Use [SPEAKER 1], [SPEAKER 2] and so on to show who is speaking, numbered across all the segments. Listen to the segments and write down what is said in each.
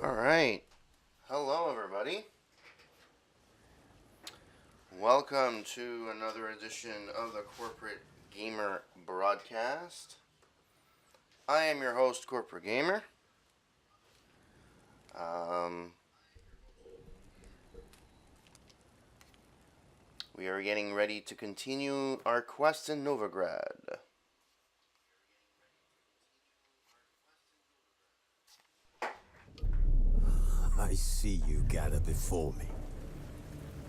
[SPEAKER 1] Alright. Hello, everybody. Welcome to another edition of the Corporate Gamer Broadcast. I am your host, Corporate Gamer. We are getting ready to continue our quest in Novigrad.
[SPEAKER 2] I see you gather before me.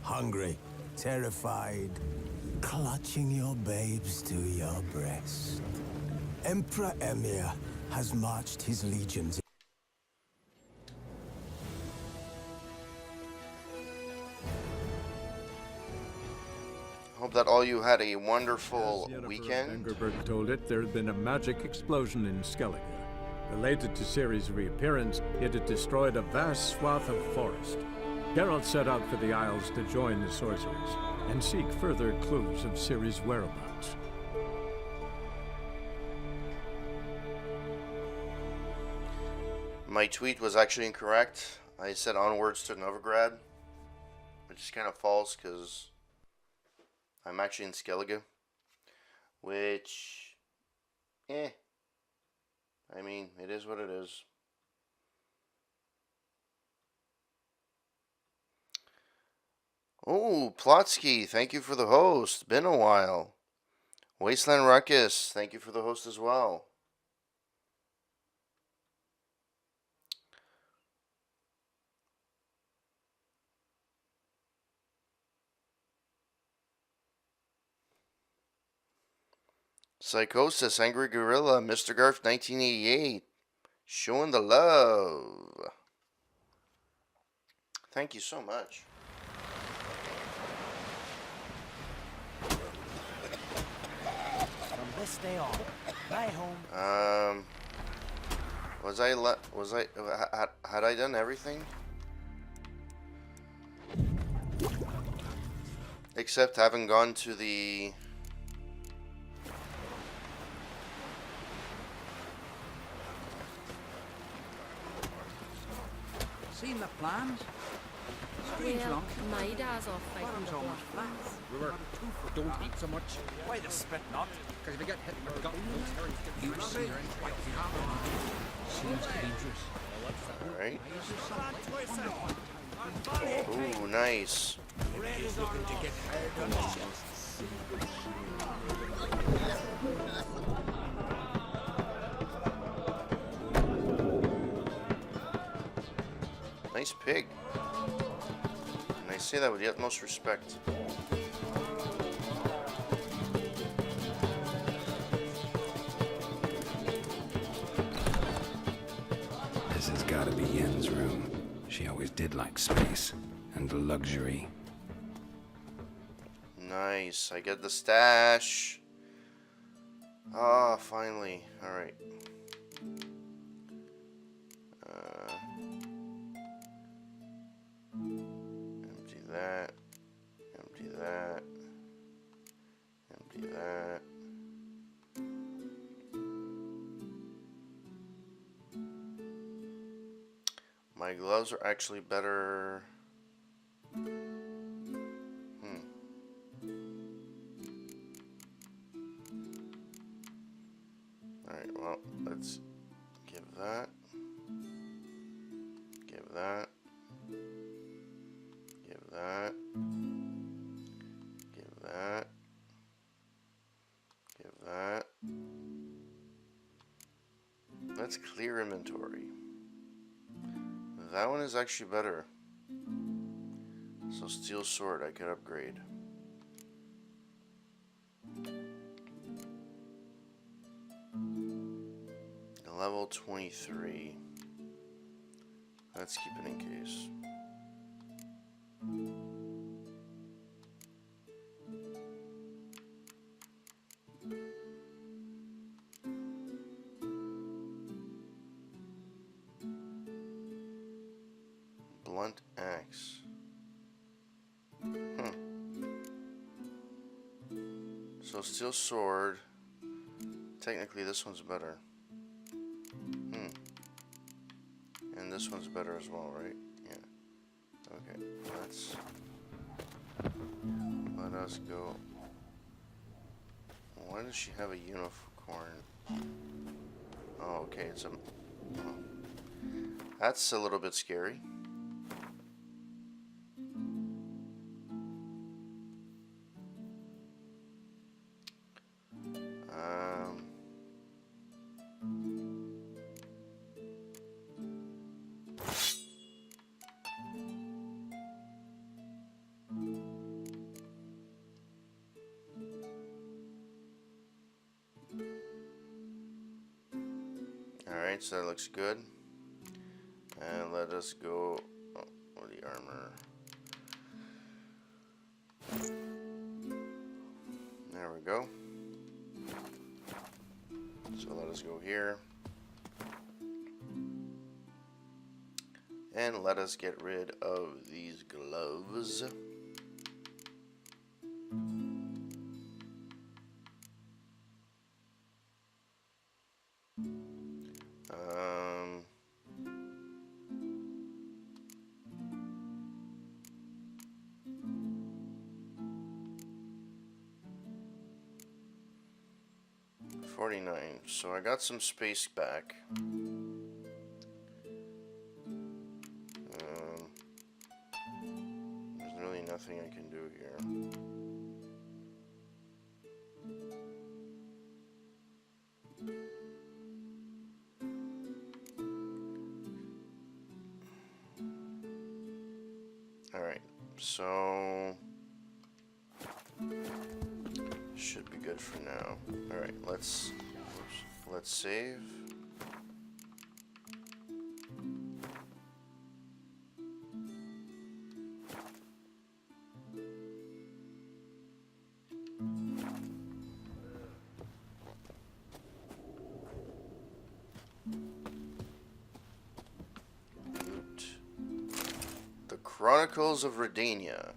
[SPEAKER 2] Hungry, terrified, clutching your babes to your breast. Emperor Emir has marched his legions.
[SPEAKER 1] Hope that all you had a wonderful
[SPEAKER 3] As Yennefer
[SPEAKER 1] weekend.
[SPEAKER 3] Vengerberg told it, there had been a magic explosion in Skellige. Related to Ciri's reappearance, it had destroyed a vast swath of forest. Geralt set out for the Isles to join the sorcerers and seek further clues of Ciri's whereabouts.
[SPEAKER 1] My tweet was actually incorrect. I said onwards to Novigrad, which is kind of false because I'm actually in Skellige, which, I mean, it is what it is. Oh, Plotsky, thank you for the host. Been a while. Wasteland Ruckus, thank you for the host as well. Psychosis, Angry Gorilla, Mr. Garf 1988, showing the love. Thank you so much.
[SPEAKER 4] From this day on, my home.
[SPEAKER 1] Had I done everything? Except having gone to the...
[SPEAKER 4] Seen the plans? Strange
[SPEAKER 5] Well,
[SPEAKER 4] long.
[SPEAKER 5] my dad's off fighting
[SPEAKER 4] Bottom's
[SPEAKER 5] the
[SPEAKER 4] almost flat.
[SPEAKER 5] blocks.
[SPEAKER 6] We were don't eat so much.
[SPEAKER 4] Why the spit not?
[SPEAKER 6] Because if you get hit in the gut, those herrings get you see your
[SPEAKER 4] Seems dangerous.
[SPEAKER 1] Alright. Ooh, nice.
[SPEAKER 6] He's looking to get hard on
[SPEAKER 1] Nice pig. And I say that with the utmost respect.
[SPEAKER 7] This has got to be Yen's room. She always did like space and luxury.
[SPEAKER 1] Nice. I get the stash. Ah, finally. Alright. Empty that. Empty that. Empty that. My gloves are actually better. Alright, well, let's give that. Give that. Give that. Give that. Give that. Let's clear inventory. That one is actually better. So steel sword I could upgrade. Level 23. Let's keep it in case. Blunt axe. So steel sword. Technically this one's better. this one's better as well, right? Yeah. Okay, let us go. Why does she have a unicorn? Oh, okay, it's a... Oh. That's a little bit scary. Alright, so that looks good. And let us go for the armor. There we go. So let us go here. And let us get rid of these gloves. $49. So I got some space back. There's really nothing I can do here. Alright, so should be good for now. Alright, let's save. The Chronicles of Redania.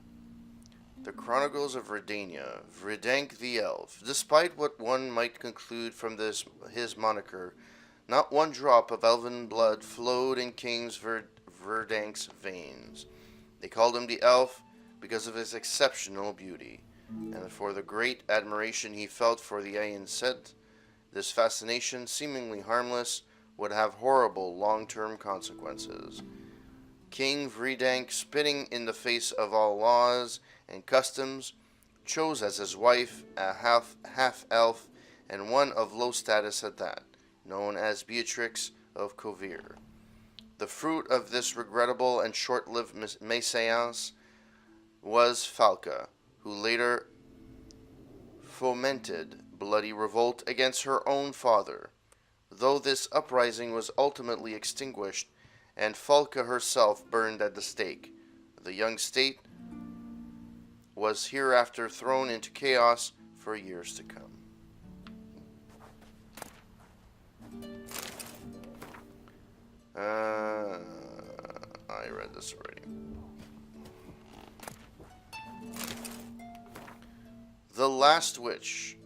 [SPEAKER 1] The Chronicles of Redania, Vredank the Elf. Despite what one might conclude from his moniker, not one drop of elven blood flowed in King Vredank's veins. They called him the Elf because of his exceptional beauty, and for the great admiration he felt for the Aeneid. This fascination, seemingly harmless, would have horrible long-term consequences. King Vredank, spitting in the face of all laws and customs, chose as his wife a half-elf and one of low status at that, known as Beatrix of Kovir. The fruit of this regrettable and short-lived mésalliance was Falca, who later fomented bloody revolt against her own father. Though this uprising was ultimately extinguished and Falca herself burned at the stake, the young state was hereafter thrown into chaos for years to come. I read this already. The Last Witch.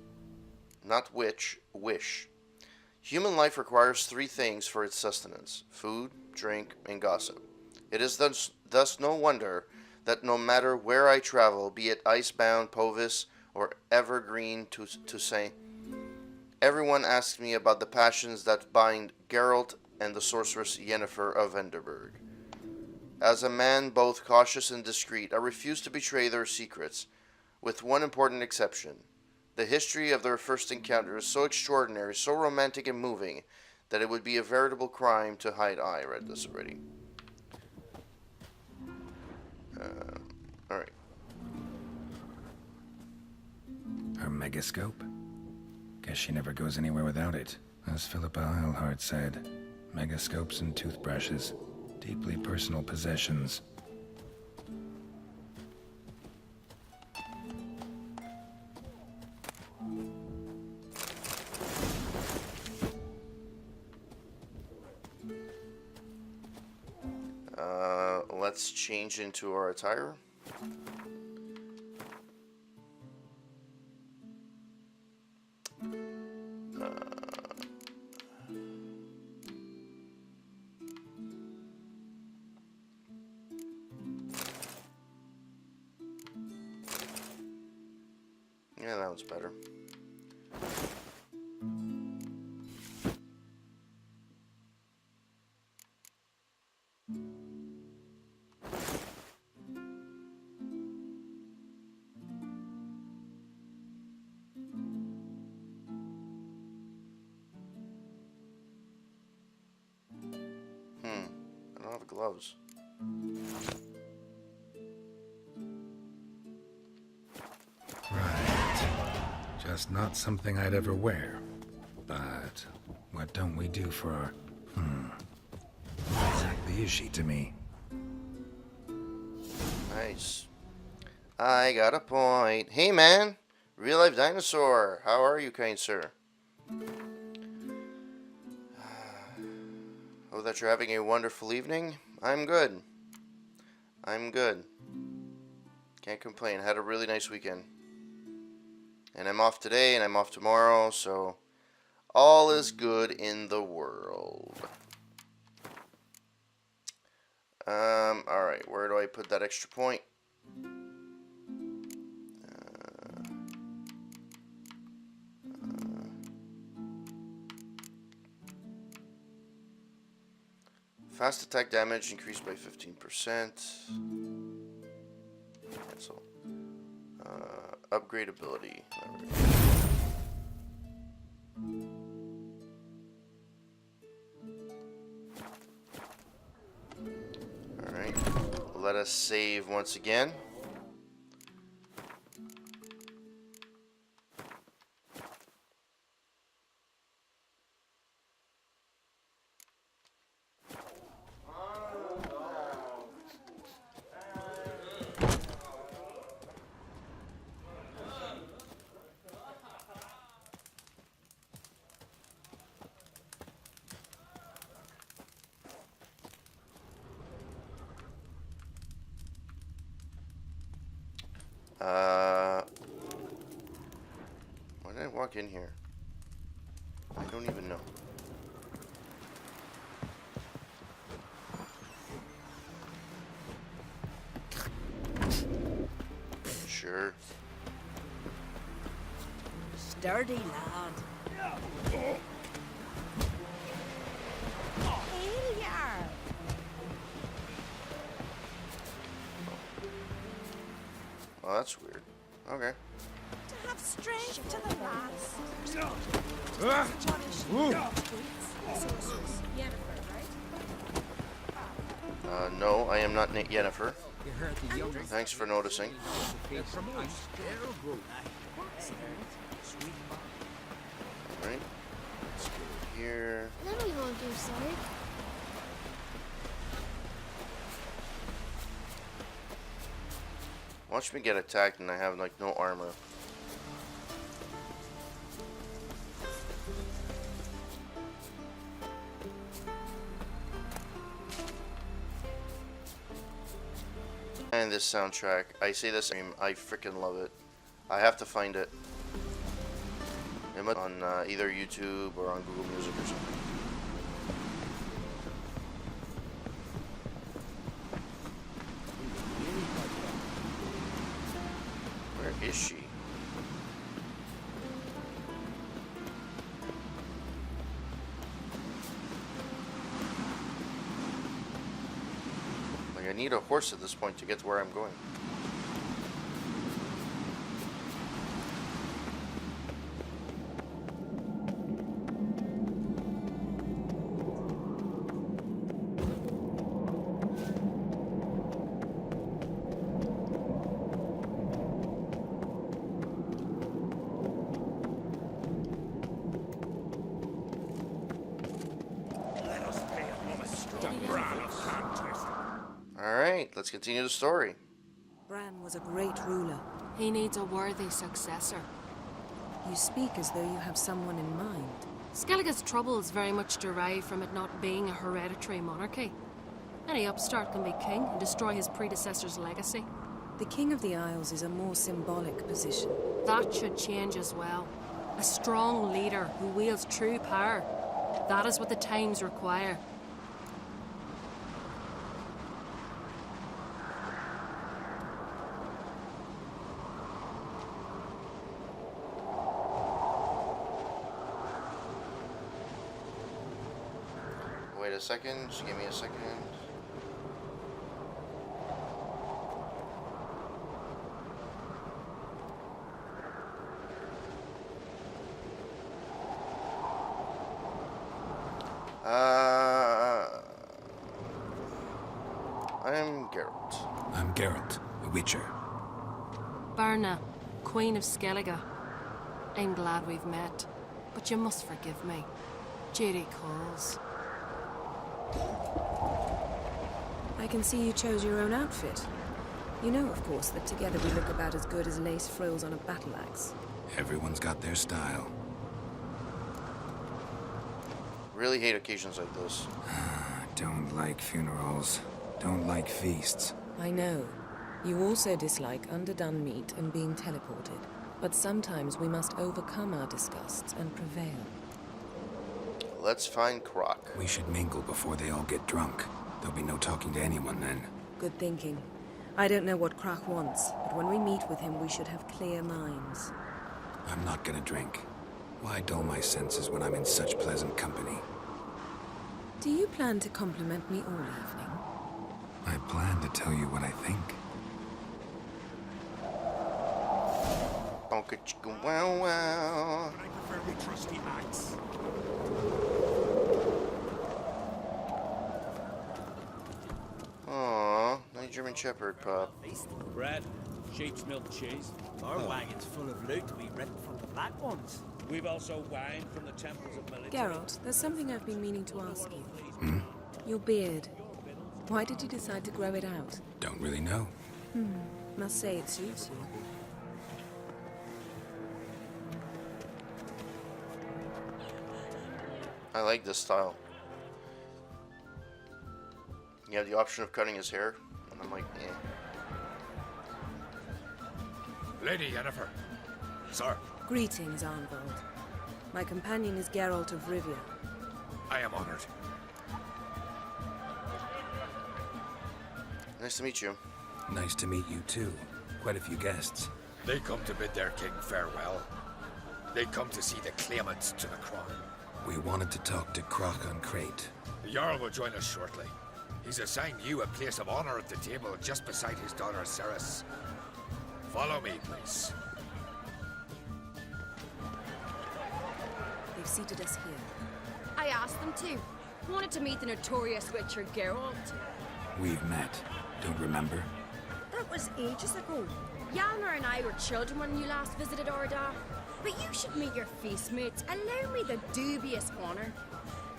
[SPEAKER 1] Not witch, wish. Human life requires three things for its sustenance: food, drink, and gossip. It is thus no wonder that no matter where I travel, be it icebound Povis or evergreen Toussaint, everyone asks me about the passions that bind Geralt and the sorceress Yennefer of Vengerberg. As a man both cautious and discreet, I refuse to betray their secrets, with one important exception. The history of their first encounter is so extraordinary, so romantic and moving, that it would be a veritable crime to hide. I read this already. Alright.
[SPEAKER 7] Her megascope? Guess she never goes anywhere without it. As Philippa Eilhart said, megascopes and toothbrushes, deeply personal possessions.
[SPEAKER 1] Let's change into our attire. sounds better. I don't have gloves.
[SPEAKER 7] Right. Just not something I'd ever wear. But what don't we do for our... What exactly is she to me?
[SPEAKER 1] Nice. I got a point. Hey man, real life dinosaur. How are you, kind sir? Hope that you're having a wonderful evening. I'm good. I'm good. Can't complain. Had a really nice weekend. And I'm off today and I'm off tomorrow, so all is good in the world. Alright, where do I put that extra point? Fast attack damage increased by 15%. Cancel. Upgrade ability. There we go. Alright. Let us save once again. Why did I walk in here? I don't even know. Sure.
[SPEAKER 6] Sturdy lad. Here.
[SPEAKER 1] Oh, that's weird. Okay.
[SPEAKER 6] To have strength to the last.
[SPEAKER 1] No, I am not Yennefer.
[SPEAKER 4] You heard the younger
[SPEAKER 1] Thanks for noticing.
[SPEAKER 4] they're promoted.
[SPEAKER 1] Right. Let's go here.
[SPEAKER 5] Then we won't do so.
[SPEAKER 1] Watch me get attacked and I have like no armor. And this soundtrack, I say this, I freaking love it. I have to find it. It must on either YouTube or on Google Music or something. Where is she? Like, I need a horse at this point to get to where I'm going. Alright, let's continue the story.
[SPEAKER 8] Bran was a great ruler.
[SPEAKER 9] He needs a worthy successor.
[SPEAKER 8] You speak as though you have someone in mind.
[SPEAKER 9] Skellige's troubles very much derive from it not being a hereditary monarchy. Any upstart can be king and destroy his predecessor's legacy.
[SPEAKER 8] The King of the Isles is a more symbolic position.
[SPEAKER 9] That should change as well. A strong leader who wields true power. That is what the times require.
[SPEAKER 1] Wait a second. Just give me a second. I am Geralt.
[SPEAKER 7] I'm Geralt, a Witcher.
[SPEAKER 9] Berna, Queen of Skellige. I'm glad we've met, but you must forgive me. Duty calls.
[SPEAKER 8] I can see you chose your own outfit. You know, of course, that together we look about as good as lace frills on a battle axe.
[SPEAKER 7] Everyone's got their style.
[SPEAKER 1] Really hate occasions like this.
[SPEAKER 7] Don't like funerals. Don't like feasts.
[SPEAKER 8] I know. You also dislike underdone meat and being teleported. But sometimes we must overcome our disgusts and prevail.
[SPEAKER 1] Let's find Croc.
[SPEAKER 7] We should mingle before they all get drunk. There'll be no talking to anyone then.
[SPEAKER 8] Good thinking. I don't know what Krach wants, but when we meet with him, we should have clear minds.
[SPEAKER 7] I'm not gonna drink. Why dull my senses when I'm in such pleasant company?
[SPEAKER 8] Do you plan to compliment me all evening?
[SPEAKER 7] I plan to tell you what I think.
[SPEAKER 1] Bonka chicka wow wow.
[SPEAKER 6] I prefer the trusty axe.
[SPEAKER 1] Aww, nice German Shepherd pup.
[SPEAKER 5] Bread, sheep's milk cheese.
[SPEAKER 6] Our wagon's full of loot we ripped from the Black Ones.
[SPEAKER 5] We've also wine from the temples of Melita.
[SPEAKER 8] Geralt, there's something I've been meaning to ask you. Your beard. Why did you decide to grow it out?
[SPEAKER 7] Don't really know.
[SPEAKER 8] Must say it suits you.
[SPEAKER 1] I like this style. You have the option of cutting his hair, and I'm like, eh.
[SPEAKER 6] Lady Yennefer. Sir,
[SPEAKER 8] Greetings, Arnvold. My companion is Geralt of Rivia.
[SPEAKER 6] I am honored.
[SPEAKER 1] Nice to meet you.
[SPEAKER 7] Nice to meet you too. Quite a few guests.
[SPEAKER 6] They come to bid their king farewell. They come to see the claimants to the crown.
[SPEAKER 7] We wanted to talk to Croc on Crate.
[SPEAKER 6] The Jarl will join us shortly. He's assigned you a place of honor at the table just beside his daughter Ceres. Follow me, please.
[SPEAKER 8] They've seated us here.
[SPEAKER 10] I asked them to. Wanted to meet the notorious Witcher Geralt.
[SPEAKER 7] We've met. Don't remember?
[SPEAKER 10] That was ages ago. Hjalmar and I were children when you last visited Ordar. But you should meet your feast mates. Allow me the dubious honor.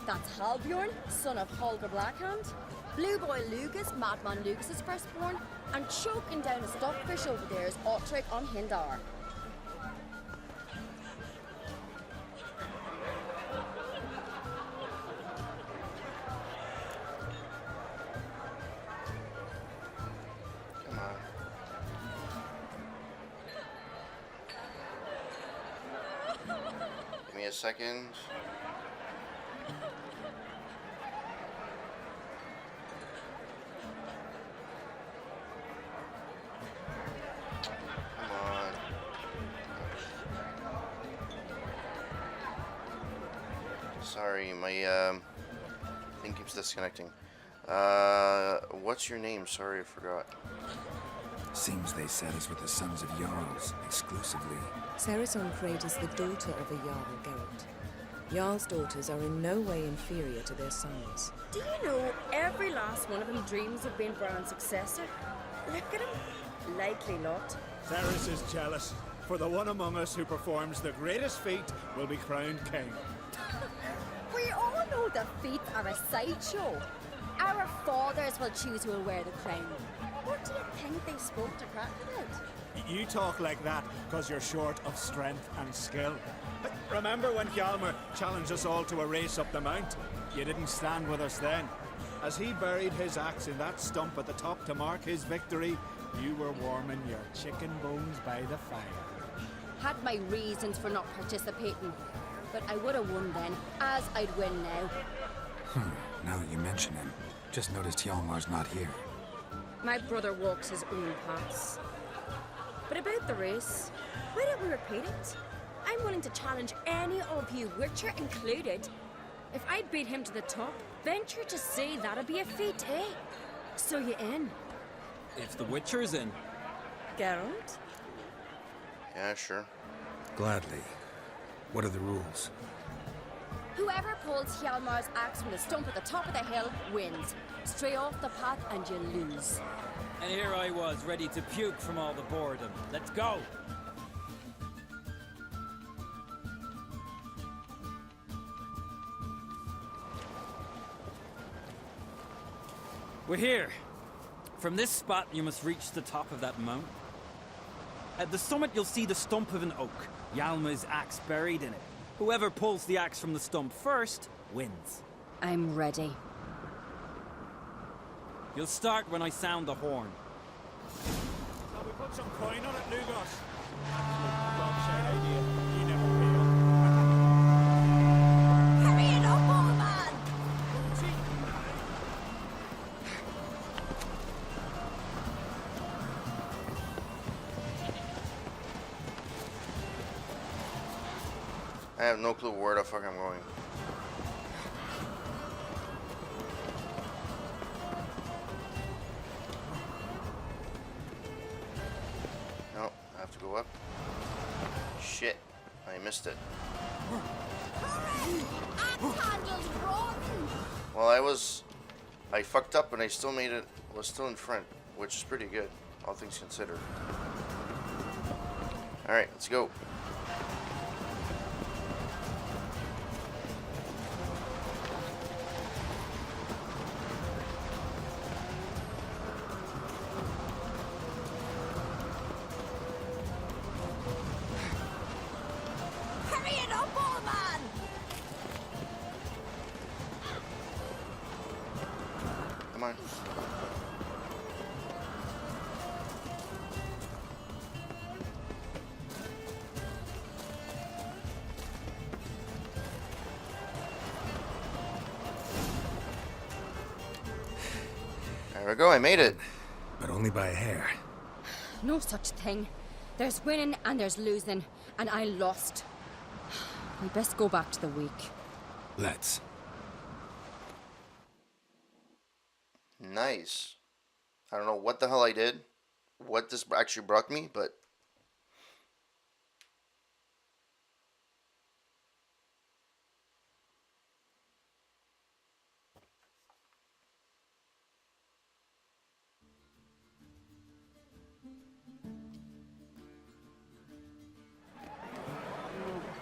[SPEAKER 10] That's Halbjorn, son of Holger Blackhand. Blue Boy Lugas, Madman Lugas' firstborn. And choking down a stockfish over there is Otric on Hindar.
[SPEAKER 1] Come on. Give me a second. Come on. Sorry, my thing keeps disconnecting. What's your name? Sorry, I forgot.
[SPEAKER 7] Seems they set us with the sons of Jarls exclusively.
[SPEAKER 8] Ceres on Crate is the daughter of a Jarl, Geralt. Jarl's daughters are in no way inferior to their sons.
[SPEAKER 10] Do you know every last one of them dreams of being Bran's successor? Look at him. Likely lot.
[SPEAKER 3] Ceres is jealous, for the one among us who performs the greatest feat will be crowned king.
[SPEAKER 10] We all know the feet are a sideshow. Our fathers will choose who will wear the crown. What do you think they spoke to Crack about?
[SPEAKER 3] You talk like that because you're short of strength and skill. But remember when Hjalmar challenged us all to a race up the mount? You didn't stand with us then. As he buried his axe in that stump at the top to mark his victory, you were warming your chicken bones by the fire.
[SPEAKER 10] Had my reasons for not participating, but I would have won then, as I'd win now.
[SPEAKER 7] Now that you mention him, just noticed Hjalmar's not here.
[SPEAKER 10] My brother walks his own paths. But about the race, why don't we repeat it? I'm willing to challenge any of you, Witcher included. If I beat him to the top, Venture to say that'd be a feat, eh? So you in?
[SPEAKER 4] If the Witcher's in.
[SPEAKER 10] Geralt?
[SPEAKER 1] Yeah, sure.
[SPEAKER 7] Gladly. What are the rules?
[SPEAKER 10] Whoever pulls Hjalmar's axe from the stump at the top of the hill wins. Stray off the path and you lose.
[SPEAKER 5] And here I was, ready to puke from all the boredom. Let's go! We're here. From this spot, you must reach the top of that mountain. At the summit, you'll see the stump of an oak. Hjalmar's axe buried in it. Whoever pulls the axe from the stump first wins.
[SPEAKER 10] I'm ready.
[SPEAKER 5] You'll start when I sound the horn.
[SPEAKER 3] Shall we put some coin on it, Lugos? Dog-shit idea. You never fail.
[SPEAKER 10] Hurry it up, old man!
[SPEAKER 1] I have no clue where the fuck I'm going. No, I have to go up. Shit, I missed it.
[SPEAKER 10] Axe handles rotten!
[SPEAKER 1] Well, I fucked up and I still made it, was still in front, which is pretty good, all things considered. Alright, let's go.
[SPEAKER 10] Hurry it up, old man!
[SPEAKER 1] Come on. There we go, I made it.
[SPEAKER 7] But only by a hair.
[SPEAKER 10] No such thing. There's winning and there's losing, and I lost. We best go back to the week.
[SPEAKER 7] Let's.
[SPEAKER 1] Nice. I don't know what the hell I did, what this actually brought me, but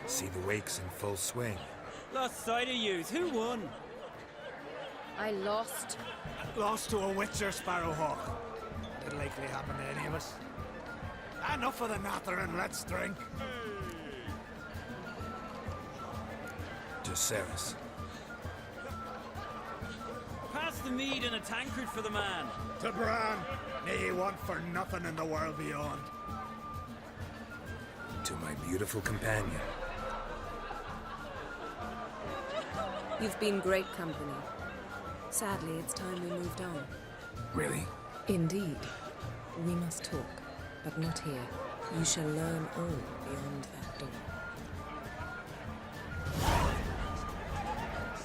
[SPEAKER 7] See the wakes in full swing.
[SPEAKER 5] Lost sight of yous. Who won?
[SPEAKER 10] I lost.
[SPEAKER 3] Lost to a Witcher, Sparrowhawk. Didn't likely happen to any of us. Enough of the nattering, let's drink.
[SPEAKER 7] To Ceres.
[SPEAKER 5] Pass the mead in a tankard for the man.
[SPEAKER 3] To Bran, may he want for nothing in the world beyond.
[SPEAKER 7] To my beautiful companion.
[SPEAKER 8] You've been great company. Sadly, it's time we moved on.
[SPEAKER 7] Really?
[SPEAKER 8] Indeed. We must talk, but not here. You shall learn all beyond that door.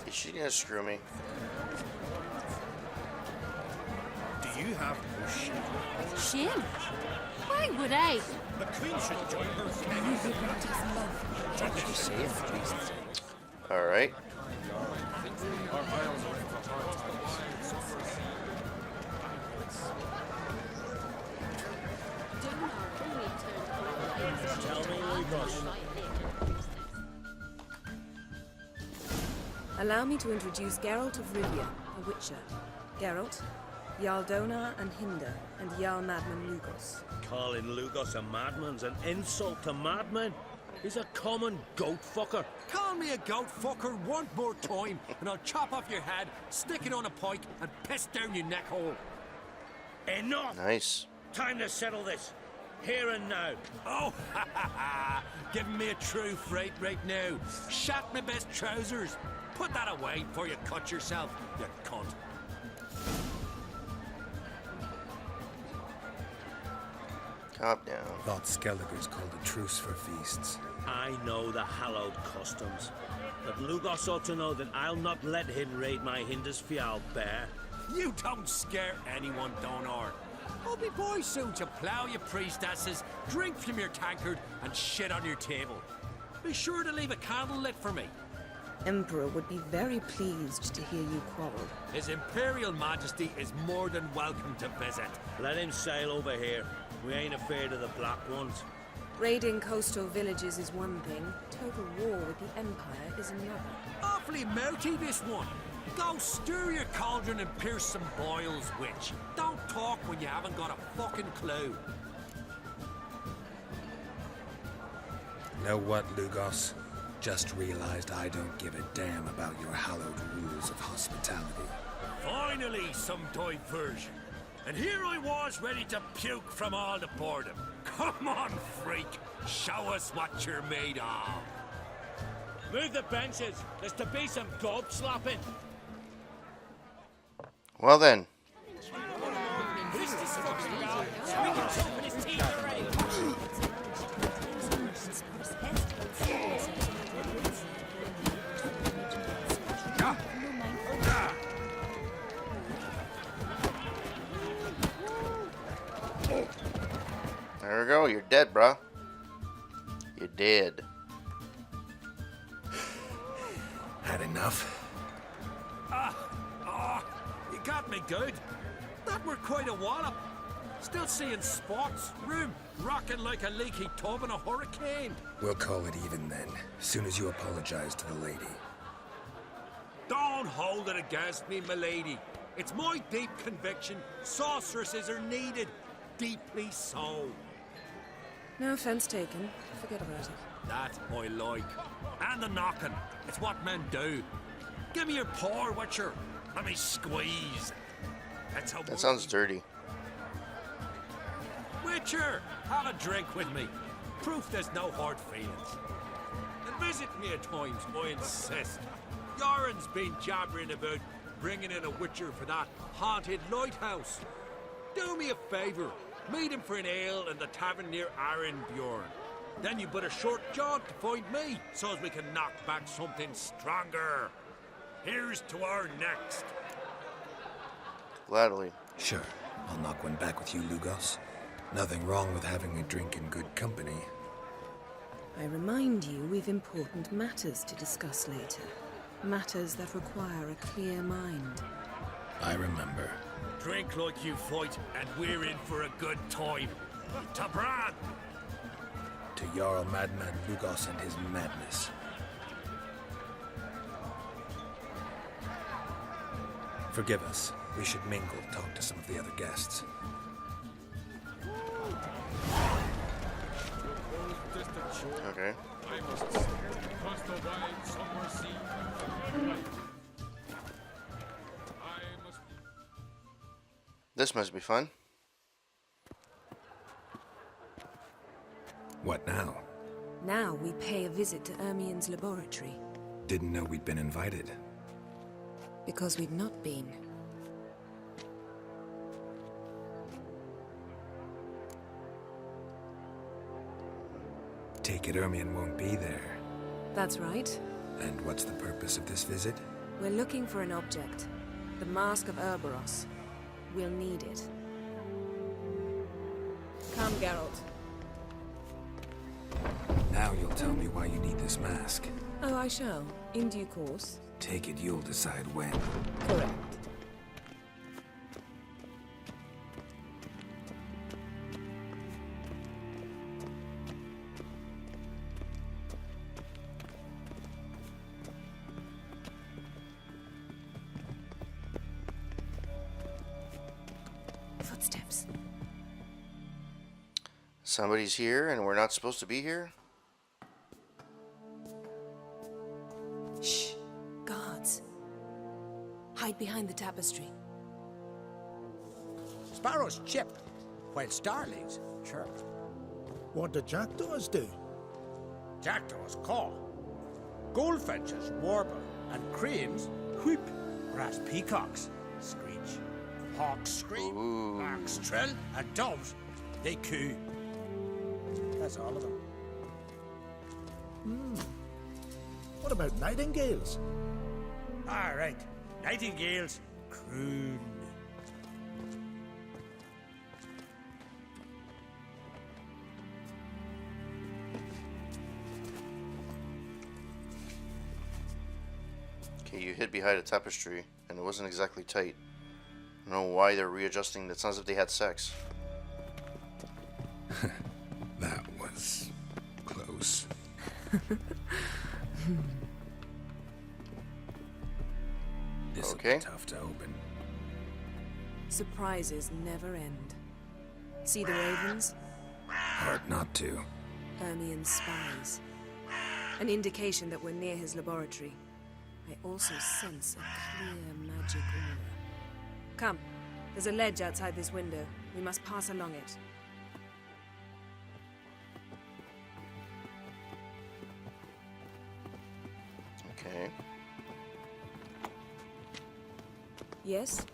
[SPEAKER 1] is she gonna screw me?
[SPEAKER 3] Do you have no shame?
[SPEAKER 9] Shame? Why would I?
[SPEAKER 3] The Queen should join her.
[SPEAKER 1] Alright.
[SPEAKER 8] Allow me to introduce Geralt of Rivia, a Witcher. Geralt, Jarl Donar and Hinder, and Jarl Madman Lugos.
[SPEAKER 5] Calling Lugos a madman's an insult to madmen. He's a common goat fucker.
[SPEAKER 11] Call me a goat fucker one more time, and I'll chop off your head, stick it on a pike, and piss down your neck hole.
[SPEAKER 5] Enough!
[SPEAKER 1] Nice.
[SPEAKER 5] Time to settle this. Here and now.
[SPEAKER 11] Oh, ha ha ha! Giving me a true fright right now. Shat my best trousers. Put that away before you cut yourself, you cunt.
[SPEAKER 1] Calm down.
[SPEAKER 7] Thought Skellige's called a truce for feasts.
[SPEAKER 5] I know the hallowed customs.
[SPEAKER 11] But Lugos ought to know that I'll not let him raid my Hindisfial bear. You don't scare anyone, Donar. I'll be boys soon to plough your priestesses, drink from your tankard, and shit on your table. Be sure to leave a candle lit for me.
[SPEAKER 8] Emperor would be very pleased to hear you quarrel.
[SPEAKER 11] His Imperial Majesty is more than welcome to visit. Let him sail over here. We ain't afraid of the Black Ones.
[SPEAKER 8] Raiding coastal villages is one thing. Total war with the Empire is another.
[SPEAKER 11] Awfully mouthy, this one. Go stir your cauldron and pierce some boils, witch. Don't talk when you haven't got a fucking clue.
[SPEAKER 7] Know what, Lugos? Just realized I don't give a damn about your hallowed rules of hospitality.
[SPEAKER 11] Finally, some diversion. And here I was ready to puke from all the boredom. Come on, freak. Show us what you're made of. Move the benches. There's to be some gob slapping.
[SPEAKER 1] Well then. There we go. You're dead, bruh. You're dead.
[SPEAKER 7] Had enough?
[SPEAKER 11] You got me good. That were quite a wallop. Still seeing spots, room, rocking like a leaky tub in a hurricane.
[SPEAKER 7] We'll call it even then, soon as you apologize to the lady.
[SPEAKER 11] Don't hold it against me, milady. It's my deep conviction sorceresses are needed. Deeply so.
[SPEAKER 8] No offense taken. Forget about it.
[SPEAKER 11] That I like. And the knocking. It's what men do. Give me your paw, Witcher. Let me squeeze. That's how.
[SPEAKER 1] That sounds dirty.
[SPEAKER 11] Witcher, have a drink with me. Proof there's no hard feelings. And visit me at times, I insist. Yoren's been jabbering about bringing in a Witcher for that haunted lighthouse. Do me a favour. Meet him for an ale in the tavern near Arenbjorn. Then you but a short jaunt to find me, so as we can knock back something stronger. Here's to our next.
[SPEAKER 1] Gladly.
[SPEAKER 7] Sure, I'll knock one back with you, Lugos. Nothing wrong with having a drink in good company.
[SPEAKER 8] I remind you we've important matters to discuss later. Matters that require a clear mind.
[SPEAKER 7] I remember.
[SPEAKER 11] Drink like you fight, and we're in for a good time. To Bran!
[SPEAKER 7] To Jarl Madman Lugos and his madness. Forgive us. We should mingle, talk to some of the other guests.
[SPEAKER 1] Okay. This must be fun.
[SPEAKER 7] What now?
[SPEAKER 8] Now we pay a visit to Ermien's laboratory.
[SPEAKER 7] Didn't know we'd been invited.
[SPEAKER 8] Because we've not been.
[SPEAKER 7] Take it Ermien won't be there.
[SPEAKER 8] That's right.
[SPEAKER 7] And what's the purpose of this visit?
[SPEAKER 8] We're looking for an object. The Mask of Urboros. We'll need it. Come, Geralt.
[SPEAKER 7] Now you'll tell me why you need this mask.
[SPEAKER 8] Oh, I shall. In due course.
[SPEAKER 7] Take it you'll decide when.
[SPEAKER 8] Correct. Footsteps.
[SPEAKER 1] Somebody's here and we're not supposed to be here?
[SPEAKER 8] Shh. Guards. Hide behind the tapestry.
[SPEAKER 12] Sparrows chip, while starlings chirp.
[SPEAKER 13] What do jackdaws do?
[SPEAKER 12] Jackdaws caw. Goldfinches warble, and cranes whoop, whereas peacocks screech. Hawks scream, larks trill, and doves, they coo. That's all of them.
[SPEAKER 13] What about nightingales?
[SPEAKER 11] All right. Nightingales, croon.
[SPEAKER 1] Okay, you hid behind a tapestry, and it wasn't exactly tight. I don't know why they're readjusting. It sounds like they had sex.
[SPEAKER 7] That was close. This will
[SPEAKER 1] Okay.
[SPEAKER 7] be tough to open.
[SPEAKER 8] Surprises never end. See the ravens?
[SPEAKER 7] Hard not to.
[SPEAKER 8] Hermion's spies. An indication that we're near his laboratory. I also sense a clear magic aura. Come, there's a ledge outside this window. We must pass along it.
[SPEAKER 1] Okay.
[SPEAKER 8] Yes?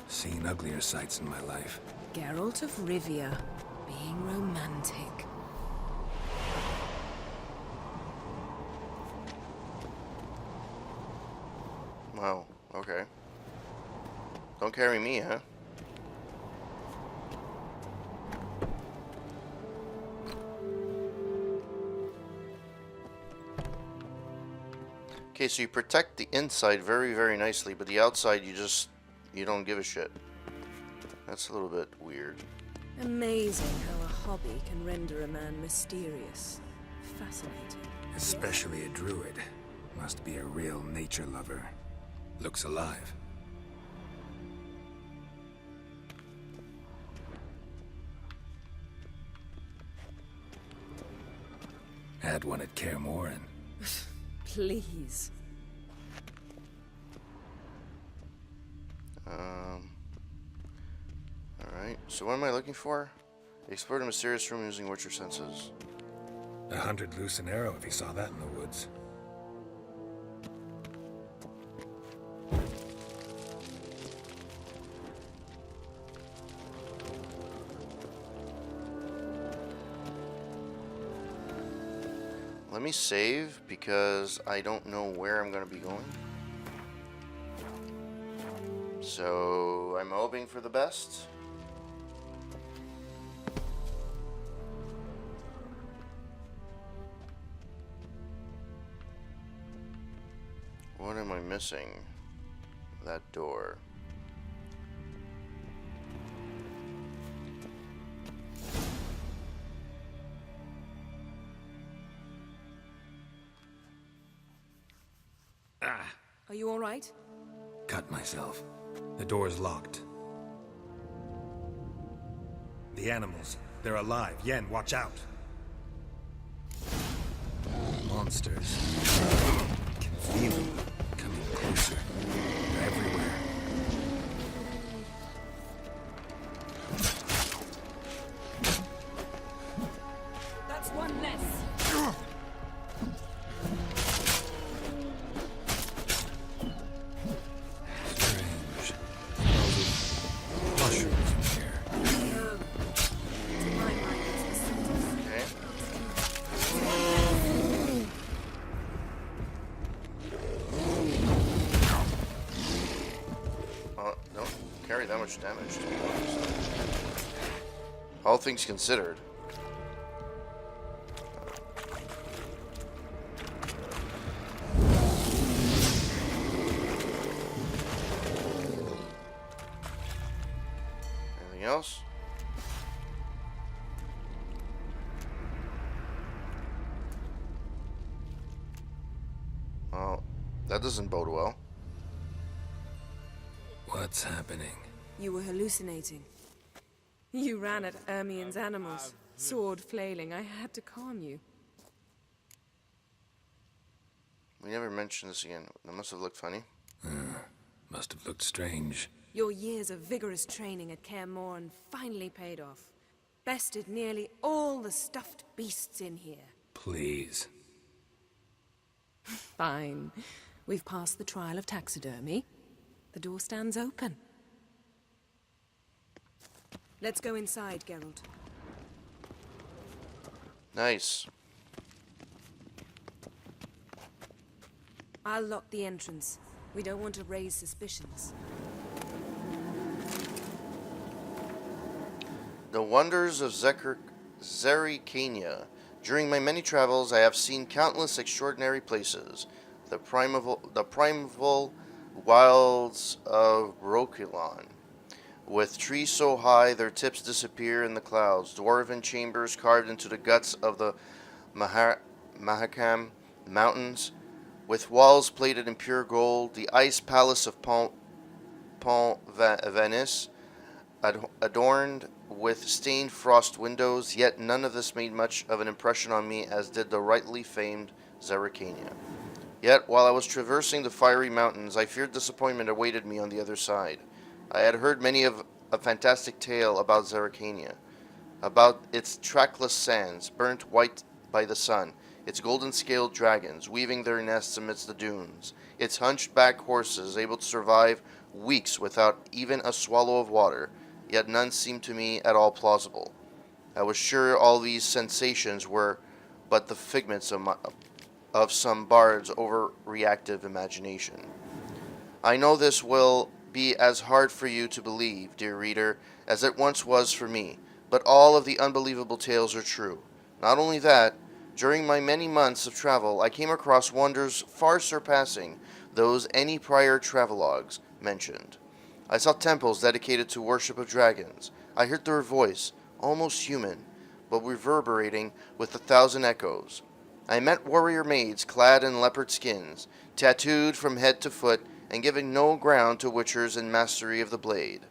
[SPEAKER 7] Seen uglier sights in my life.
[SPEAKER 8] Geralt of Rivia, being romantic.
[SPEAKER 1] Wow, okay. Don't carry me, huh? Okay, so you protect the inside very, very nicely, but the outside you don't give a shit. That's a little bit weird.
[SPEAKER 8] Amazing how a hobby can render a man mysterious. Fascinating.
[SPEAKER 7] Especially a druid. Must be a real nature lover. Looks alive. Had one at Kaer Morhen.
[SPEAKER 8] Please.
[SPEAKER 1] Alright, so what am I looking for? Explore the mysterious room using Witcher senses.
[SPEAKER 7] 100 loose an arrow if he saw that in the woods.
[SPEAKER 1] Let me save because I don't know where I'm going to be going. So I'm hoping for the best. What am I missing? That door.
[SPEAKER 8] Are you all right?
[SPEAKER 7] Cut myself. The door's locked. The animals. They're alive. Yen, watch out. Monsters. Can feel them coming closer. They're everywhere.
[SPEAKER 8] That's one less.
[SPEAKER 7] Strange. Mushrooms in here.
[SPEAKER 8] To my mind, it's the sentence.
[SPEAKER 1] Okay. Well, don't carry that much damage, to be honest. All things considered. Anything else? Well, that doesn't bode well.
[SPEAKER 7] What's happening?
[SPEAKER 8] You were hallucinating. You ran at Ermion's animals, sword flailing. I had to calm you.
[SPEAKER 1] We never mentioned this again. That must have looked funny.
[SPEAKER 7] Must have looked strange.
[SPEAKER 8] Your years of vigorous training at Kaer Morhen finally paid off. Bested nearly all the stuffed beasts in here.
[SPEAKER 7] Please.
[SPEAKER 8] Fine. We've passed the trial of taxidermy. The door stands open. Let's go inside, Geralt. I'll lock the entrance. We don't want to raise suspicions.
[SPEAKER 1] The wonders of Zerrikania. During my many travels, I have seen countless extraordinary places. The primeval wilds of Rokulon, with trees so high their tips disappear in the clouds, dwarven chambers carved into the guts of the Mahakam Mountains, with walls plated in pure gold, the ice palace of Pont Venice, adorned with stained frost windows, yet none of this made much of an impression on me as did the rightly famed Zerrikania. Yet, while I was traversing the fiery mountains, I feared disappointment awaited me on the other side. I had heard many of a fantastic tale about Zerrikania, about its trackless sands, burnt white by the sun, its golden-scaled dragons weaving their nests amidst the dunes, its hunchback horses able to survive weeks without even a swallow of water, yet none seemed to me at all plausible. I was sure all these sensations were but the figments of some bard's overreactive imagination. I know this will be as hard for you to believe, dear reader, as it once was for me, but all of the unbelievable tales are true. Not only that, during my many months of travel, I came across wonders far surpassing those any prior travelogues mentioned. I saw temples dedicated to worship of dragons. I heard their voice, almost human, but reverberating with 1,000 echoes. I met warrior maids clad in leopard skins, tattooed from head to foot, and giving no ground to witchers in mastery of the blade.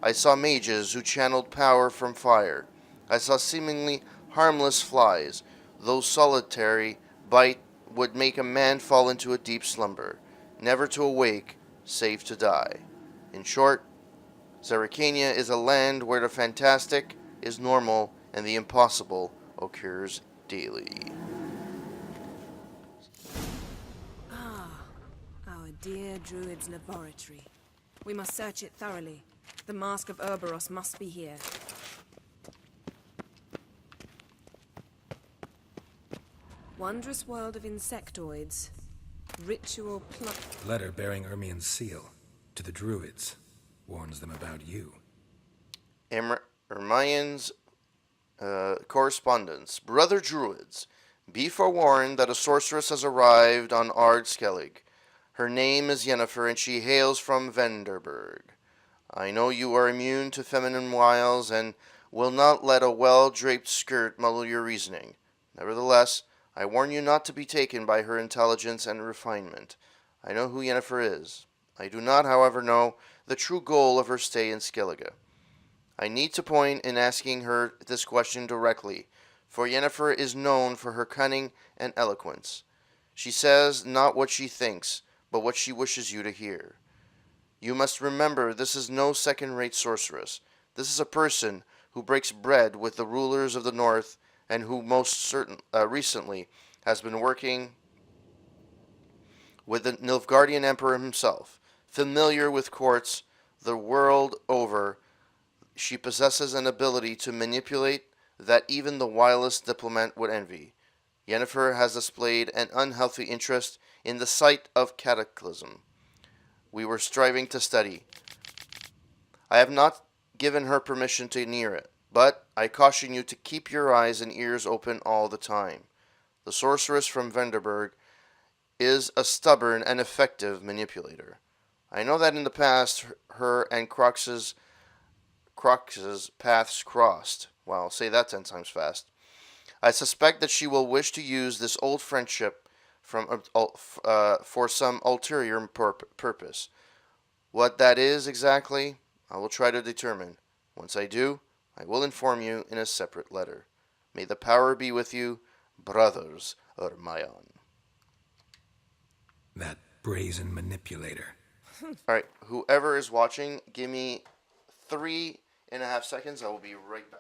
[SPEAKER 1] I saw mages who channeled power from fire. I saw seemingly harmless flies, though solitary bite would make a man fall into a deep slumber, never to awake, save to die. In short, Zerrikania is a land where the fantastic is normal and the impossible occurs daily.
[SPEAKER 8] Our dear Druid's laboratory. We must search it thoroughly. The Mask of Urboros must be here. Wondrous world of insectoids. Ritual plot.
[SPEAKER 7] Letter bearing Ermien's seal to the Druids. Warns them about you.
[SPEAKER 1] Ermien's correspondence. Brother Druids, be forewarned that a sorceress has arrived on Ard Skellig. Her name is Yennefer, and she hails from Venderberg. I know you are immune to feminine wiles, and will not let a well-draped skirt muddle your reasoning. Nevertheless, I warn you not to be taken by her intelligence and refinement. I know who Yennefer is. I do not, however, know the true goal of her stay in Skellige. I need to point in asking her this question directly, for Yennefer is known for her cunning and eloquence. She says not what she thinks, but what she wishes you to hear. You must remember this is no second-rate sorceress. This is a person who breaks bread with the rulers of the north and who recently has been working with the Nilfgaardian Emperor himself. Familiar with courts the world over, she possesses an ability to manipulate that even the wildest diplomat would envy. Yennefer has displayed an unhealthy interest in the site of Cataclysm we were striving to study. I have not given her permission to near it, but I caution you to keep your eyes and ears open all the time. The sorceress from Venderberg is a stubborn and effective manipulator. I know that in the past her and Crox's paths crossed. Wow, say that 10 times fast. I suspect that she will wish to use this old friendship for some ulterior purpose. What that is exactly, I will try to determine. Once I do, I will inform you in a separate letter. May the power be with you, brothers Ermion.
[SPEAKER 7] That brazen manipulator.
[SPEAKER 1] Alright, whoever is watching, give me 3.5 seconds. I will be right back.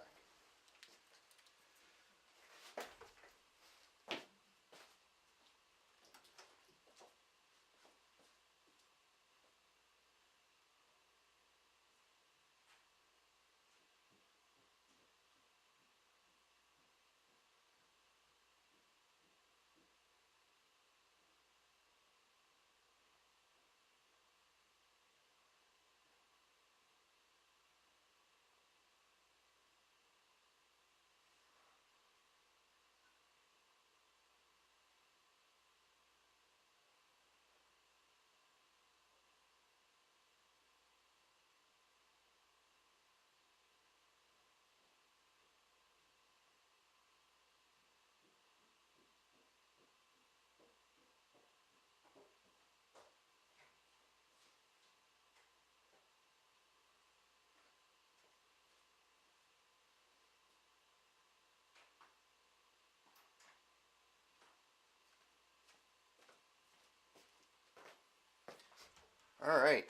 [SPEAKER 1] Alright.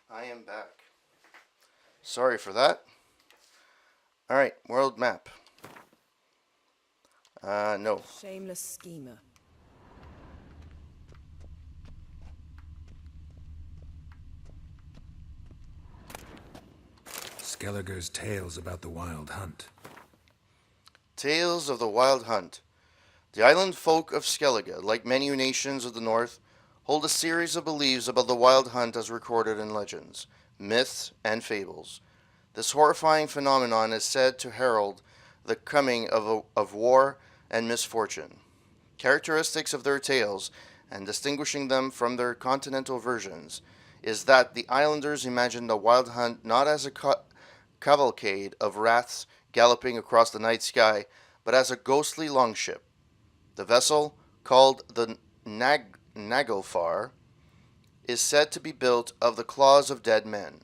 [SPEAKER 1] I am back. Sorry for that. Alright, world map. No.
[SPEAKER 8] Shameless schemer.
[SPEAKER 7] Skellige's tales about the Wild Hunt.
[SPEAKER 1] Tales of the Wild Hunt. The island folk of Skellige, like many nations of the north, hold a series of beliefs about the Wild Hunt as recorded in legends, myths, and fables. This horrifying phenomenon is said to herald the coming of war and misfortune. Characteristics of their tales, and distinguishing them from their continental versions, is that the islanders imagined the Wild Hunt not as a cavalcade of wraiths galloping across the night sky, but as a ghostly longship. The vessel, called the Naglfar, is said to be built of the claws of dead men.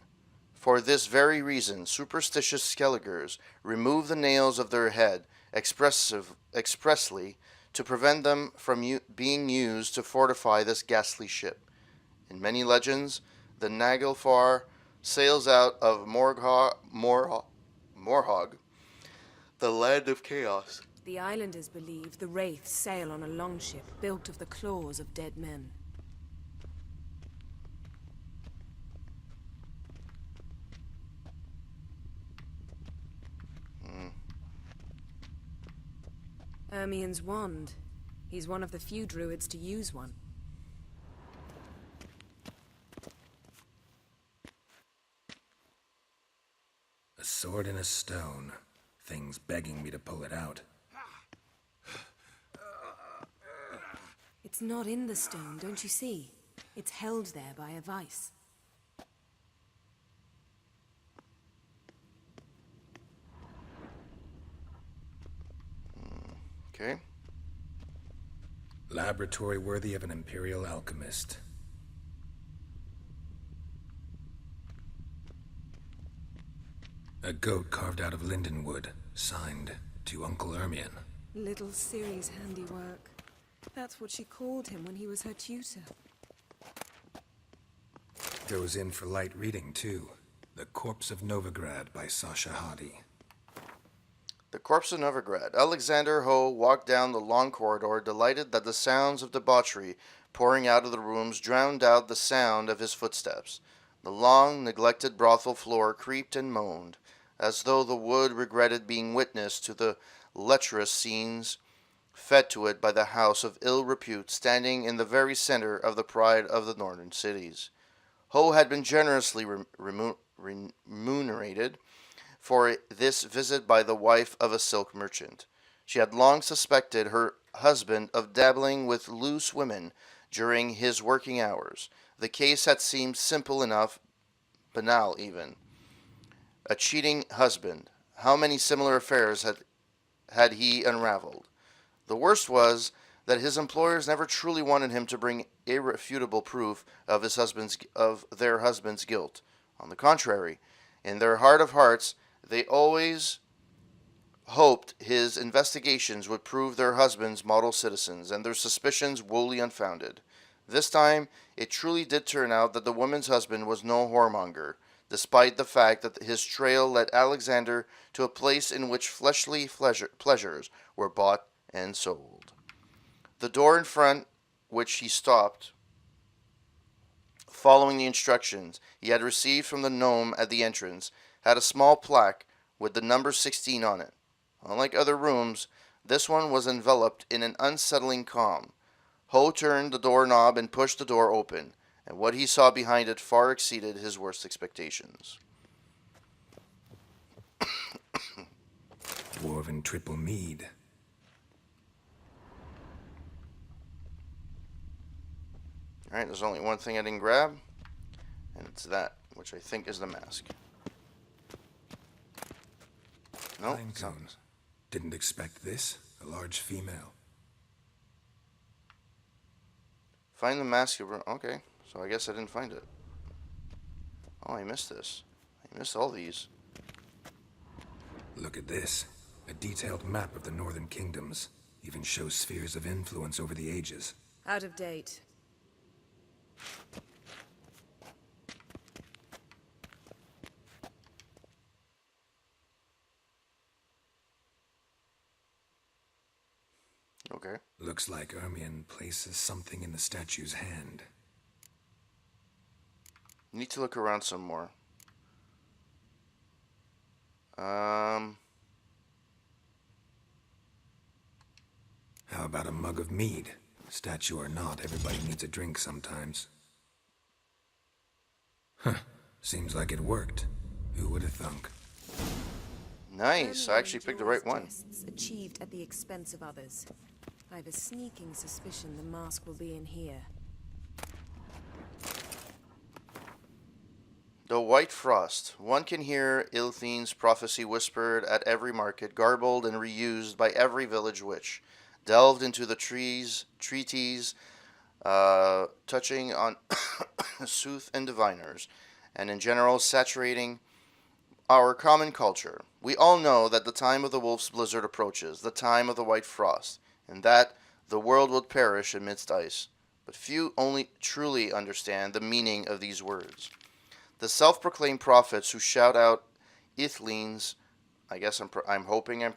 [SPEAKER 1] For this very reason, superstitious Skelligers remove the nails of their head expressly to prevent them from being used to fortify this ghastly ship. In many legends, the Naglfar sails out of Morhog, the land of chaos.
[SPEAKER 8] The islanders believe the wraiths sail on a longship built of the claws of dead men. Ermien's wand. He's one of the few druids to use one.
[SPEAKER 7] A sword in a stone. Things begging me to pull it out.
[SPEAKER 8] It's not in the stone, don't you see? It's held there by a vice.
[SPEAKER 1] Okay.
[SPEAKER 7] Laboratory worthy of an imperial alchemist. A goat carved out of lindenwood, signed to Uncle Ermien.
[SPEAKER 8] Little Ciri's handiwork. That's what she called him when he was her tutor.
[SPEAKER 7] Goes in for light reading, too. The Corpse of Novigrad by Sasha Hadi.
[SPEAKER 1] The Corpse of Novigrad. Alexander Ho walked down the long corridor, delighted that the sounds of debauchery pouring out of the rooms drowned out the sound of his footsteps. The long, neglected brothel floor creaked and moaned, as though the wood regretted being witness to the lecherous scenes fed to it by the house of ill repute standing in the very center of the pride of the northern cities. Ho had been generously remunerated for this visit by the wife of a silk merchant. She had long suspected her husband of dabbling with loose women during his working hours. The case had seemed simple enough, banal even. A cheating husband. How many similar affairs had he unraveled? The worst was that his employers never truly wanted him to bring irrefutable proof of their husband's guilt. On the contrary, in their heart of hearts, they always hoped his investigations would prove their husbands model citizens, and their suspicions wholly unfounded. This time, it truly did turn out that the woman's husband was no whoremonger, despite the fact that his trail led Alexander to a place in which fleshly pleasures were bought and sold. The door in front, which he stopped, following the instructions he had received from the gnome at the entrance, had a small plaque with the number 16 on it. Unlike other rooms, this one was enveloped in an unsettling calm. Ho turned the doorknob and pushed the door open, and what he saw behind it far exceeded his worst expectations.
[SPEAKER 7] Dwarven triple mead.
[SPEAKER 1] Alright, there's only one thing I didn't grab, and it's that, which I think is the mask. No,
[SPEAKER 7] Fine cones. Didn't expect this. A large female.
[SPEAKER 1] Find the mask. Okay, so I guess I didn't find it. Oh, I missed this. I missed all these.
[SPEAKER 7] Look at this. A detailed map of the northern kingdoms. Even shows spheres of influence over the ages.
[SPEAKER 8] Out of date.
[SPEAKER 1] Okay.
[SPEAKER 7] Looks like Ermion places something in the statue's hand.
[SPEAKER 1] Need to look around some more.
[SPEAKER 7] How about a mug of mead? Statue or not, everybody needs a drink sometimes. Huh. Seems like it worked. Who would have thunk?
[SPEAKER 1] Nice. I actually picked the right one.
[SPEAKER 8] Jests achieved at the expense of others. I have a sneaking suspicion the mask will be in here.
[SPEAKER 1] The White Frost. One can hear Ilthine's prophecy whispered at every market, garbled and reused by every village witch. Delved into the treaties, touching on sooth and diviners, and in general saturating our common culture. We all know that the time of the wolf's blizzard approaches, the time of the white frost, and that the world will perish amidst ice. But few only truly understand the meaning of these words. The self-proclaimed prophets who shout out Ithlin's, I guess I'm hoping I'm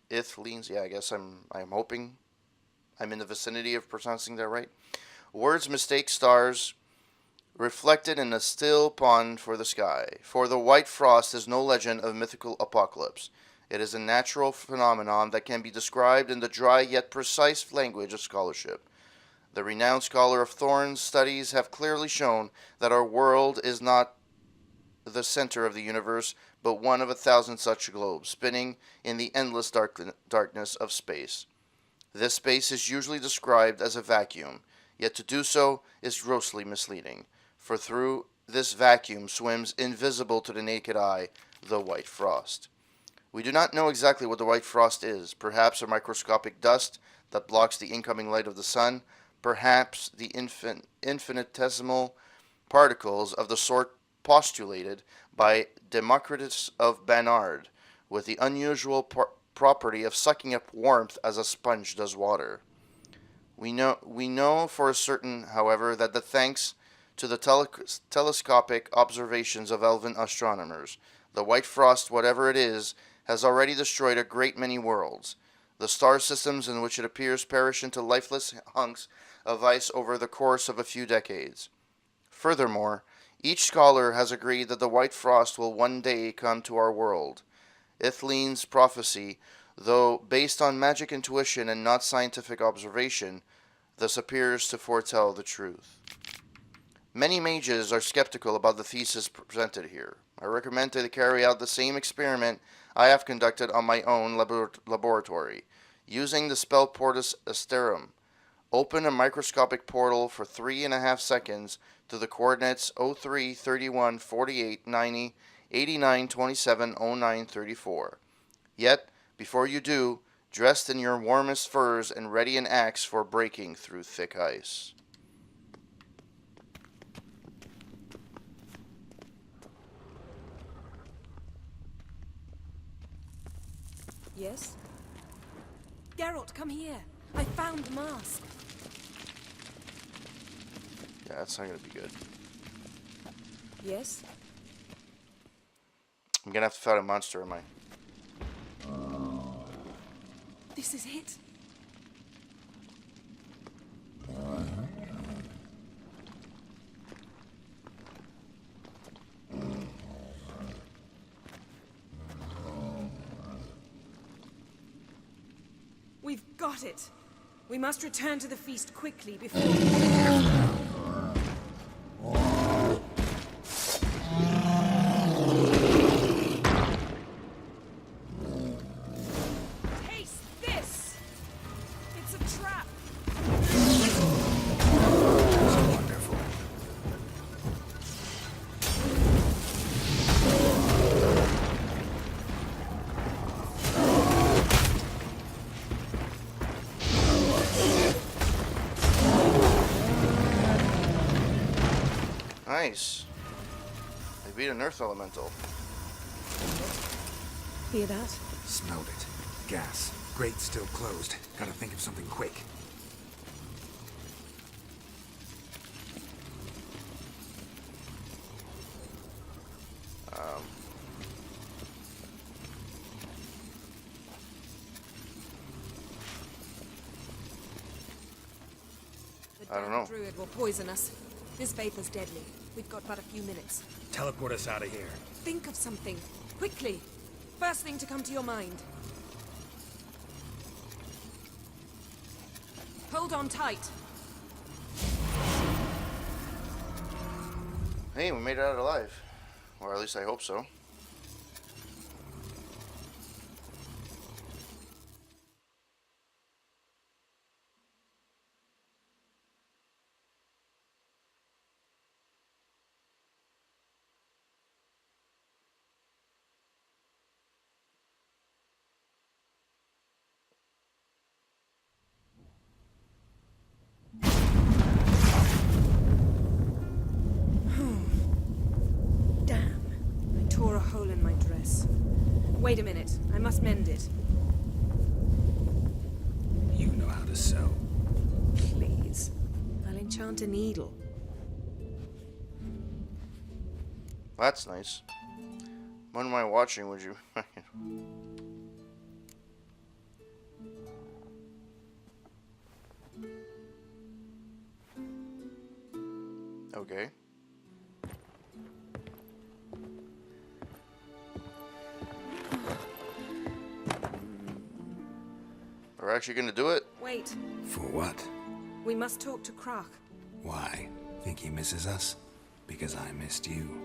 [SPEAKER 1] Ithlin's, yeah, I guess I'm hoping I'm in the vicinity of pronouncing that right. Words mistake stars reflected in a still pond for the sky. For the white frost is no legend of mythical apocalypse. It is a natural phenomenon that can be described in the dry yet precise language of scholarship. The renowned scholar of Thorn's studies have clearly shown that our world is not the center of the universe, but one of 1,000 such globes, spinning in the endless darkness of space. This space is usually described as a vacuum, yet to do so is grossly misleading, for through this vacuum swims, invisible to the naked eye, the white frost. We do not know exactly what the white frost is, perhaps a microscopic dust that blocks the incoming light of the sun, perhaps the infinitesimal particles of the sort postulated by Democritus of Barnard, with the unusual property of sucking up warmth as a sponge does water. We know for certain, however, that thanks to the telescopic observations of elven astronomers, the white frost, whatever it is, has already destroyed a great many worlds. The star systems in which it appears perish into lifeless hunks of ice over the course of a few decades. Furthermore, each scholar has agreed that the white frost will one day come to our world. Ithlin's prophecy, though based on magic intuition and not scientific observation, thus appears to foretell the truth. Many mages are skeptical about the thesis presented here. I recommend to carry out the same experiment I have conducted on my own laboratory, using the spell Portus Asterum. Open a microscopic portal for 3.5 seconds to the coordinates 03, 31, 48, 90, 89, 27, 09, 34. Yet, before you do, dressed in your warmest furs and ready an axe for breaking through thick ice.
[SPEAKER 8] Yes? Geralt, come here. I found the mask.
[SPEAKER 1] Yeah, that's not gonna be good.
[SPEAKER 8] Yes?
[SPEAKER 1] I'm gonna have to fight a monster, am I?
[SPEAKER 8] This is it. We've got it. We must return to the feast quickly before... Taste this! It's a trap!
[SPEAKER 7] Wonderful.
[SPEAKER 1] Nice. They beat an earth elemental.
[SPEAKER 8] Hear that?
[SPEAKER 7] Smelled it. Gas. Grate still closed. Gotta think of something quick.
[SPEAKER 1] I don't know.
[SPEAKER 8] Druid will poison us. This vapor's deadly. We've got but a few minutes.
[SPEAKER 11] Teleport us out of here.
[SPEAKER 8] Think of something. Quickly. First thing to come to your mind. Hold on tight.
[SPEAKER 1] Hey, we made it out alive. Or at least I hope so.
[SPEAKER 8] Wait a minute. I must mend it.
[SPEAKER 7] You know how to sew.
[SPEAKER 8] Please. I'll enchant a needle.
[SPEAKER 1] That's nice. When am I watching, would you? Okay. We're actually gonna do it?
[SPEAKER 8] Wait.
[SPEAKER 7] For what?
[SPEAKER 8] We must talk to Croc.
[SPEAKER 7] Why? Think he misses us? Because I missed you.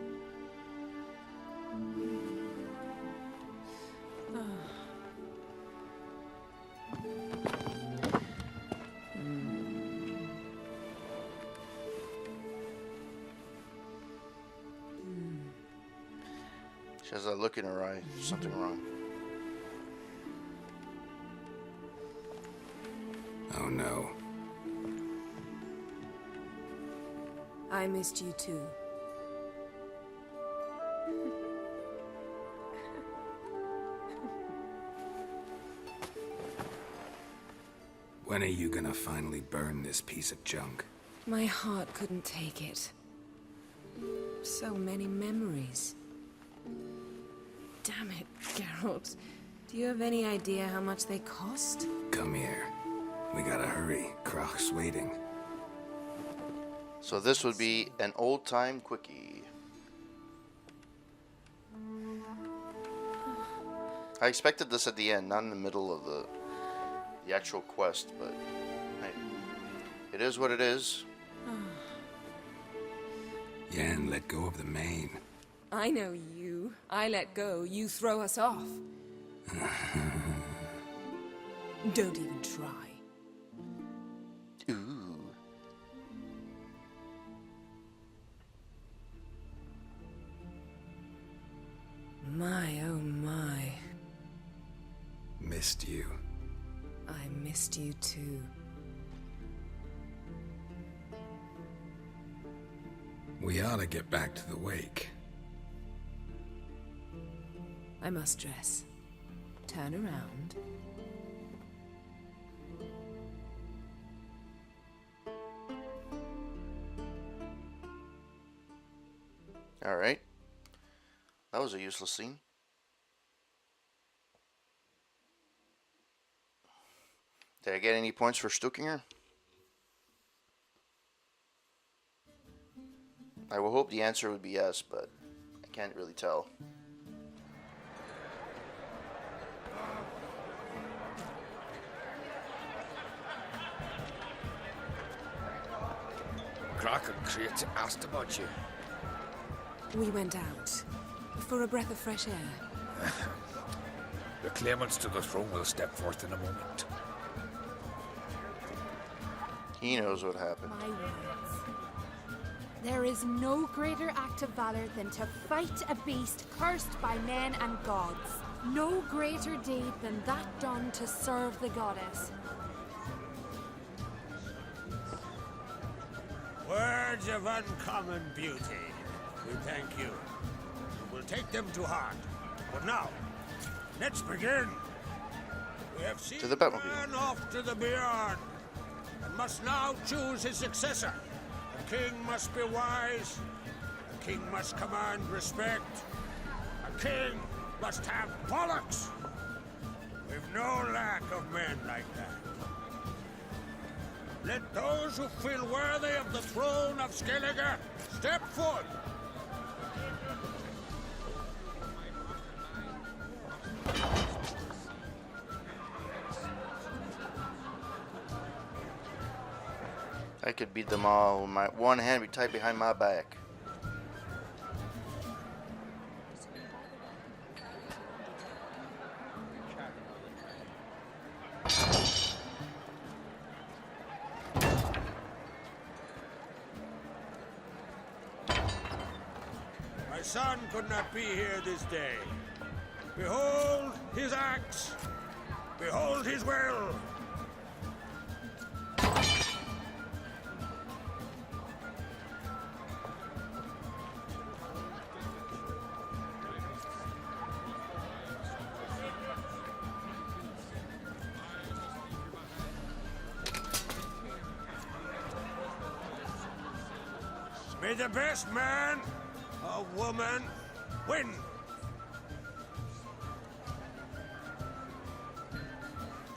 [SPEAKER 1] She has that look in her eye. Something wrong.
[SPEAKER 7] Oh no.
[SPEAKER 8] I missed you too.
[SPEAKER 7] When are you gonna finally burn this piece of junk?
[SPEAKER 8] My heart couldn't take it. So many memories. Damn it, Geralt. Do you have any idea how much they cost?
[SPEAKER 7] Come here. We gotta hurry. Croc's waiting.
[SPEAKER 1] So this would be an old-time quickie. I expected this at the end, not in the middle of the actual quest, but hey, it is what it is.
[SPEAKER 7] Yen let go of the mane.
[SPEAKER 8] I know you. I let go, you throw us off. Don't even try.
[SPEAKER 1] Ooh.
[SPEAKER 8] My, oh my.
[SPEAKER 7] Missed you.
[SPEAKER 8] I missed you too.
[SPEAKER 7] We ought to get back to the wake.
[SPEAKER 8] I must dress. Turn around.
[SPEAKER 1] Alright. That was a useless scene. Did I get any points for Stuking her? I will hope the answer would be yes, but I can't really tell.
[SPEAKER 6] Croc and Crate asked about you.
[SPEAKER 8] We went out. For a breath of fresh air.
[SPEAKER 6] The claimants to the throne will step forth in a moment.
[SPEAKER 1] He knows what happened.
[SPEAKER 14] My words. There is no greater act of valor than to fight a beast cursed by men and gods. No greater deed than that done to serve the goddess.
[SPEAKER 11] Words of uncommon beauty. We thank you. We'll take them to heart. But now, let's begin. We have seen
[SPEAKER 1] To the Batmobile.
[SPEAKER 11] man off to the beyond, and must now choose his successor. A king must be wise. A king must command respect. A king must have bollocks. We've no lack of men like that. Let those who feel worthy of the throne of Skellige step forth.
[SPEAKER 1] I could beat them all with my one hand be tied behind my back.
[SPEAKER 11] My son could not be here this day. Behold his axe. Behold his will. May the best man or woman win.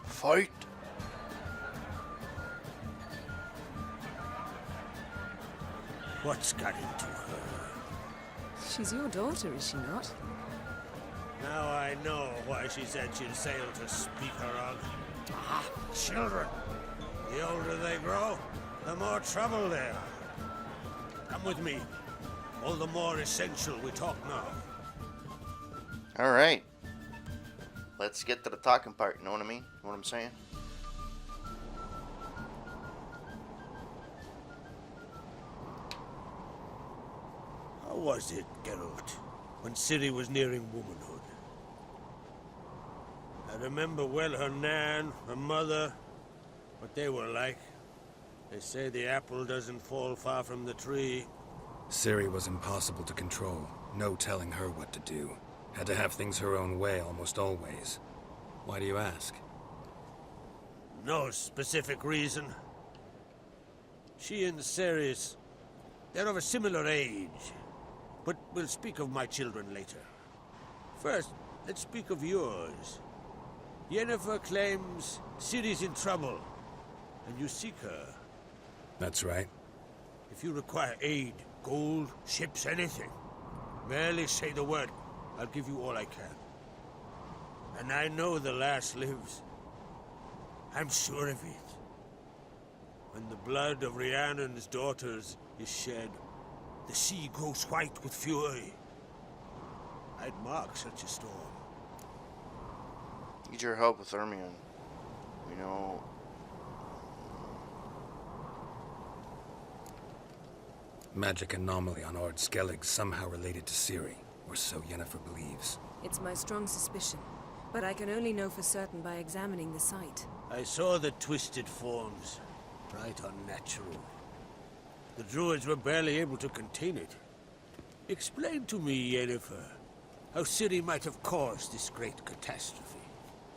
[SPEAKER 1] Fight.
[SPEAKER 11] What's got into her?
[SPEAKER 8] She's your daughter, is she not?
[SPEAKER 11] Now I know why she said she'd sail to speak her of. Ah, children. The older they grow, the more trouble they are. Come with me. All the more essential we talk now.
[SPEAKER 1] Alright. Let's get to the talking part, you know what I mean? Know what I'm saying?
[SPEAKER 11] How was it, Geralt, when Ciri was nearing womanhood? I remember well her nan, her mother, what they were like. They say the apple doesn't fall far from the tree.
[SPEAKER 7] Ciri was impossible to control. No telling her what to do. Had to have things her own way almost always. Why do you ask?
[SPEAKER 11] No specific reason. She and Ceres, they're of a similar age. But we'll speak of my children later. First, let's speak of yours. Yennefer claims Ciri's in trouble, and you seek her.
[SPEAKER 7] That's right.
[SPEAKER 11] If you require aid, gold, ships, anything, merely say the word. I'll give you all I can. And I know the lass lives. I'm sure of it. When the blood of Rhiannon's daughters is shed, the sea grows white with fury. I'd mark such a storm.
[SPEAKER 1] Need your help with Ermion. You know...
[SPEAKER 7] Magic anomaly on Ord Skellig somehow related to Ciri, or so Yennefer believes.
[SPEAKER 8] It's my strong suspicion, but I can only know for certain by examining the site.
[SPEAKER 11] I saw the twisted forms. Right unnatural. The druids were barely able to contain it. Explain to me, Yennefer, how Ciri might have caused this great catastrophe.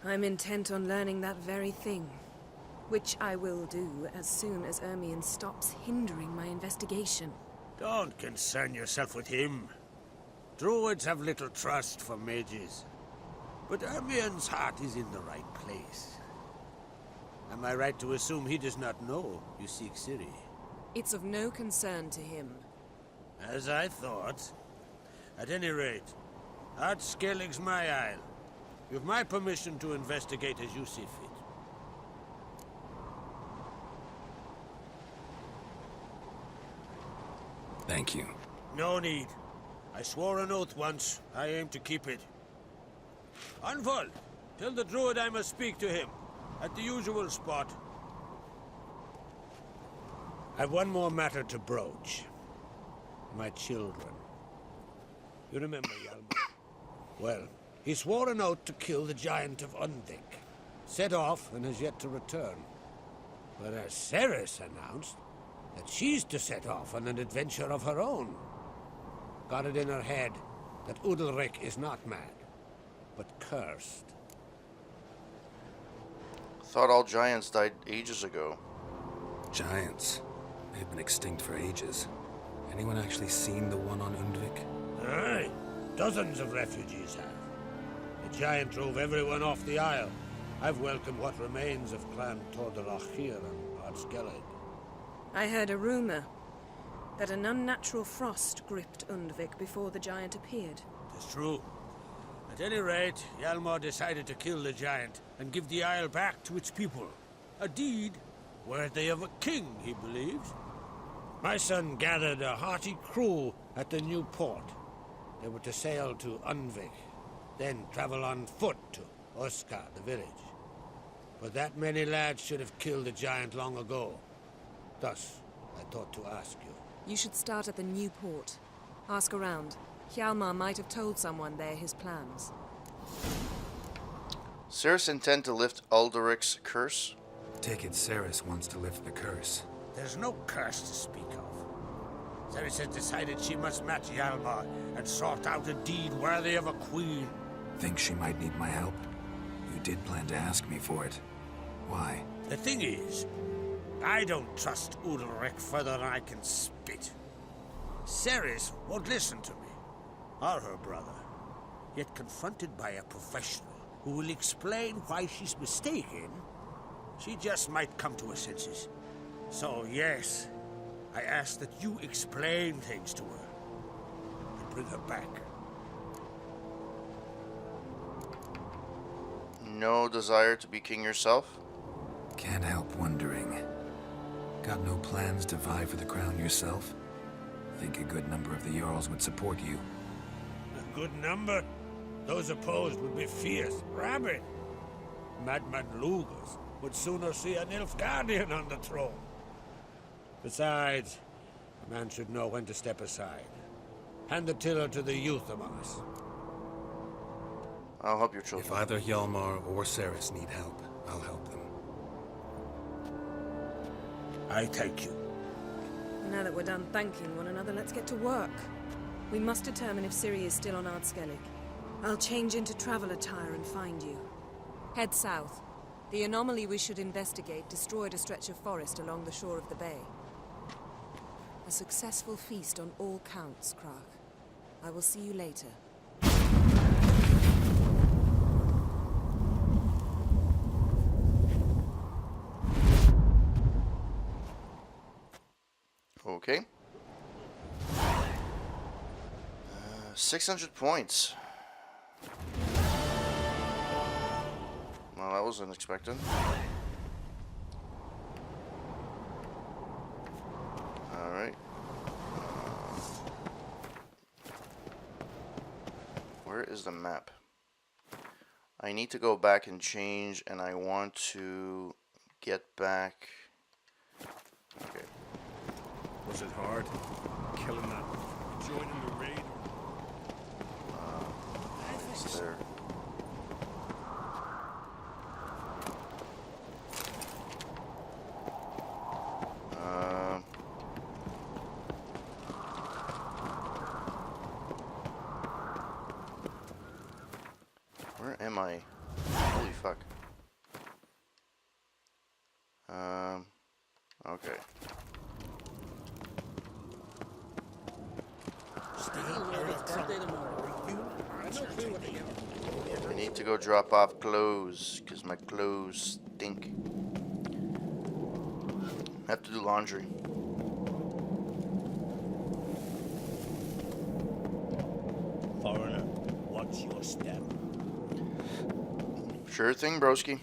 [SPEAKER 8] I'm intent on learning that very thing, which I will do as soon as Ermion stops hindering my investigation.
[SPEAKER 11] Don't concern yourself with him. Druids have little trust for mages. But Ermion's heart is in the right place. Am I right to assume he does not know you seek Ciri?
[SPEAKER 8] It's of no concern to him.
[SPEAKER 11] As I thought. At any rate, Ard Skellig's my isle. You've my permission to investigate as you see fit.
[SPEAKER 7] Thank you.
[SPEAKER 11] No need. I swore an oath once. I aim to keep it. Anvald, tell the druid I must speak to him. At the usual spot. I've one more matter to broach. My children. You remember Hjalmar? Well, he swore an oath to kill the giant of Undvik. Set off and has yet to return. Whereas Ceres announced that she's to set off on an adventure of her own. Got it in her head that Udalric is not mad, but cursed.
[SPEAKER 1] Thought all giants died ages ago.
[SPEAKER 7] Giants? They've been extinct for ages. Anyone actually seen the one on Undvik?
[SPEAKER 11] Aye. Dozens of refugees have. The giant drove everyone off the isle. I've welcomed what remains of Clan Tordorach here on
[SPEAKER 12] about Skellig?
[SPEAKER 8] I heard a rumor that an unnatural frost gripped Undvik before the giant appeared.
[SPEAKER 12] It's true. At any rate, Hjalmar decided to kill the giant and give the isle back to its people. A deed worthy of a king, he believes. My son gathered a hearty crew at the new port. They were to sail to Undvik, then travel on foot to Oskar, the village. But that many lads should have killed the giant long ago. Thus, I thought to ask you.
[SPEAKER 8] You should start at the new port. Ask around. Hjalmar might have told someone there his plans.
[SPEAKER 1] Cerys intend to lift Ulderic's curse?
[SPEAKER 7] Take it Cerys wants to lift the curse.
[SPEAKER 12] There's no curse to speak of. Cerys has decided she must match Hjalmar and sought out a deed worthy of a queen.
[SPEAKER 7] Think she might need my help? You did plan to ask me for it. Why?
[SPEAKER 12] The thing is, I don't trust Udalric further than I can spit. Cerys won't listen to me, or her brother. Yet confronted by a professional who will explain why she's mistaken, she just might come to her senses. So yes, I ask that you explain things to her and bring her back.
[SPEAKER 1] No desire to be king yourself?
[SPEAKER 7] Can't help wondering. Got no plans to vie for the crown yourself? Think a good number of the Jarls would support you.
[SPEAKER 12] A good number? Those opposed would be fierce, rabid. Madman Lugas would sooner see an Nilfgaardian on the throne. Besides, a man should know when to step aside. Hand the tiller to the youth among us.
[SPEAKER 1] I'll help your children.
[SPEAKER 7] If either Hjalmar or Cerys need help, I'll help them.
[SPEAKER 12] I thank you.
[SPEAKER 8] Now that we're done thanking one another, let's get to work. We must determine if Ciri is still on Ardskellig. I'll change into travel attire and find you. Head south. The anomaly we should investigate destroyed a stretch of forest along the shore of the bay. A successful feast on all counts, Krach. I will see you later.
[SPEAKER 1] Okay. 600 points. Well, that was unexpected. Alright. Where is the map? I need to go back and change, and I want to get back. Okay.
[SPEAKER 11] Was it hard? Killing that? Joining the raid?
[SPEAKER 1] It's there. Where am I? Holy fuck. Okay. I need to go drop off clothes, because my clothes stink. I have to do laundry.
[SPEAKER 12] Foreigner, what's your step?
[SPEAKER 1] Sure thing, broski.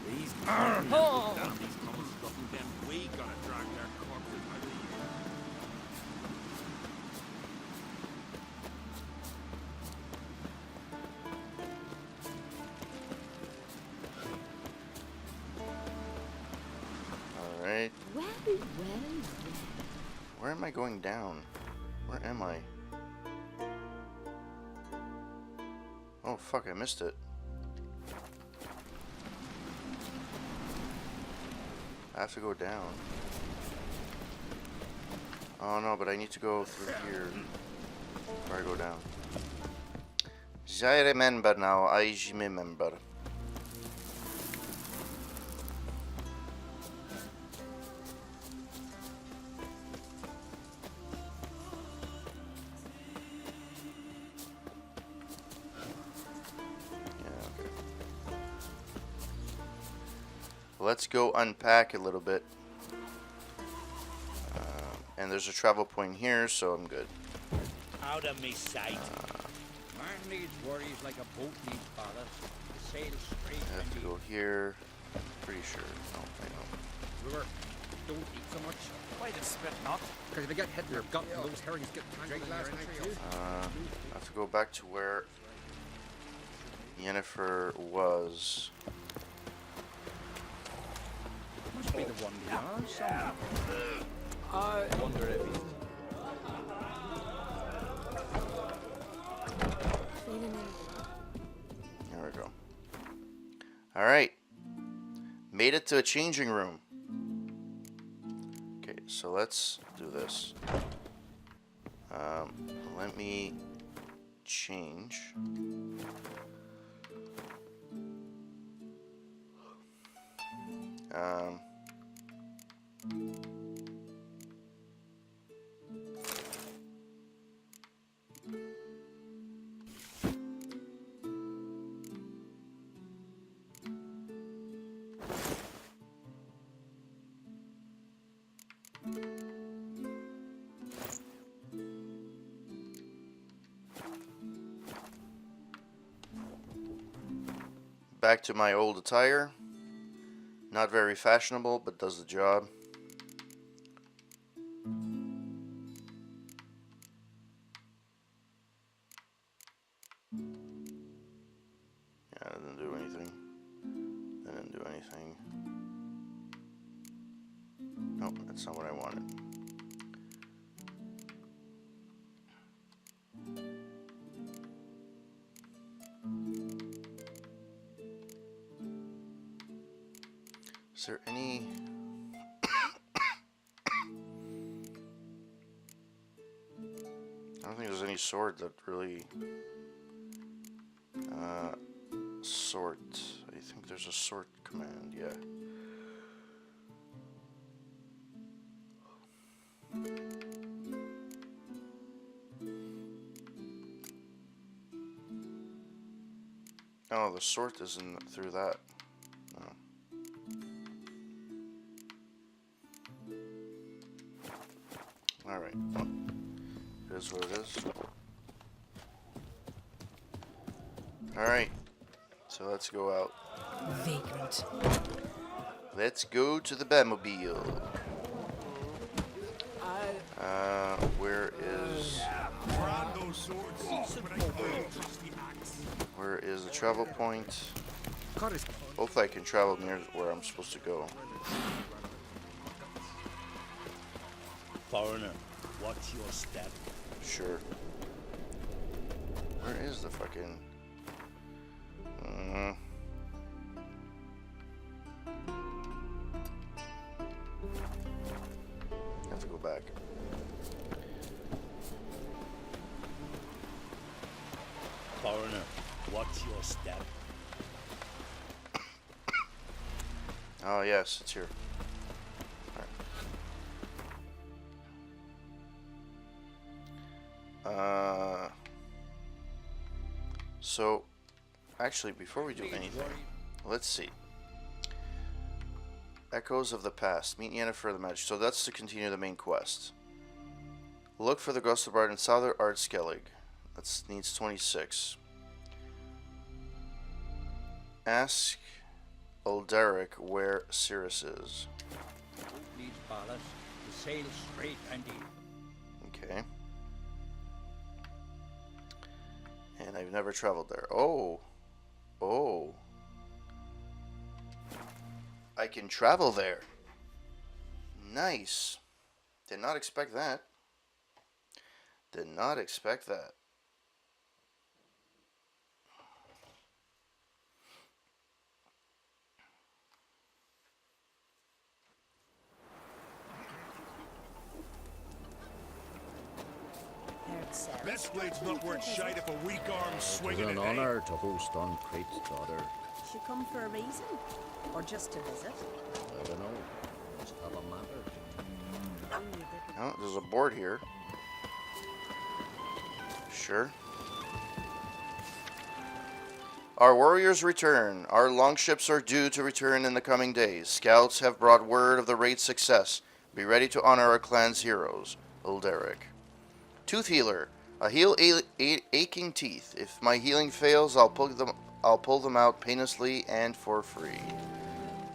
[SPEAKER 11] These oh. We gotta drag their corpses out of the
[SPEAKER 1] Alright.
[SPEAKER 10] Well.
[SPEAKER 1] Where am I going down? Where am I? Oh fuck, I missed it. I have to go down. Oh no, but I need to go through here. Where I go down. I remember now, I remember. Yeah, okay. let's go unpack a little bit. And there's a travel point here, so I'm good.
[SPEAKER 12] Out of me sight.
[SPEAKER 5] Man needs worries like a boat needs ballast. The sail's straight.
[SPEAKER 1] I have to go here. Pretty sure. No, I know.
[SPEAKER 4] River, don't eat so much.
[SPEAKER 5] Why the spit not?
[SPEAKER 4] Because if you get hit in your gut, those herrings get tangled in your entrails.
[SPEAKER 1] I have to go back to where Yennefer was.
[SPEAKER 5] Must be the one beyond somewhere. I wonder if he's...
[SPEAKER 1] There we go. Alright. Made it to a changing room. Okay, so let's do this. Let me change. Back to my old attire. Not very fashionable, but does the job. Yeah, that didn't do anything. That didn't do anything. Nope, that's not what I wanted. Is there any... I don't think there's any sword that really... sort. I think there's a sort command, yeah. Oh, the sort isn't through that. Alright, well, it is what it is. Alright, so let's go out.
[SPEAKER 8] Vagrant.
[SPEAKER 1] Let's go to the Batmobile. Where is the travel point? Hopefully I can travel near where I'm supposed to go.
[SPEAKER 12] Foreigner, watch your step.
[SPEAKER 1] Sure. Where is the fucking... I have to go back.
[SPEAKER 12] Foreigner, watch your step.
[SPEAKER 1] Oh yes, it's here. So, actually, before we do anything, let's see. Echoes of the Past. Meet Yennefer the Magic. So that's to continue the main quest. Look for the Ghost of Bard in Southern Ard Skellig. That needs 26. Ask Ulderic where Cirrus is.
[SPEAKER 5] Needs ballast. The sail's straight, Andy.
[SPEAKER 1] Okay. And I've never traveled there. Oh. Oh. I can travel there. Nice. Did not expect that. Did not expect that.
[SPEAKER 11] This blade's not worth shite if a weak arm's swinging
[SPEAKER 15] It's an honor to host on Crate's daughter.
[SPEAKER 10] She come for a reason? Or just to visit?
[SPEAKER 15] I don't know. Must have a matter.
[SPEAKER 1] Oh, there's a board here. Sure. Our warriors return. Our longships are due to return in the coming days. Scouts have brought word of the raid's success. Be ready to honor our clan's heroes. Ulderic. Tooth Healer. I heal aching teeth. If my healing fails, I'll pull them out painlessly and for free.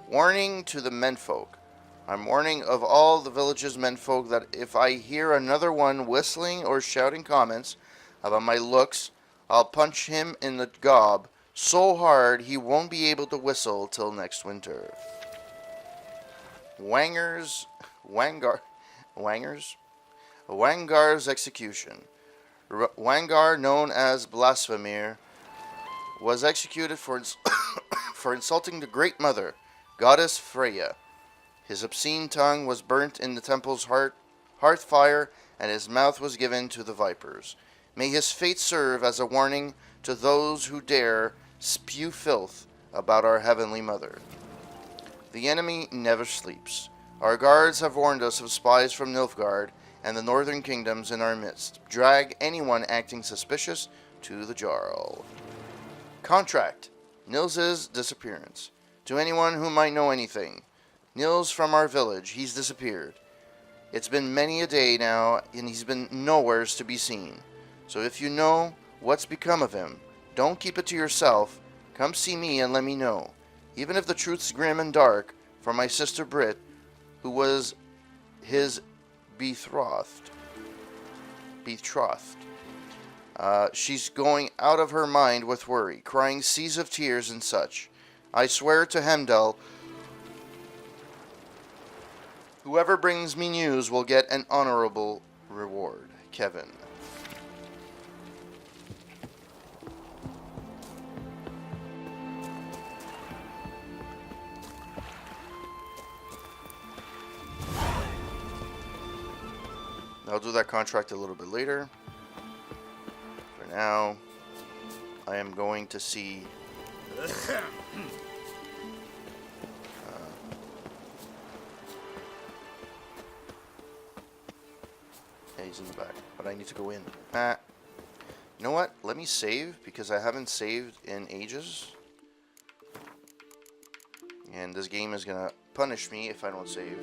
[SPEAKER 1] Warning to the menfolk. I'm warning of all the village's menfolk that if I hear another one whistling or shouting comments about my looks, I'll punch him in the gob so hard he won't be able to whistle till next winter. Wangar's execution. Wangar, known as Blasphemir, was executed for for insulting the Great Mother, Goddess Freya. His obscene tongue was burnt in the temple's hearth fire, and his mouth was given to the vipers. May his fate serve as a warning to those who dare spew filth about our Heavenly Mother. The enemy never sleeps. Our guards have warned us of spies from Nilfgaard and the northern kingdoms in our midst. Drag anyone acting suspicious to the Jarl. Contract. Nils's disappearance. To anyone who might know anything. Nils from our village. He's disappeared. It's been many a day now, and he's been nowheres to be seen. So if you know what's become of him, don't keep it to yourself. Come see me and let me know. Even if the truth's grim and dark, for my sister Brit, who was his betrothed. She's going out of her mind with worry, crying seas of tears and such. I swear to Hemdall, whoever brings me news will get an honorable reward. Kevin. I'll do that contract a little bit later. For now, I am going to see... yeah, he's in the back, but I need to go in. You know what? Let me save, because I haven't saved in ages. And this game is going to punish me if I don't save.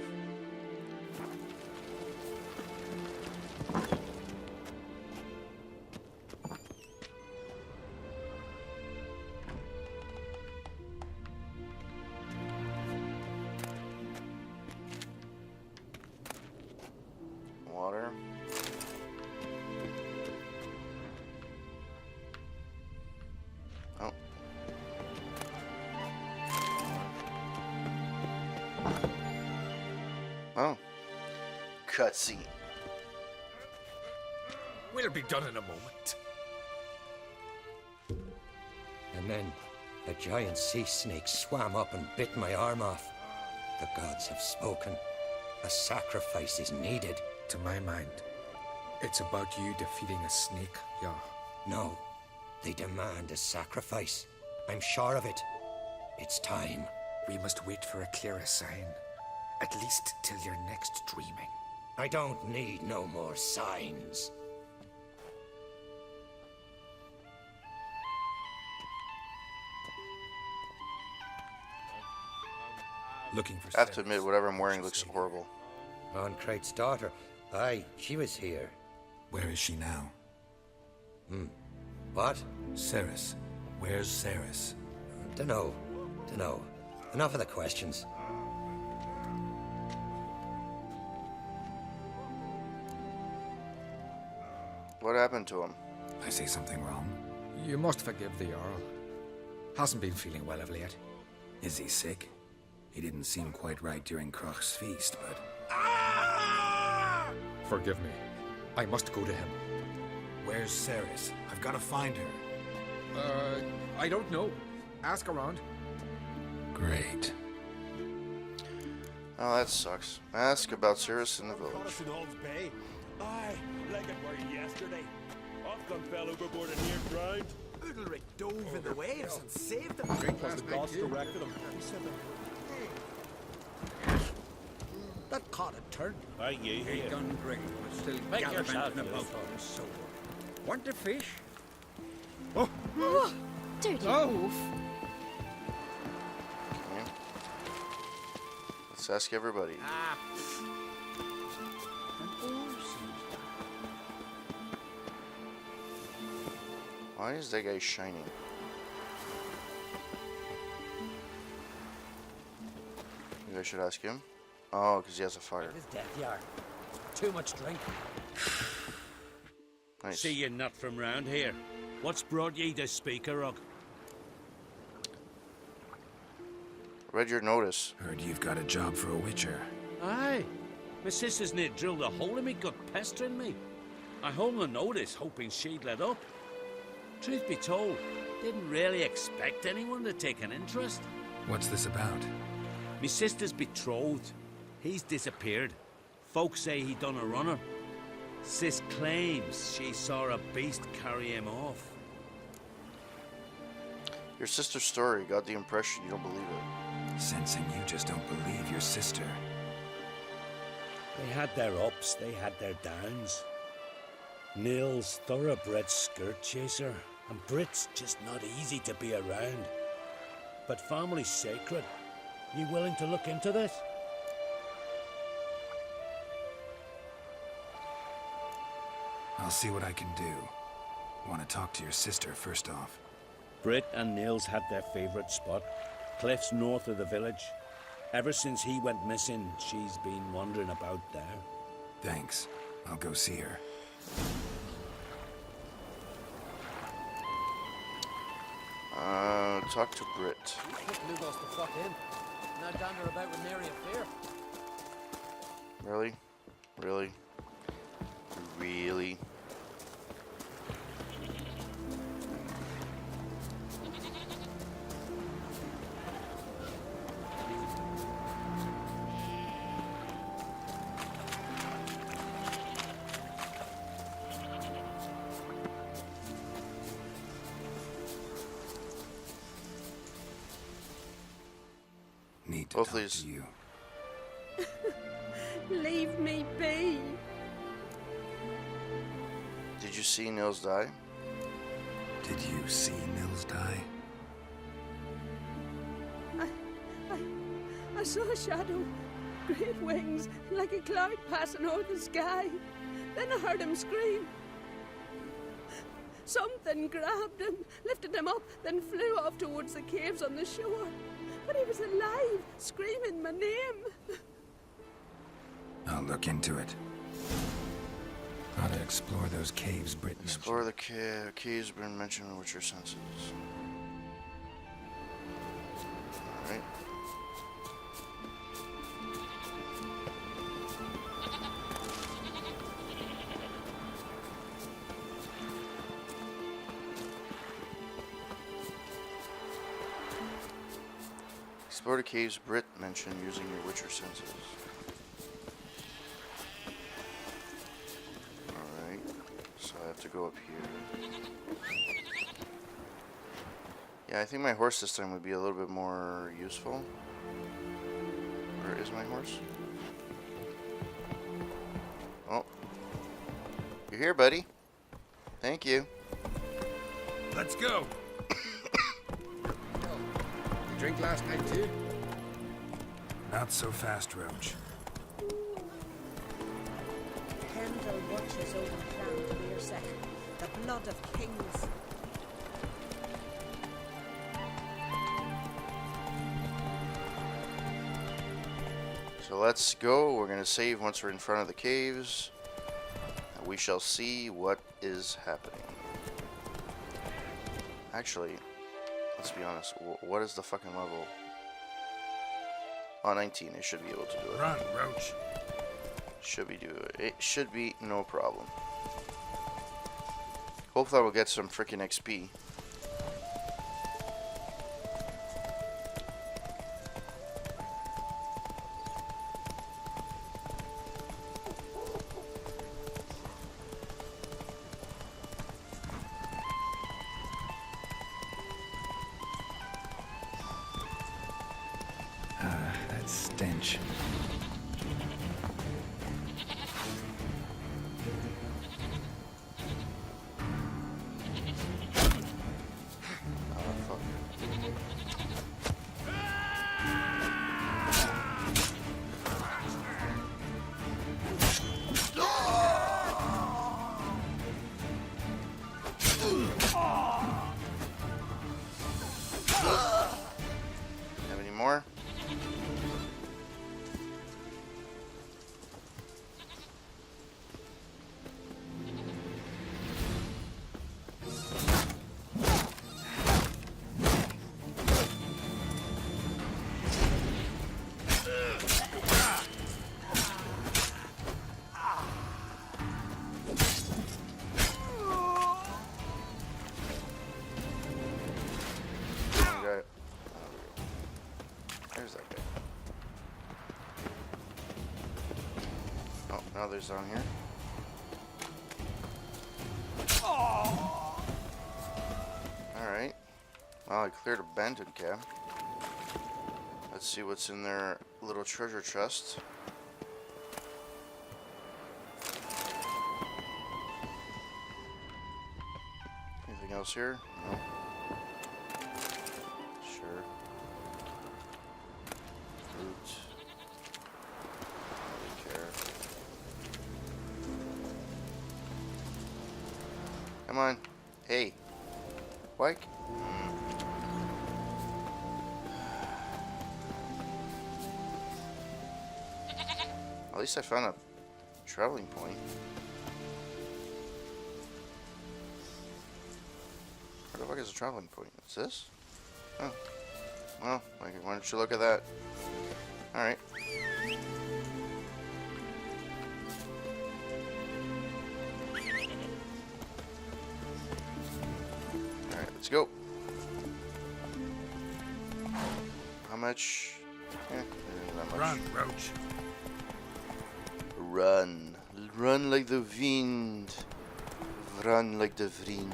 [SPEAKER 1] Water. Oh. Oh. Cutscene.
[SPEAKER 6] We'll be done in a moment.
[SPEAKER 16] And then a giant sea snake swam up and bit my arm off. The gods have spoken. A sacrifice is needed.
[SPEAKER 6] To my mind, it's about you defeating a snake, yeah.
[SPEAKER 16] No, they demand a sacrifice. I'm sure of it. It's time.
[SPEAKER 6] We must wait for a clearer sign. At least till your next dreaming.
[SPEAKER 16] I don't need no more signs.
[SPEAKER 7] Looking for
[SPEAKER 1] I have to admit, whatever I'm wearing looks horrible.
[SPEAKER 16] Oncrate's daughter. Aye, she was here.
[SPEAKER 7] Where is she now?
[SPEAKER 16] What?
[SPEAKER 7] Cerys. Where's Cerys?
[SPEAKER 16] Dunno. Enough of the questions.
[SPEAKER 1] What happened to him?
[SPEAKER 7] I say something wrong?
[SPEAKER 6] You must forgive the Jarl. Hasn't been feeling well of late.
[SPEAKER 7] Is he sick? He didn't seem quite right during Croc's feast, but...
[SPEAKER 6] Forgive me. I must go to him.
[SPEAKER 7] Where's Cerys? I've got to find her.
[SPEAKER 6] I don't know. Ask around.
[SPEAKER 7] Great.
[SPEAKER 1] Oh, that sucks. Ask about Cerys in the village.
[SPEAKER 17] Bay. Aye, like it were yesterday. Ofcom fell overboard and near drowned.
[SPEAKER 2] Udalric dove in the waves and saved them.
[SPEAKER 17] Was the gods directed him. He said that.
[SPEAKER 12] That caught a turn.
[SPEAKER 17] Aye, ye
[SPEAKER 11] He done drink, but still gallivanting about on his soul. Want a fish?
[SPEAKER 12] Oh.
[SPEAKER 9] Dirty
[SPEAKER 5] Oh.
[SPEAKER 9] wolf.
[SPEAKER 1] Yeah. Let's ask everybody. Why is that guy shining? Maybe I should ask him. Oh, because he has a fire.
[SPEAKER 12] His death yard. Too much drink.
[SPEAKER 1] Nice.
[SPEAKER 12] See you're not from round here. What's brought ye to Speakerog?
[SPEAKER 1] Read your notice.
[SPEAKER 7] Heard you've got a job for a witcher.
[SPEAKER 12] Aye. My sister's near drilled a hole in me gut, pestering me. I hung a notice, hoping she'd let up. Truth be told, didn't really expect anyone to take an interest.
[SPEAKER 7] What's this about?
[SPEAKER 12] Me sister's betrothed. He's disappeared. Folks say he done a runner. Sis claims she saw a beast carry him off.
[SPEAKER 1] Your sister's story got the impression you don't believe it.
[SPEAKER 7] Sensing you just don't believe your sister.
[SPEAKER 12] They had their ups, they had their downs. Nils, thoroughbred skirt chaser, and Brit's just not easy to be around. But family's sacred. You willing to look into this?
[SPEAKER 7] I'll see what I can do. Want to talk to your sister first off.
[SPEAKER 12] Brit and Nils had their favourite spot, cliffs north of the village. Ever since he went missing, she's been wandering about there.
[SPEAKER 7] Thanks. I'll go see her.
[SPEAKER 1] Talk to Brit.
[SPEAKER 15] Put Lugos the fuck in. Now dander about with nary a fear.
[SPEAKER 1] Really? Really? Really?
[SPEAKER 7] Need to
[SPEAKER 1] Hopefully
[SPEAKER 7] talk to you.
[SPEAKER 10] Leave me be.
[SPEAKER 1] Did you see Nils die?
[SPEAKER 7] Did you see Nils die?
[SPEAKER 10] I saw a shadow, great wings, like a cloud passing over the sky. Then I heard him scream. Something grabbed him, lifted him up, then flew off towards the caves on the shore. But he was alive, screaming my name.
[SPEAKER 7] I'll look into it. Ought to explore those caves Brit mentioned.
[SPEAKER 1] Explore the caves been mentioned with your senses. Alright. Explore the caves Brit mentioned using your Witcher senses. Alright, so I have to go up here. Yeah, I think my horse this time would be a little bit more useful. Where is my horse? Oh. You're here, buddy. Thank you.
[SPEAKER 6] Let's go. Drink last night too?
[SPEAKER 7] Not so fast, Roach.
[SPEAKER 18] Pendle watches over Clan Mearsec, the blood of kings.
[SPEAKER 1] So let's go. We're going to save once we're in front of the caves. And we shall see what is happening. Actually, let's be honest. What is the fucking level? Oh, 19. I should be able to do it.
[SPEAKER 6] Run, Roach.
[SPEAKER 1] Should be do it. It should be no problem. Hopefully I will get some freaking XP.
[SPEAKER 7] That stench.
[SPEAKER 1] others down here. Alright. Well, I cleared a abandoned camp. Let's see what's in their little treasure chest. Anything else here? No. Sure. Fruit. Don't care. Come on. Hey. Like? At least I found a traveling point. Where the fuck is a traveling point? Is this? Oh. Well, why don't you look at that? Alright. Alright, let's go. How much? Not much.
[SPEAKER 12] Run, Roach.
[SPEAKER 1] Run. Run like the wind. Run like the wind.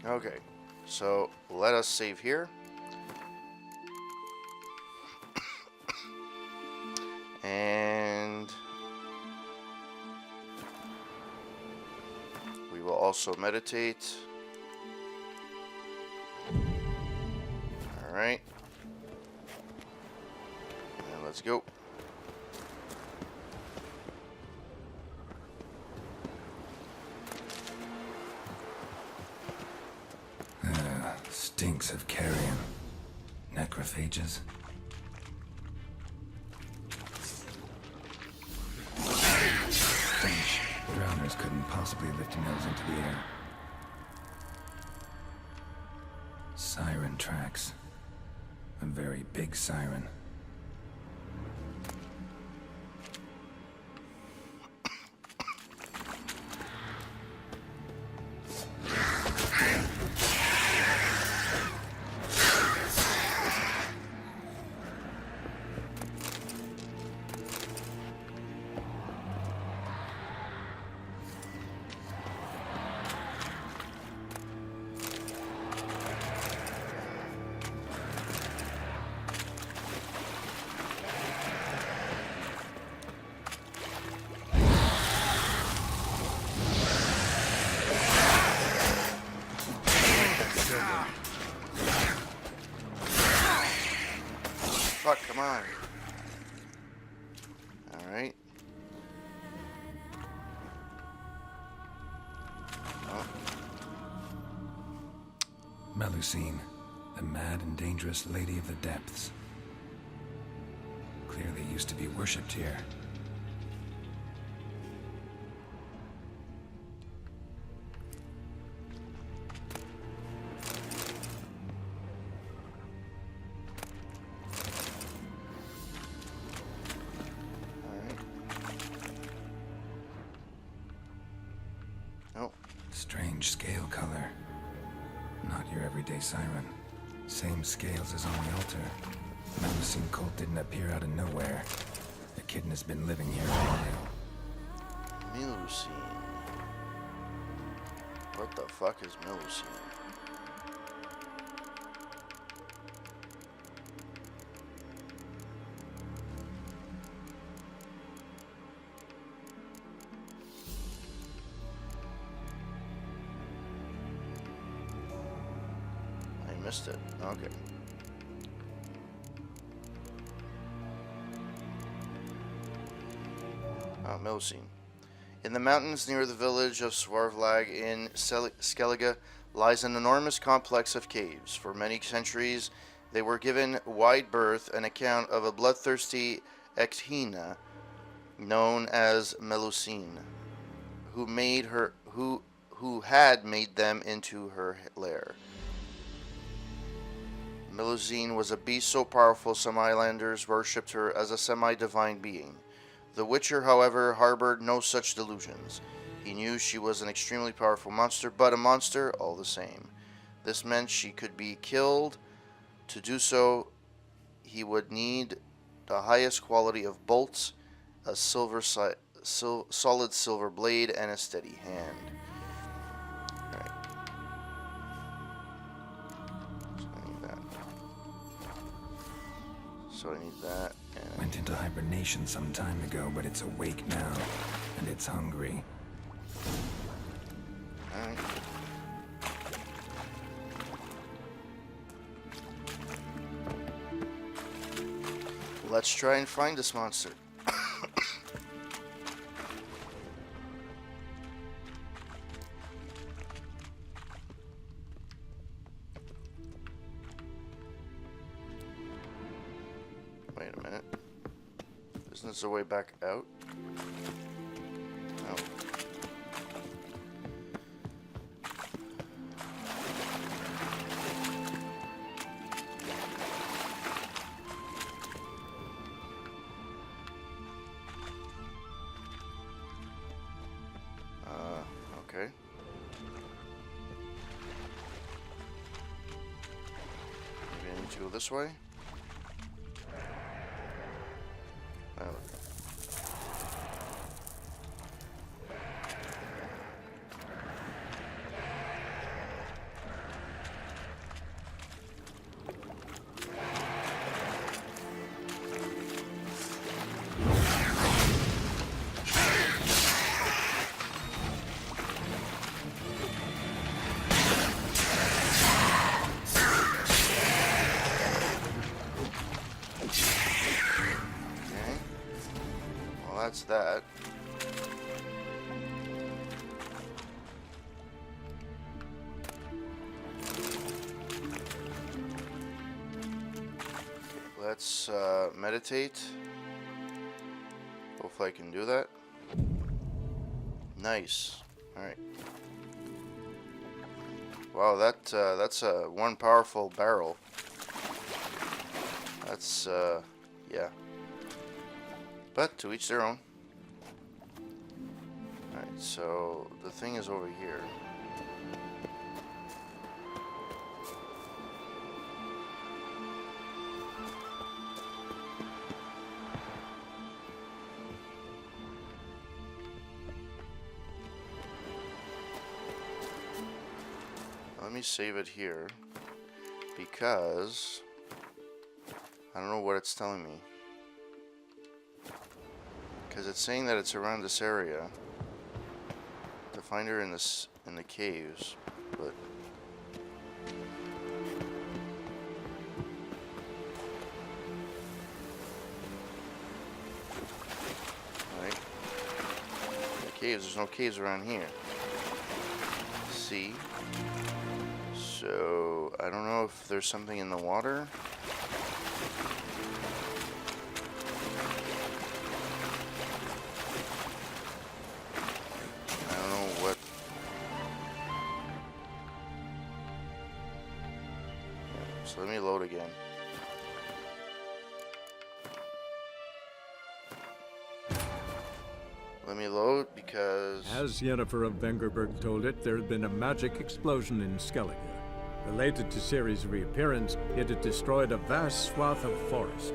[SPEAKER 1] Okay, so let us save here. And we will also meditate. All right. And let's go.
[SPEAKER 7] Stinks of carrion. Necrophages. Strange. Drowners couldn't possibly lift nose into the air. Siren tracks. A very big siren.
[SPEAKER 1] Fuck, come on. Alright. Oh.
[SPEAKER 7] Melusine, the mad and dangerous Lady of the Depths. Clearly used to be worshipped here. Strange scale color. Not your everyday siren. Same scales as on the altar. Melusine cult didn't appear out of nowhere. Echidna has been living here a while.
[SPEAKER 1] Melusine. What the fuck is Melusine? Missed it. Okay. Melusine. In the mountains near the village of Svarvlag in Skellige lies an enormous complex of caves. For many centuries, they were given wide berth an account of a bloodthirsty Echidna known as Melusine, who had made them into her lair. Melusine was a beast so powerful some islanders worshipped her as a semi-divine being. The Witcher, however, harbored no such delusions. He knew she was an extremely powerful monster, but a monster all the same. This meant she could be killed. To do so, he would need the highest quality of bolts, a solid silver blade, and a steady hand. Alright. So I need that. And
[SPEAKER 7] Went into hibernation some time ago, but it's awake now, and it's hungry.
[SPEAKER 1] Alright. Let's try and find this monster. Wait a minute. Isn't this the way back out? No. Okay. Maybe I need to go this way? Oh. That's that. Let's meditate. Hopefully I can do that. Nice. All right. Wow, that's one powerful barrel. That's yeah. But to each their own. Alright, so the thing is over here. Let me save it here because I don't know what it's telling me. Because it's saying that it's around this area to find her in the caves, but right, the caves. There's no caves around here. See, so I don't know if there's something in the water. So let me load again. Let me load because...
[SPEAKER 3] As Yennefer of Vengerberg told it, there had been a magic explosion in Skellige. Related to Ciri's reappearance, it had destroyed a vast swath of forest.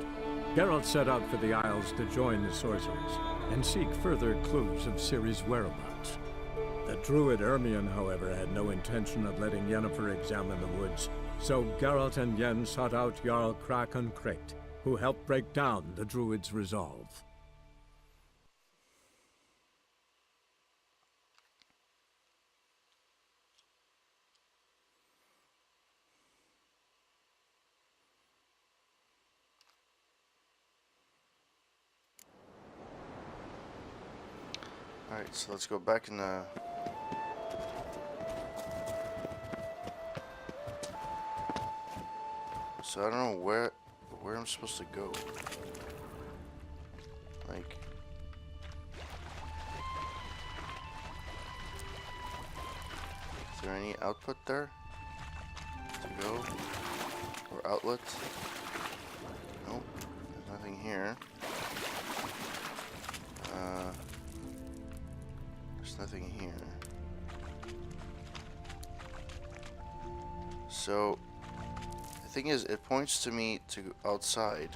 [SPEAKER 3] Geralt set out for the Isles to join the sorcerers and seek further clues of Ciri's whereabouts. The druid Ermion, however, had no intention of letting Yennefer examine the woods, so Geralt and Yen sought out Jarl Krakon Krayt, who helped break down the druid's resolve.
[SPEAKER 1] Alright, so let's go back in the... So I don't know where I'm supposed to go. Like... Is there any output there to go? Or outlet? Nope, there's nothing here. There's nothing here. So, the thing is, it points to me to go outside.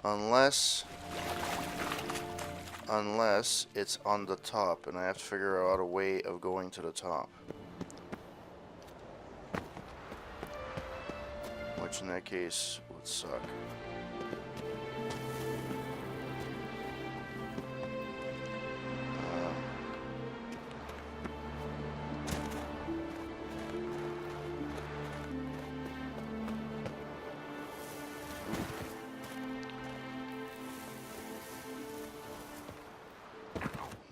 [SPEAKER 1] Unless it's on the top, and I have to figure out a way of going to the top. Which in that case would suck.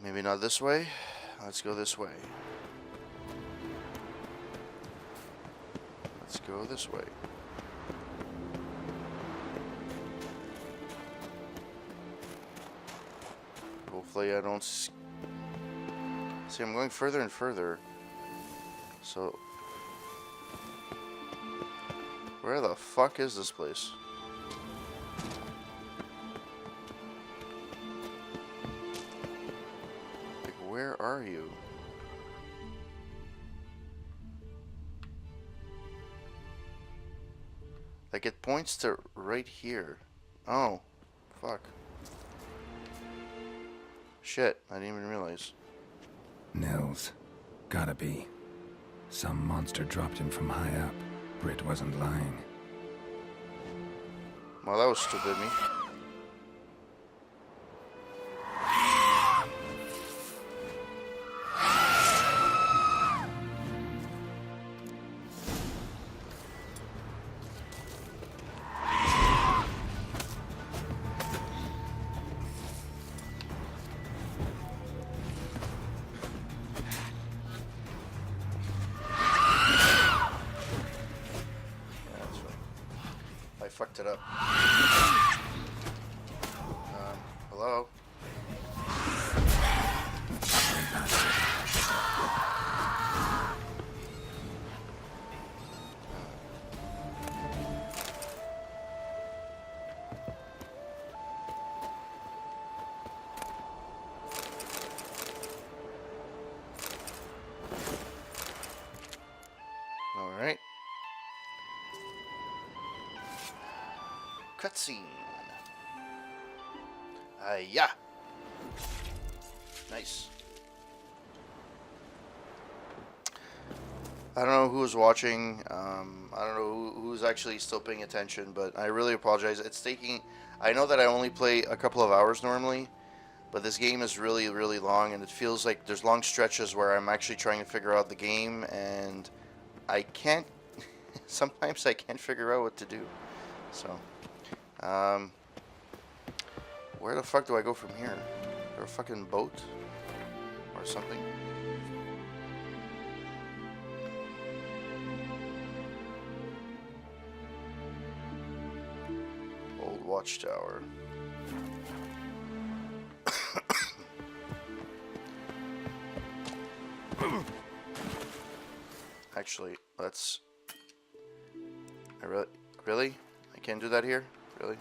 [SPEAKER 1] Maybe not this way. Let's go this way. Let's go this way. Hopefully I don't see, I'm going further and further. So where the fuck is this place? Where are you? Like, it points to right here. Oh, fuck. Shit, I didn't even realize.
[SPEAKER 7] Nils. Gotta be. Some monster dropped him from high up. Britt wasn't lying.
[SPEAKER 1] Well, that was stupid of me. Fucked it up. Hello? All right. Cutscene. Yeah. Nice. I don't know who's watching. I don't know who's actually still paying attention, but I really apologize. It's taking. I know that I only play a couple of hours normally, but this game is really, really long, and it feels like there's long stretches where I'm actually trying to figure out the game, and I can't. Sometimes I can't figure out what to do. So. Where the fuck do I go from here? Is there a fucking boat? Or something? Old watchtower. Actually, let's... Really? I can't do that here? Really?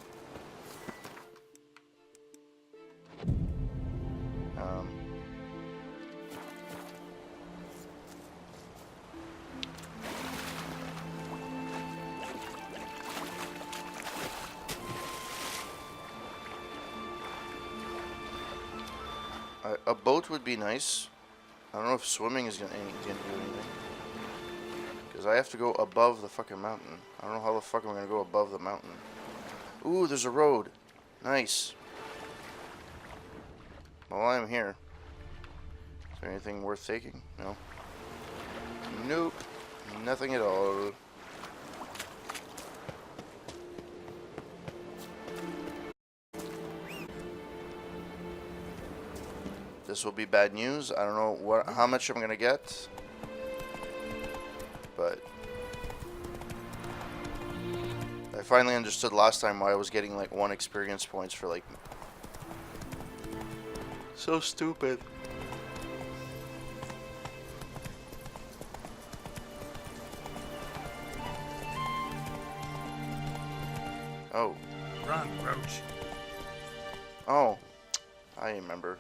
[SPEAKER 1] A boat would be nice. I don't know if swimming is gonna do anything. Because I have to go above the fucking mountain. I don't know how the fuck I'm gonna go above the mountain. Ooh, there's a road. Nice. Well, I'm here. Is there anything worth taking? No. Nope. Nothing at all. This will be bad news. I don't know how much I'm gonna get, but I finally understood last time why I was getting like 1 experience points for like so stupid. Oh.
[SPEAKER 12] Run, Roach.
[SPEAKER 1] Oh, I remember.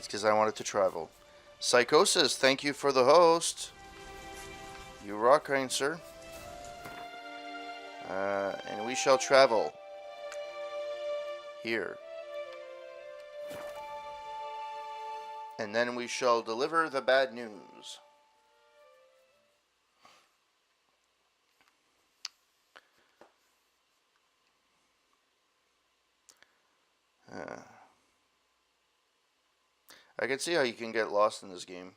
[SPEAKER 1] It's because I wanted to travel. Psychosis, thank you for the host. You rock, kind sir. And we shall travel. Here. And then we shall deliver the bad news. I can see how you can get lost in this game.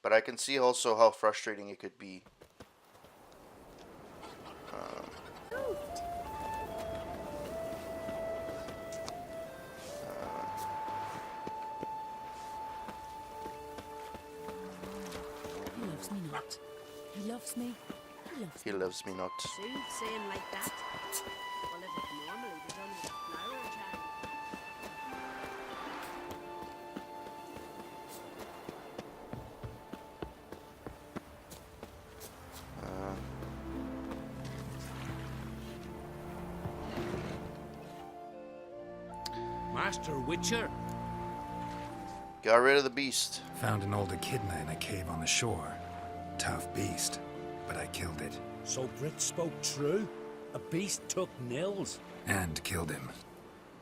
[SPEAKER 1] But I can see also how frustrating it could be.
[SPEAKER 8] He loves me not. He loves me.
[SPEAKER 1] He loves me not.
[SPEAKER 18] See, saying like that. Well, if it normally was only a flower child.
[SPEAKER 12] Master Witcher?
[SPEAKER 1] Got rid of the beast.
[SPEAKER 7] Found an old echidna in a cave on the shore. Tough beast, but I killed it.
[SPEAKER 12] So Brit spoke true? A beast took Nils?
[SPEAKER 7] And killed him.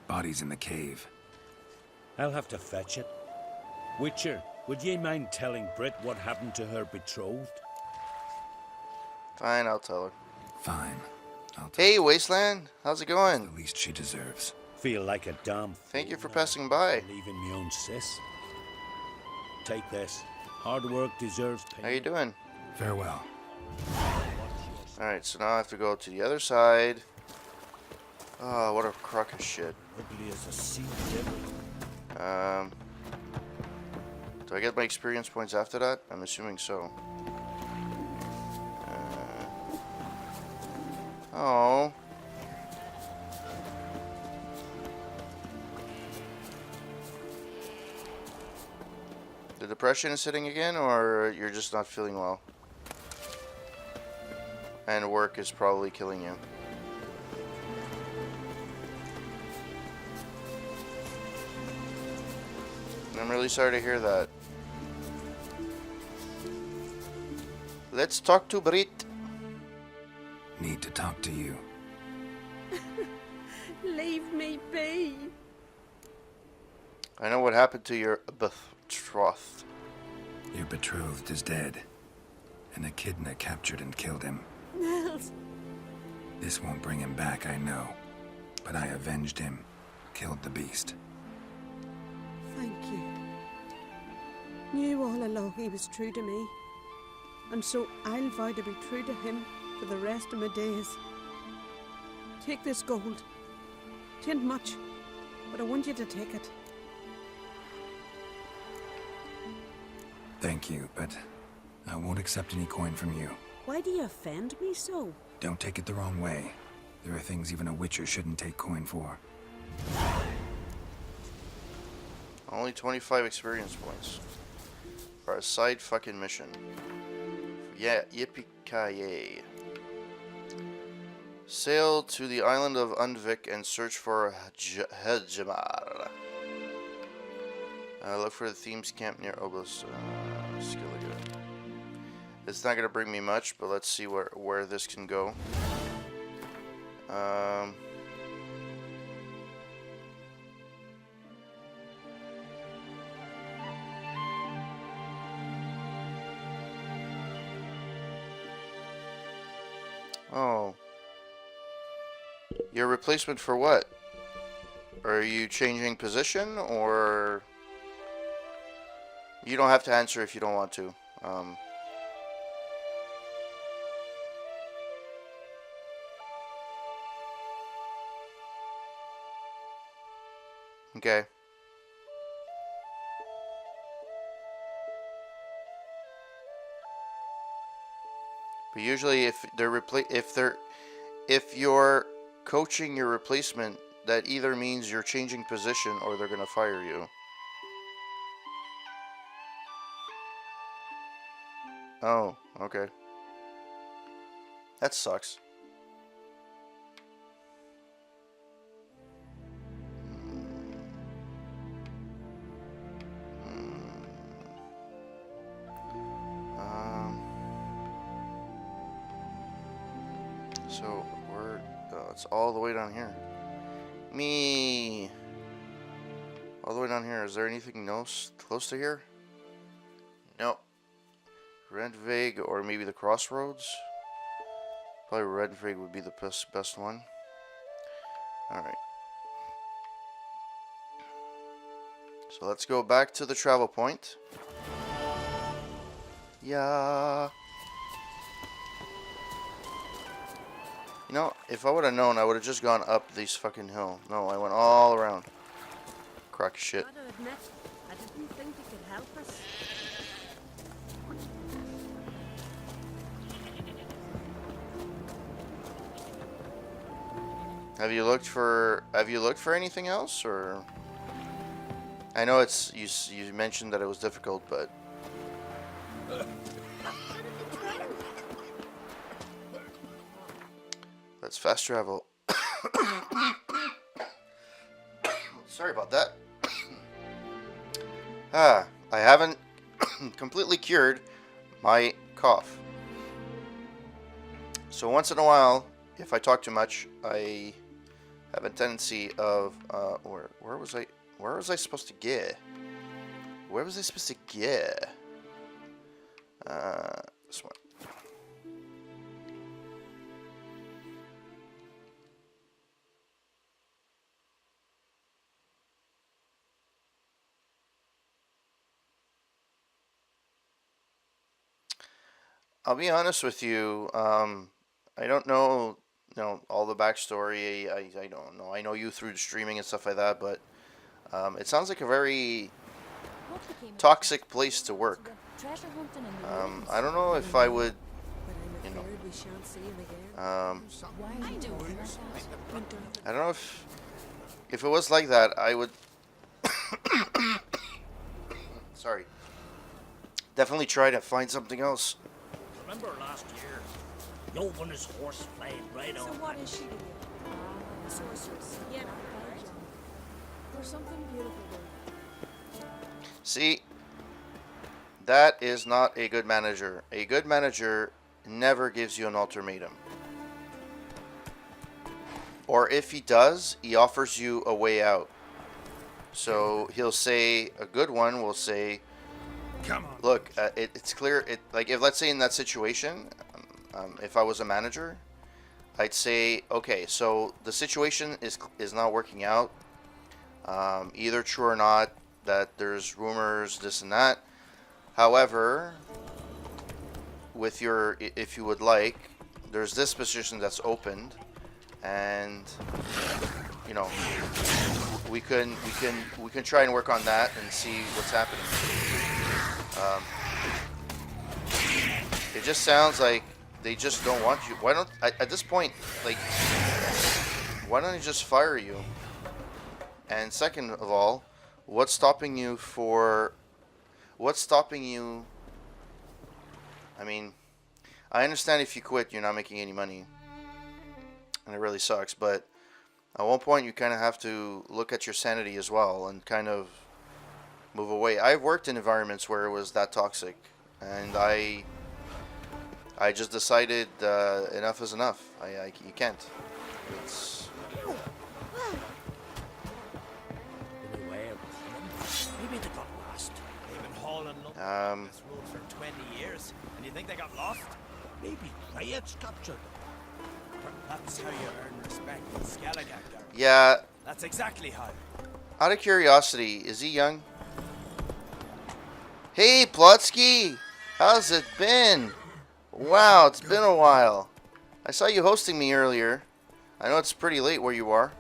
[SPEAKER 7] Body's in the cave.
[SPEAKER 12] I'll have to fetch it. Witcher, would ye mind telling Brit what happened to her betrothed?
[SPEAKER 1] Fine, I'll tell her.
[SPEAKER 7] Fine.
[SPEAKER 1] Hey, Wasteland. How's it going?
[SPEAKER 7] The least she deserves.
[SPEAKER 12] Feel like a damn
[SPEAKER 1] Thank you for passing by.
[SPEAKER 12] leaving me own sis. Take this. Hard work deserves pay.
[SPEAKER 1] How you doing?
[SPEAKER 7] Farewell.
[SPEAKER 1] Alright, so now I have to go to the other side. Oh, what a crock of shit.
[SPEAKER 12] Ugly as a sea devil.
[SPEAKER 1] Do I get my experience points after that? I'm assuming so. Oh. The depression is hitting again, or you're just not feeling well? And work is probably killing you. I'm really sorry to hear that. Let's talk to Brit.
[SPEAKER 7] Need to talk to you.
[SPEAKER 18] Leave me be.
[SPEAKER 1] I know what happened to your betrothed.
[SPEAKER 7] Your betrothed is dead. An echidna captured and killed him.
[SPEAKER 18] Nils.
[SPEAKER 7] This won't bring him back, I know. But I avenged him. Killed the beast.
[SPEAKER 18] Thank you. Knew all along he was true to me. And so I'll vow to be true to him for the rest of my days. Take this gold. 'Tain't much, but I want you to take it.
[SPEAKER 7] Thank you, but I won't accept any coin from you.
[SPEAKER 18] Why do you offend me so?
[SPEAKER 7] Don't take it the wrong way. There are things even a Witcher shouldn't take coin for.
[SPEAKER 1] Only 25 experience points. For a side fucking mission. Yeah, yippee-ki-yay. Sail to the island of Undvik and search for Hedgemar. Look for the Thieves' camp near Obos. Skellige. It's not gonna bring me much, but let's see where this can go. Oh. Your replacement for what? Are you changing position, or... You don't have to answer if you don't want to. Okay. But usually, if you're coaching your replacement, that either means you're changing position or they're gonna fire you. Oh, okay. That sucks. So we're it's all the way down here. Me. All the way down here. Is there anything else close to here? No. Redvig or maybe the Crossroads. Probably Redvig would be the best one. All right. So let's go back to the travel point. Yeah. You know, if I would have known, I would have just gone up this fucking hill. No, I went all around. Crock of shit.
[SPEAKER 8] Gotta admit, I didn't think it could help us.
[SPEAKER 1] Have you looked for anything else, or? I know it's you mentioned that it was difficult, but let's fast travel. Sorry about that. I haven't completely cured my cough. So once in a while, if I talk too much, I have a tendency of where was I supposed to get? Where was I supposed to get? This one. I'll be honest with you. I don't know, all the backstory. I don't know. I know you through streaming and stuff like that, but it sounds like a very toxic place to work. I don't know if I would, I don't know if it was like that, I would, sorry, definitely try to find something else.
[SPEAKER 12] Remember last year? Yovan's horse played right on.
[SPEAKER 8] So what is she to you? Sorceress. Yeah, there's something beautiful there.
[SPEAKER 1] See, that is not a good manager. A good manager never gives you an ultimatum. Or if he does, he offers you a way out. So he'll say, a good one will say,
[SPEAKER 12] come on.
[SPEAKER 1] Look, it's clear. Like if let's say in that situation, if I was a manager, I'd say, okay, so the situation is not working out. Either true or not, that there's rumors, this and that. However, with if you would like, there's this position that's opened, and we can try and work on that and see what's happening. It just sounds like they just don't want you. Why don't at this point, like, why don't they just fire you? And second of all, what's stopping you? I mean, I understand if you quit, you're not making any money, and it really sucks. But at one point, you kind of have to look at your sanity as well and kind of move away. I've worked in environments where it was that toxic, and I just decided enough is enough. You can't. It's
[SPEAKER 12] Maybe they got lost. They've been hauling along this road for 20 years, and you think they got lost? Maybe riots captured them. That's how you earn respect in Skellige.
[SPEAKER 1] yeah.
[SPEAKER 12] That's exactly how.
[SPEAKER 1] Out of curiosity, is he young? Hey, Plutsky! How's it been? Wow, it's been a while. I saw you hosting me earlier. I know it's pretty late where you are.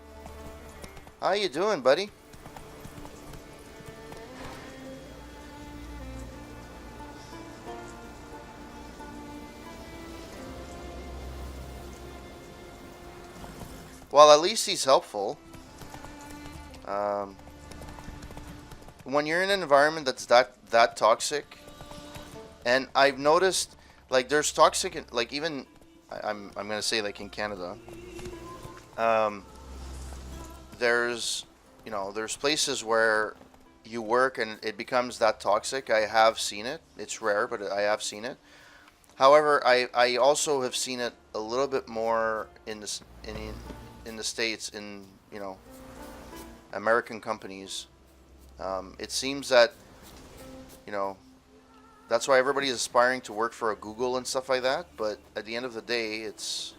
[SPEAKER 1] How you doing, buddy? Well, at least he's helpful. When you're in an environment that's that toxic, and I've noticed, like, there's toxic, like, even I'm gonna say, like, in Canada, there's places where you work and it becomes that toxic. I have seen it. It's rare, but I have seen it. However, I also have seen it a little bit more in the States, in, you know, American companies. It seems that, you know, that's why everybody is aspiring to work for a Google and stuff like that. But at the end of the day, it's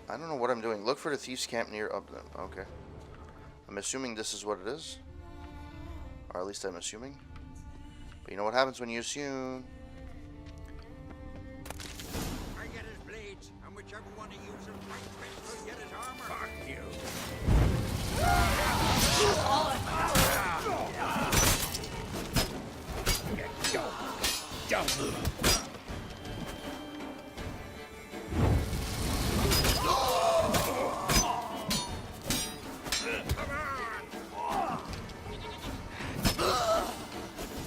[SPEAKER 1] I don't know what I'm doing. Look for the thieves' camp near Upland. Okay. I'm assuming this is what it is. Or at least I'm assuming. But you know what happens when you assume.
[SPEAKER 11] I get his blades, and whichever one he uses, will get his armor. Fuck you.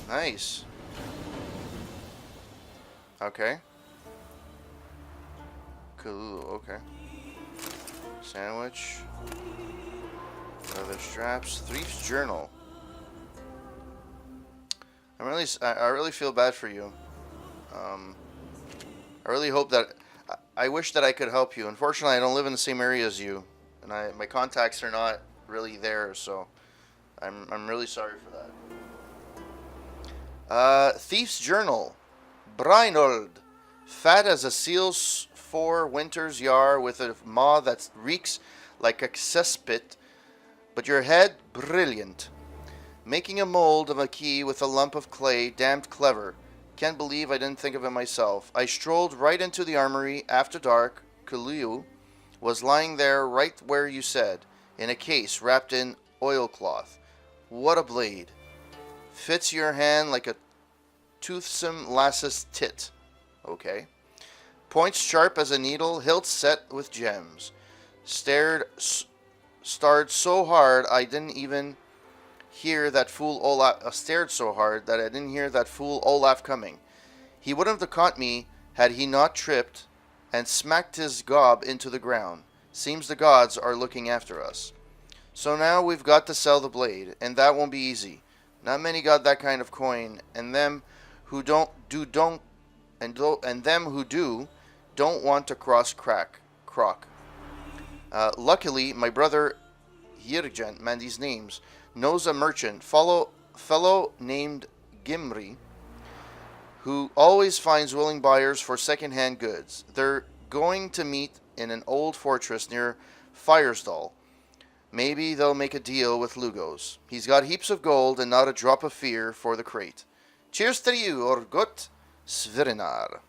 [SPEAKER 1] Nice. Okay. Cool. Okay. Sandwich. Leather straps. Thief's journal. I really feel bad for you. I really hope that I wish that I could help you. Unfortunately, I don't live in the same area as you, and my contacts are not really there. So, I'm really sorry for that. Thief's journal. Breinold, fat as a seal's 4 winters yar, with a maw that reeks like a cesspit, but your head brilliant. Making a mold of a key with a lump of clay, damned clever. Can't believe I didn't think of it myself. I strolled right into the armory after dark. Kaliu was lying there right where you said, in a case wrapped in oilcloth. What a blade. Fits your hand like a toothsome lass's tit. Okay. Points sharp as a needle, hilt set with gems. Starred so hard I didn't even hear that fool Olaf. Stared so hard that I didn't hear that fool Olaf coming. He wouldn't have caught me had he not tripped and smacked his gob into the ground. Seems the gods are looking after us. So now we've got to sell the blade, and that won't be easy. Not many got that kind of coin, and them who don't want to cross croc. Luckily, my brother Yirgent, man, these names, knows a merchant, fellow named Gimri, who always finds willing buyers for second-hand goods. They're going to meet in an old fortress near Firesdal. Maybe they'll make a deal with Lugos. He's got heaps of gold and not a drop of fear for the crate. Cheers to you, Orgut Svirinar.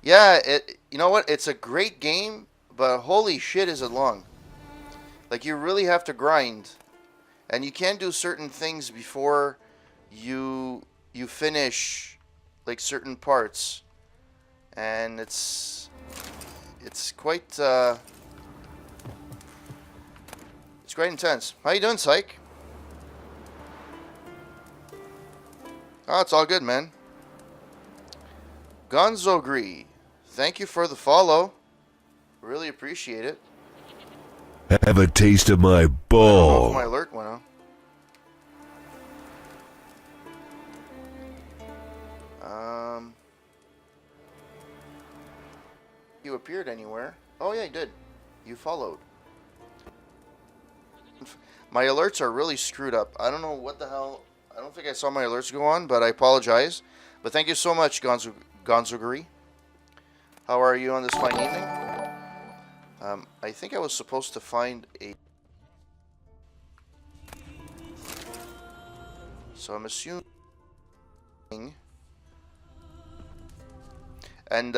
[SPEAKER 1] Yeah, you know what? It's a great game, but holy shit is it long. Like, you really have to grind. And you can't do certain things before you finish, like, certain parts. And it's quite, it's quite intense. How you doing, Psych? Oh, it's all good, man. Gonzogri, thank you for the follow. Really appreciate it.
[SPEAKER 17] Have a taste of my
[SPEAKER 1] I don't know
[SPEAKER 17] ball.
[SPEAKER 1] if my alert went on. You appeared anywhere? Oh yeah, you did. You followed. My alerts are really screwed up. I don't know what the hell. I don't think I saw my alerts go on, but I apologize. But thank you so much, Gonzoguri. How are you on this fine evening? I think I was supposed to find a... So I'm assuming... And,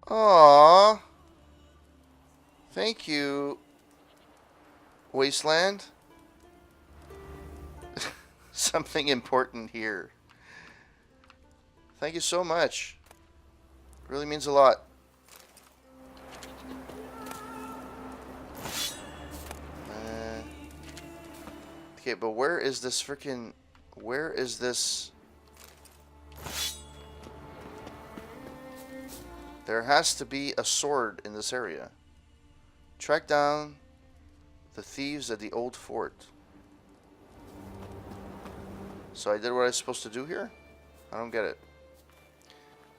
[SPEAKER 1] aww. Thank you, Wasteland. Something important here. Thank you so much. Really means a lot. Okay, but where is this freaking... Where is this... There has to be a sword in this area. Track down the thieves at the old fort. So I did what I was supposed to do here? I don't get it.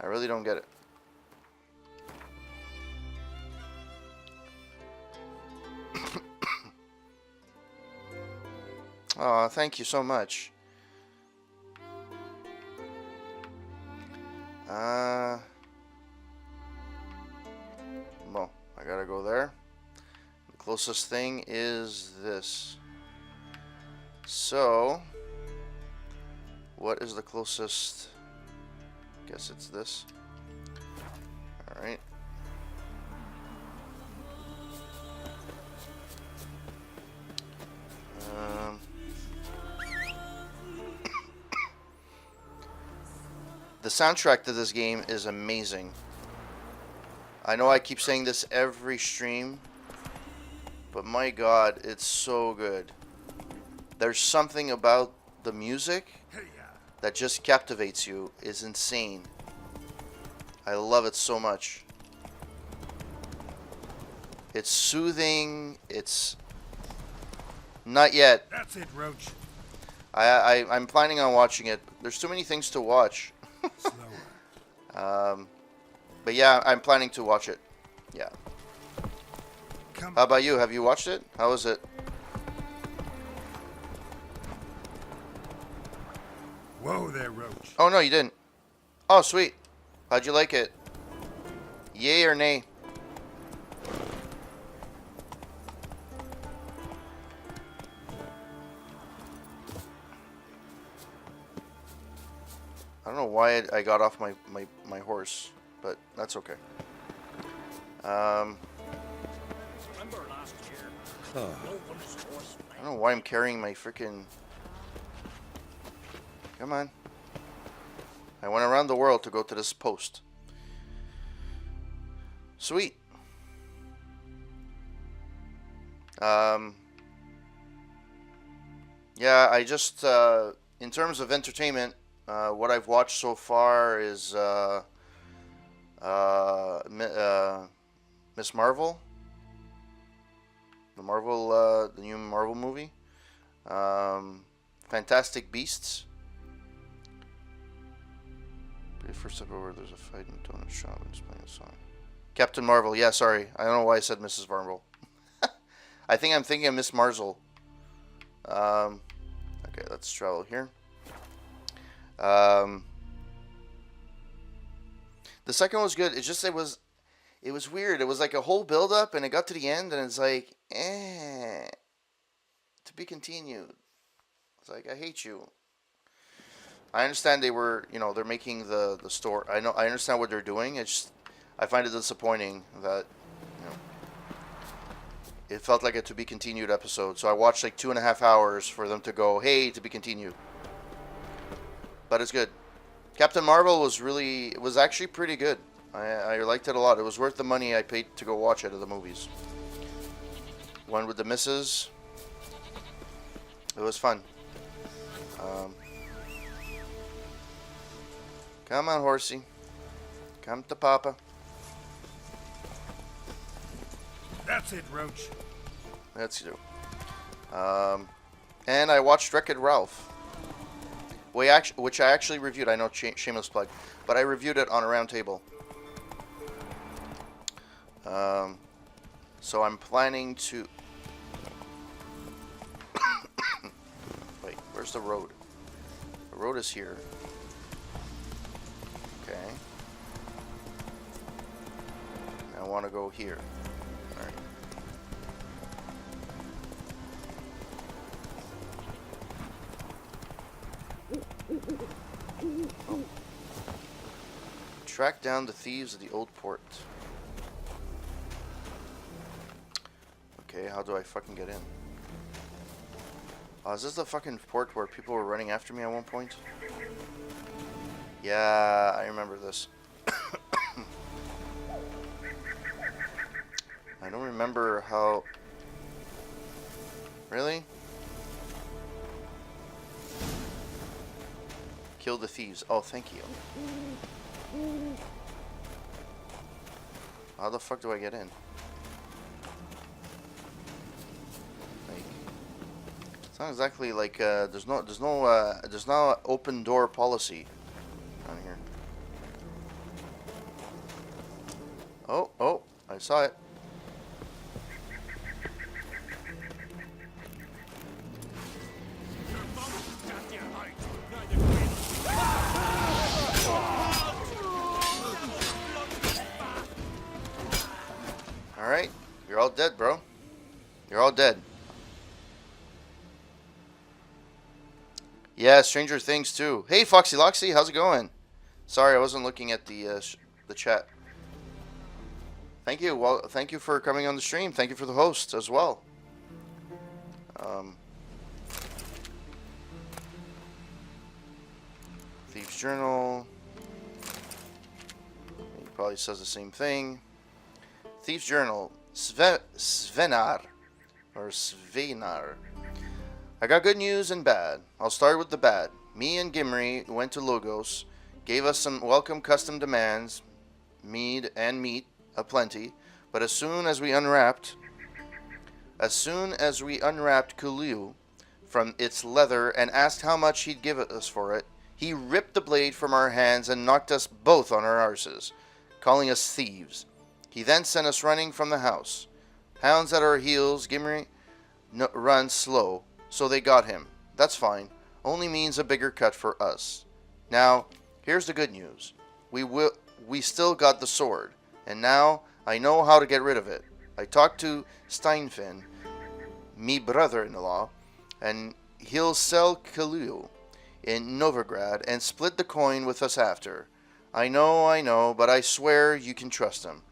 [SPEAKER 1] I really don't get it. Oh, thank you so much. Well, I gotta go there. The closest thing is this. So, what is the closest? Guess it's this. Alright. The soundtrack to this game is amazing. I know I keep saying this every stream, but my god, it's so good. There's something about the music that just captivates you. It's insane. I love it so much. It's soothing. It's not yet.
[SPEAKER 12] That's it, Roach.
[SPEAKER 1] I'm planning on watching it. There's too many things to watch. But yeah, I'm planning to watch it. Yeah. How about you? Have you watched it? How is it?
[SPEAKER 12] Whoa there, Roach.
[SPEAKER 1] Oh no, you didn't. Oh sweet. How'd you like it? Yay or nay? I don't know why I got off my horse, but that's okay.
[SPEAKER 11] Remember last year?
[SPEAKER 1] I
[SPEAKER 11] No one's horse.
[SPEAKER 1] don't know why I'm carrying my freaking. Come on. I went around the world to go to this post. Sweet. Yeah, I just in terms of entertainment, what I've watched so far is Miss Marvel, the new Marvel movie, Fantastic Beasts. First step over, there's a fight in a donut shop and he's playing a song. Captain Marvel, yeah, sorry. I don't know why I said Mrs. Marvel. I think I'm thinking of Miss Marzel. Okay, let's travel here. The second one was good. It's just it was weird. It was like a whole build up and it got to the end and it's like, to be continued. It's like, I hate you. I understand they were, they're making the story. I understand what they're doing. It's just, I find it disappointing that, it felt like a to be continued episode. So I watched like 2.5 hours for them to go, hey, to be continued. But it's good. Captain Marvel was actually pretty good. I liked it a lot. It was worth the money I paid to go watch it at the movies. One with the missus. It was fun. Come on, horsey. Come to Papa.
[SPEAKER 12] That's it, Roach.
[SPEAKER 1] Let's do. And I watched Wreck-It Ralph. Which I actually reviewed. I know, shameless plug. But I reviewed it on a round table. So I'm planning to... Wait, where's the road? The road is here. Okay. I want to go here. Alright. Oh. Track down the thieves of the old port. Okay, how do I fucking get in? Oh, is this the fucking port where people were running after me at one point? Yeah, I remember this. I don't remember how... Really? Kill the thieves. Oh, thank you. How the fuck do I get in? Like, It's not exactly like there's no open door policy on here. Oh, I saw it. All right, you're all dead, bro. You're all dead. Yeah, Stranger Things too. Hey, Foxy Loxy, how's it going? Sorry, I wasn't looking at the chat. Thank you. Well, thank you for coming on the stream. Thank you for the host as well. Thieves Journal. He probably says the same thing. Thieves Journal. Svenar. Or Svenar. I got good news and bad. I'll start with the bad. Me and Gimri went to Logos, gave us some welcome custom demands, mead and meat aplenty, but as soon as we unwrapped Kulu from its leather and asked how much he'd give us for it, he ripped the blade from our hands and knocked us both on our arses, calling us thieves. He then sent us running from the house. Hounds at our heels, Gimri runs slow, so they got him. That's fine. Only means a bigger cut for us. Now, here's the good news. We still got the sword, and now I know how to get rid of it. I talked to Steinfinn, me brother-in-law, and he'll sell Khalil in Novigrad and split the coin with us after. I know, but I swear you can trust him.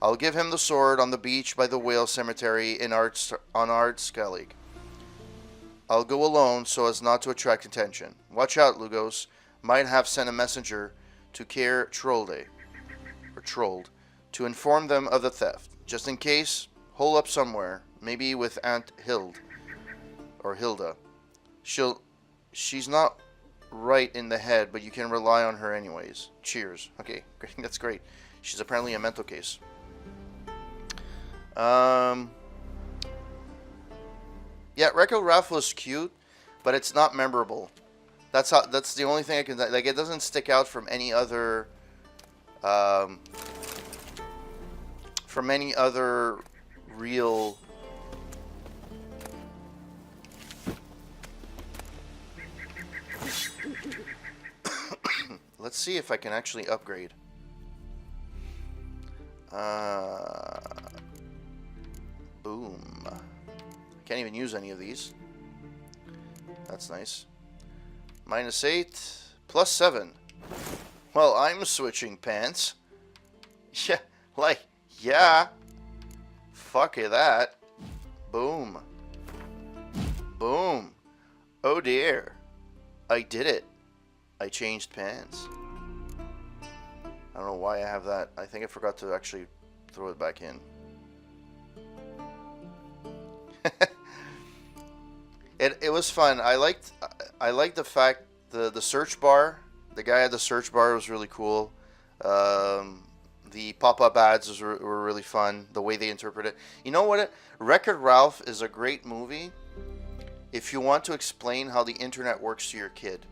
[SPEAKER 1] I'll give him the sword on the beach by the whale cemetery on Ardskellig. I'll go alone so as not to attract attention. Watch out, Lugos. Might have sent a messenger to Caer Trollde, or Trolled, to inform them of the theft. Just in case, hole up somewhere, maybe with Aunt Hild, or Hilda. She's not right in the head, but you can rely on her anyways. Cheers. Okay, great. That's great. She's apparently a mental case. Yeah, Wreck-It Ralph was cute, but it's not memorable. That's the only thing I can, like, it doesn't stick out from any other real Let's see if I can actually upgrade. Boom. Can't even use any of these. That's nice. -8, +7. Well, I'm switching pants. Yeah, like, yeah. Fuck it, that. Boom. Boom. Oh dear. I did it. I changed pants. I don't know why I have that. I think I forgot to actually throw it back in. It was fun. I liked the fact the search bar. The guy at the search bar was really cool. The pop-up ads were really fun. The way they interpret it. You know what? Wreck-It Ralph is a great movie if you want to explain how the internet works to your kid.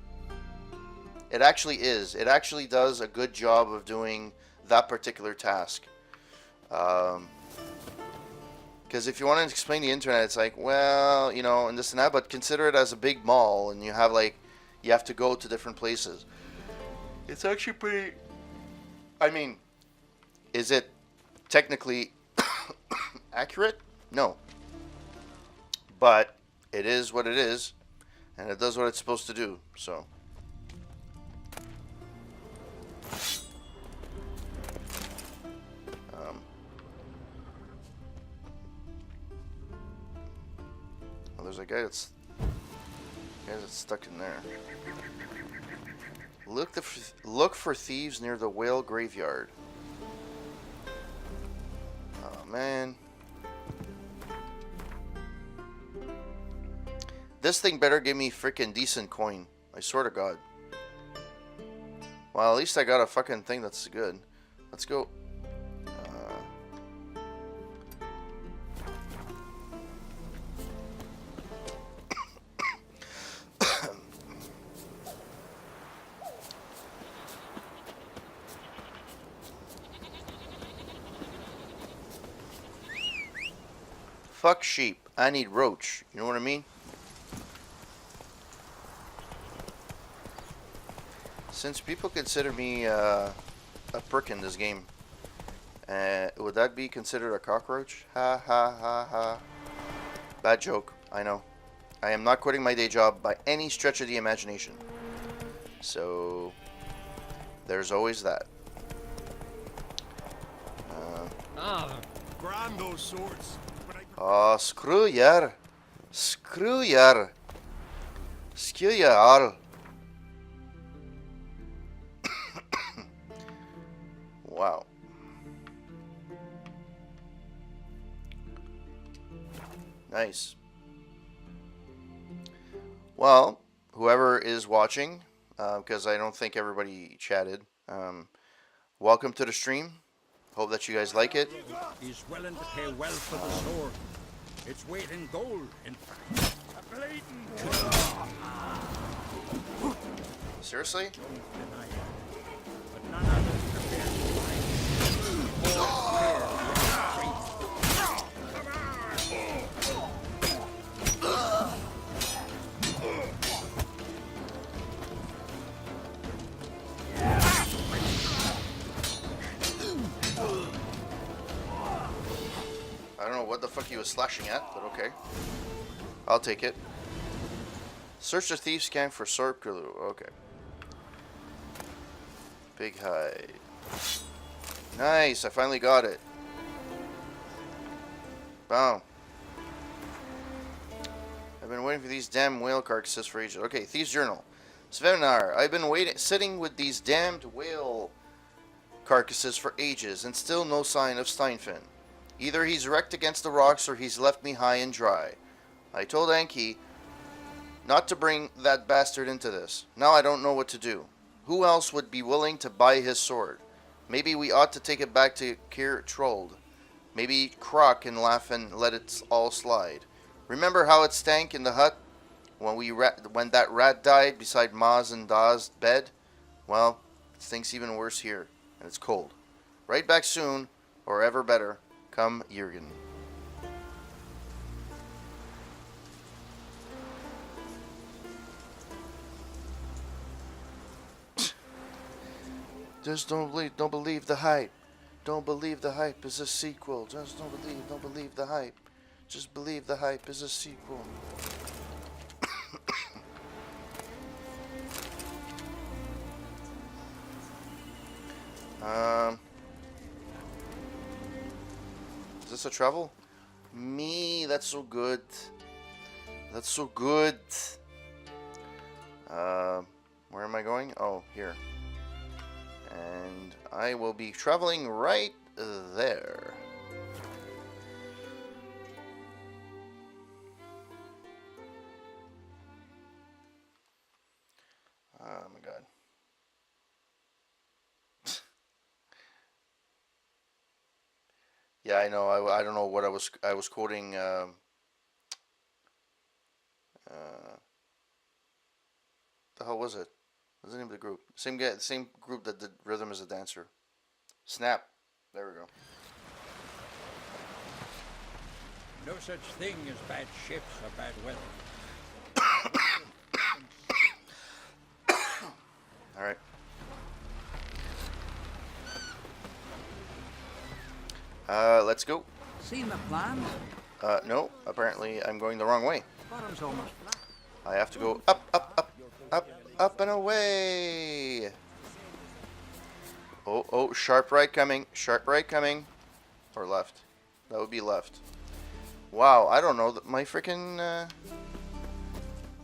[SPEAKER 1] It actually is. It actually does a good job of doing that particular task. Because if you want to explain the internet, it's like, well, you know, and this and that, but consider it as a big mall, and you have to go to different places. It's actually pretty, I mean, is it technically accurate? No. But it is what it is, and it does what it's supposed to do, so. Well, there's a guy that's stuck in there. Look for thieves near the whale graveyard. Oh man. This thing better give me freaking decent coin. I swear to God. Well, at least I got a fucking thing that's good. Let's go. Fuck sheep. I need roach. You know what I mean? Since people consider me a prick in this game, would that be considered a cockroach? Ha ha ha ha. Bad joke, I know. I am not quitting my day job by any stretch of the imagination. So, there's always that.
[SPEAKER 11] Grand those swords.
[SPEAKER 1] Oh, screw yer. Screw yer. Screw yer all. Wow. Nice. Well, whoever is watching, because I don't think everybody chatted, welcome to the stream. Hope that you guys like it.
[SPEAKER 12] He's willing to pay well for the sword. Its weight in gold, in fact. A blatant.
[SPEAKER 1] Seriously?
[SPEAKER 12] But none others prepared to fight.
[SPEAKER 1] I don't know what the fuck he was slashing at, but okay. I'll take it. Search the thieves' camp for sword clue. Okay. Big hide. Nice, I finally got it. Boom. I've been waiting for these damn whale carcasses for ages. Okay, Thieves' Journal. Svenar, I've been sitting with these damned whale carcasses for ages, and still no sign of Steinfin. Either he's wrecked against the rocks, or he's left me high and dry. I told Anki not to bring that bastard into this. Now I don't know what to do. Who else would be willing to buy his sword? Maybe we ought to take it back to Kir Trold. Maybe Croc can laugh and let it all slide. Remember how it stank in the hut when that rat died beside Maz and Da's bed? Well, it stinks even worse here, and it's cold. Right back soon, or ever better. Come, Jürgen. Just don't believe the hype. Don't believe the hype is a sequel. Just don't believe the hype. Just believe the hype is a sequel. Is this a travel? Me, that's so good. That's so good. Where am I going? Oh, here. And I will be traveling right there. Oh my god. Yeah, I know. I don't know what I was quoting. The hell was it? What's the name of the group? Same guy, same group that did Rhythm as a Dancer. Snap. There we go.
[SPEAKER 12] No such thing as bad ships or bad weather.
[SPEAKER 1] All right. Let's go.
[SPEAKER 5] Seen the plan?
[SPEAKER 1] No. Apparently, I'm going the wrong way.
[SPEAKER 5] Bottom's almost flat.
[SPEAKER 1] I have to go up, up, up, up, up and away. Oh, oh, sharp right coming. Sharp right coming. Or left. That would be left. Wow, I don't know my freaking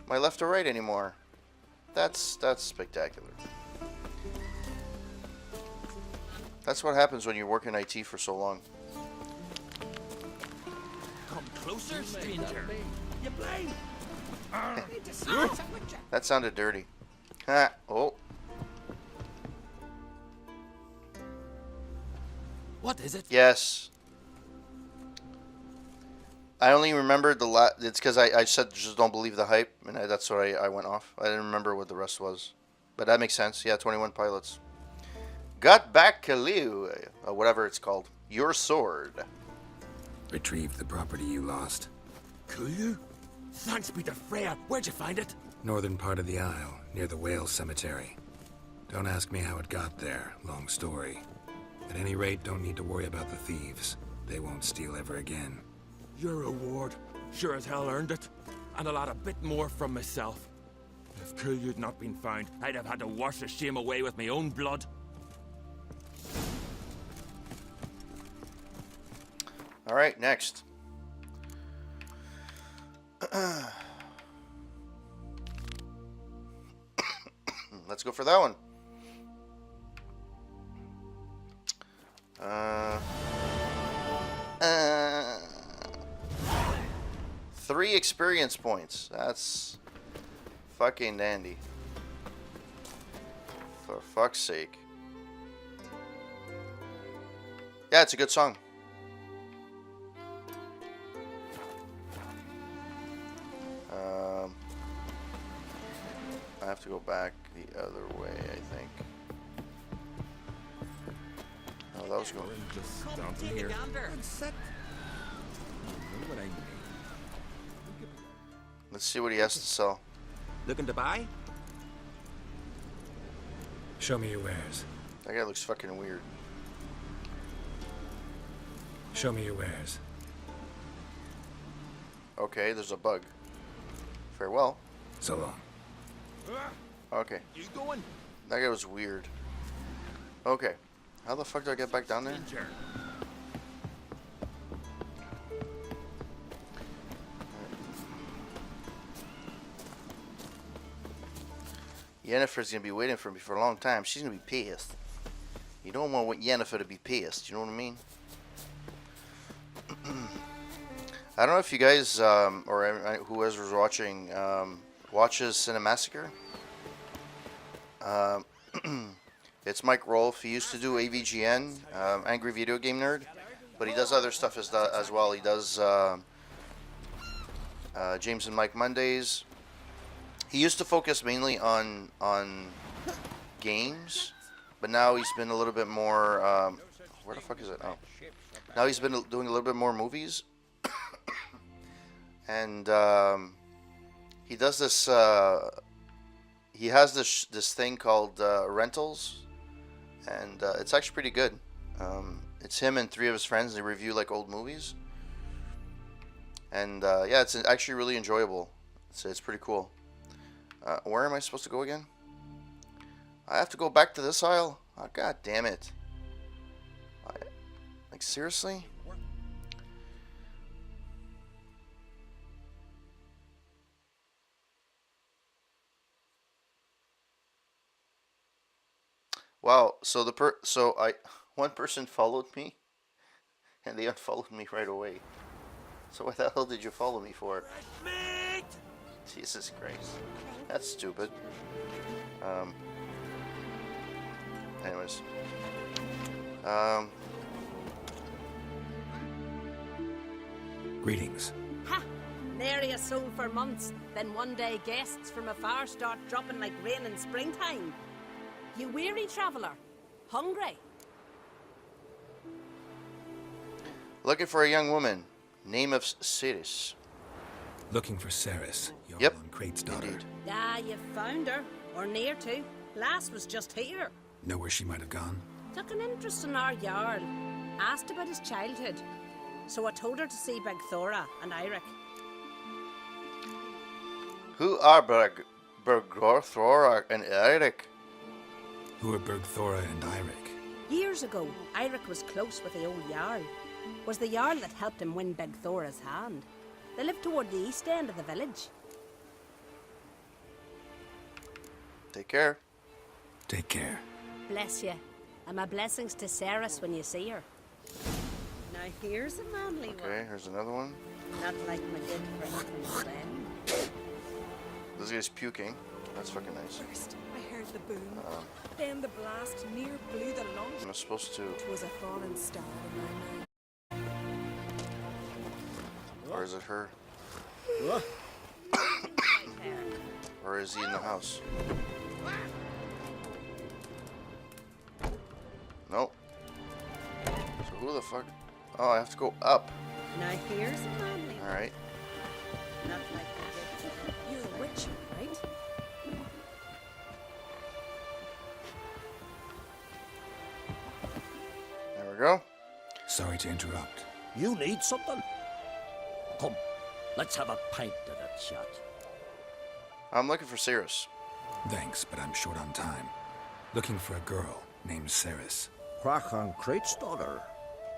[SPEAKER 1] my left or right anymore. That's spectacular. That's what happens when you work in IT for so long.
[SPEAKER 12] Come closer, stranger. You blind.
[SPEAKER 1] That sounded dirty. Ha! Oh.
[SPEAKER 5] What is it?
[SPEAKER 1] Yes. I only remembered the it's because I said just don't believe the hype, and that's what I went off. I didn't remember what the rest was. But that makes sense. Yeah, 21 pilots. Got back Kaliu, or whatever it's called. Your sword.
[SPEAKER 7] Retrieved the property you lost.
[SPEAKER 17] Cool? Thanks be to Freya. Where'd you find it?
[SPEAKER 7] Northern part of the Isle, near the Whale Cemetery. Don't ask me how it got there. Long story. At any rate, don't need to worry about the thieves. They won't steal ever again.
[SPEAKER 17] Your reward sure as hell earned it. And I'll add a bit more from myself. If Kulyu'd not been found, I'd have had to wash the shame away with my own blood.
[SPEAKER 1] Alright, next. Let's go for that one. 3 experience points. That's fucking dandy. For fuck's sake. Yeah, it's a good song. I have to go back the other way, I think. Oh, that was going.
[SPEAKER 17] Just down from here.
[SPEAKER 1] Let's see what he has to sell.
[SPEAKER 17] Looking to buy?
[SPEAKER 7] Show me your wares.
[SPEAKER 1] That guy looks fucking weird.
[SPEAKER 7] Show me your wares.
[SPEAKER 1] Okay, there's a bug. Farewell.
[SPEAKER 7] So long.
[SPEAKER 1] Okay.
[SPEAKER 17] You going?
[SPEAKER 1] That guy was weird. Okay. How the fuck do I get back down there? Yennefer's gonna be waiting for me for a long time. She's gonna be pissed. You don't want Yennefer to be pissed. You know what I mean? I don't know if you guys or whoever's watching watches Cinemassacre. It's Mike Rolfe. He used to do AVGN, Angry Video Game Nerd, but he does other stuff as well. He does James and Mike Mondays. He used to focus mainly on games, but now he's been a little bit more. Where the fuck is it? Oh, now he's been doing a little bit more movies, and he does this. He has this thing called rentals, and it's actually pretty good. It's him and 3 of his friends. They review like old movies, and yeah, it's actually really enjoyable. It's pretty cool. Where am I supposed to go again? I have to go back to this aisle? Oh, god damn it. Like, seriously? Wow, so one person followed me, and they unfollowed me right away. So what the hell did you follow me for? Jesus Christ. That's stupid. Anyways.
[SPEAKER 7] Greetings.
[SPEAKER 19] Ha! There you sold for months. Then one day guests from afar start dropping like rain in springtime. You weary traveller? Hungry?
[SPEAKER 1] Looking for a young woman. Name of Ceres.
[SPEAKER 7] Looking for Ceres,
[SPEAKER 1] Yep.
[SPEAKER 7] Crate's daughter.
[SPEAKER 1] Indeed.
[SPEAKER 19] Ah, you found her. Or near to. Lass was just here.
[SPEAKER 7] Know where she might have gone?
[SPEAKER 19] Took an interest in our Jarl. Asked about his childhood. So I told her to see Bergthora and Eirik.
[SPEAKER 1] Who are Bergthora and Eirik?
[SPEAKER 7] Who are Bergthora and Eirik?
[SPEAKER 19] Years ago, Eirik was close with the old Jarl. Was the Jarl that helped him win Bergthora's hand. They lived toward the east end of the village.
[SPEAKER 1] Take care.
[SPEAKER 7] Take care.
[SPEAKER 19] Bless you. And my blessings to Ceres when you see her. Now here's a manly one.
[SPEAKER 1] Okay, here's another one.
[SPEAKER 19] Not like my good friend then.
[SPEAKER 1] This guy's puking. That's fucking nice.
[SPEAKER 8] First, I heard the boom. Then the blast near blew the lungs.
[SPEAKER 1] I'm supposed to.
[SPEAKER 8] It was a fallen star in my mind.
[SPEAKER 1] Or is it her? Or is he in the house? Nope. So who the fuck? Oh, I have to go up.
[SPEAKER 19] Now here's a manly.
[SPEAKER 1] Alright.
[SPEAKER 19] Not like the You're a witch, right?
[SPEAKER 1] There we go.
[SPEAKER 7] Sorry to interrupt.
[SPEAKER 15] You need something? Come, let's have a pint of that shot.
[SPEAKER 1] I'm looking for Cirrus.
[SPEAKER 7] Thanks, but I'm short on time. Looking for a girl named Ceres.
[SPEAKER 15] Crachan Crate's daughter.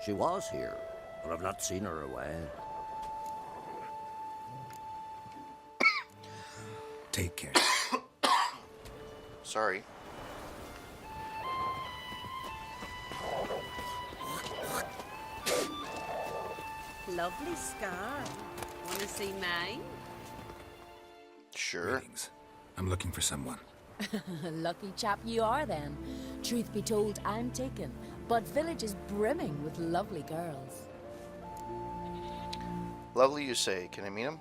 [SPEAKER 15] She was here, but I've not seen her away.
[SPEAKER 7] Take care.
[SPEAKER 1] Sorry.
[SPEAKER 19] Lovely scar. Wanna see mine?
[SPEAKER 1] Sure.
[SPEAKER 7] Greetings. I'm looking for someone.
[SPEAKER 20] Lucky chap you are then. Truth be told, I'm taken, but village is brimming with lovely girls.
[SPEAKER 1] Lovely, you say. Can I meet him?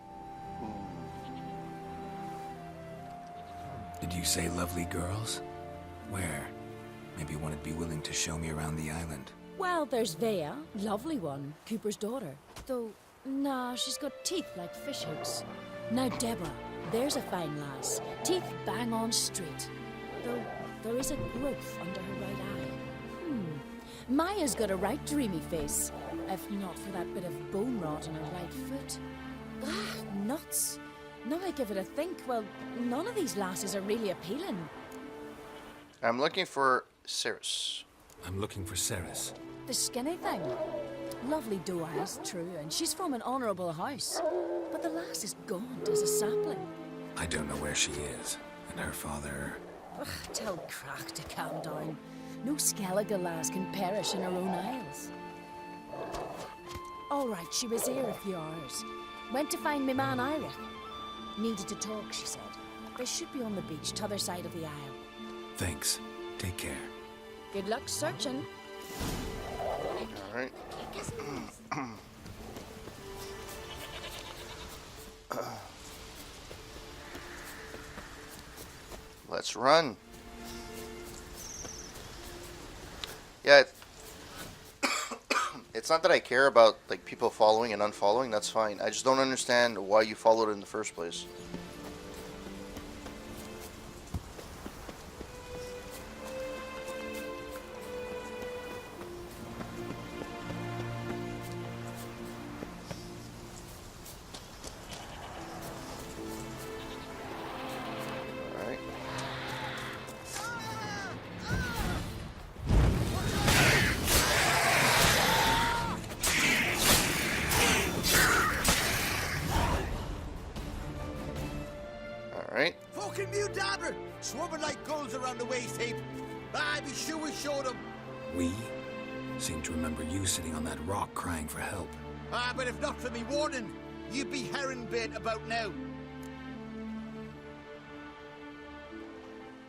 [SPEAKER 7] Did you say lovely girls? Where? Maybe one would be willing to show me around the island.
[SPEAKER 20] Well, there's Vea, lovely one, Cooper's daughter. Though, nah, she's got teeth like fish hooks. Now Deborah, there's a fine lass, teeth bang on straight. Though there is a growth under her right eye. Maya's got a right dreamy face, if not for that bit of bone rot on her right foot. Ah, nuts. Now I give it a think, well, none of these lasses are really appealing.
[SPEAKER 1] I'm looking for Cirrus.
[SPEAKER 7] I'm looking for Ceres.
[SPEAKER 20] The skinny thing. Lovely doe eyes, true, and she's from an honourable house. But the lass is gaunt as a sapling.
[SPEAKER 7] I don't know where she is, and her father...
[SPEAKER 20] Ugh, tell Crack to calm down. No Skellige lass can perish in her own isles. All right, she was here a few hours. Went to find me man Ira. Needed to talk, she said. They should be on the beach, t'other side of the aisle.
[SPEAKER 7] Thanks. Take care.
[SPEAKER 20] Good luck searching.
[SPEAKER 1] Alright. Let's run. Yeah, it's not that I care about like people following and unfollowing. That's fine. I just don't understand why you followed in the first place. Alright. Alright.
[SPEAKER 21] Fucking mute dabber! Swarming like gulls around the waist heap. Ah, be sure we showed them.
[SPEAKER 7] We? Seem to remember you sitting on that rock crying for help.
[SPEAKER 21] Ah, but if not for me warning, you'd be herring bait about now.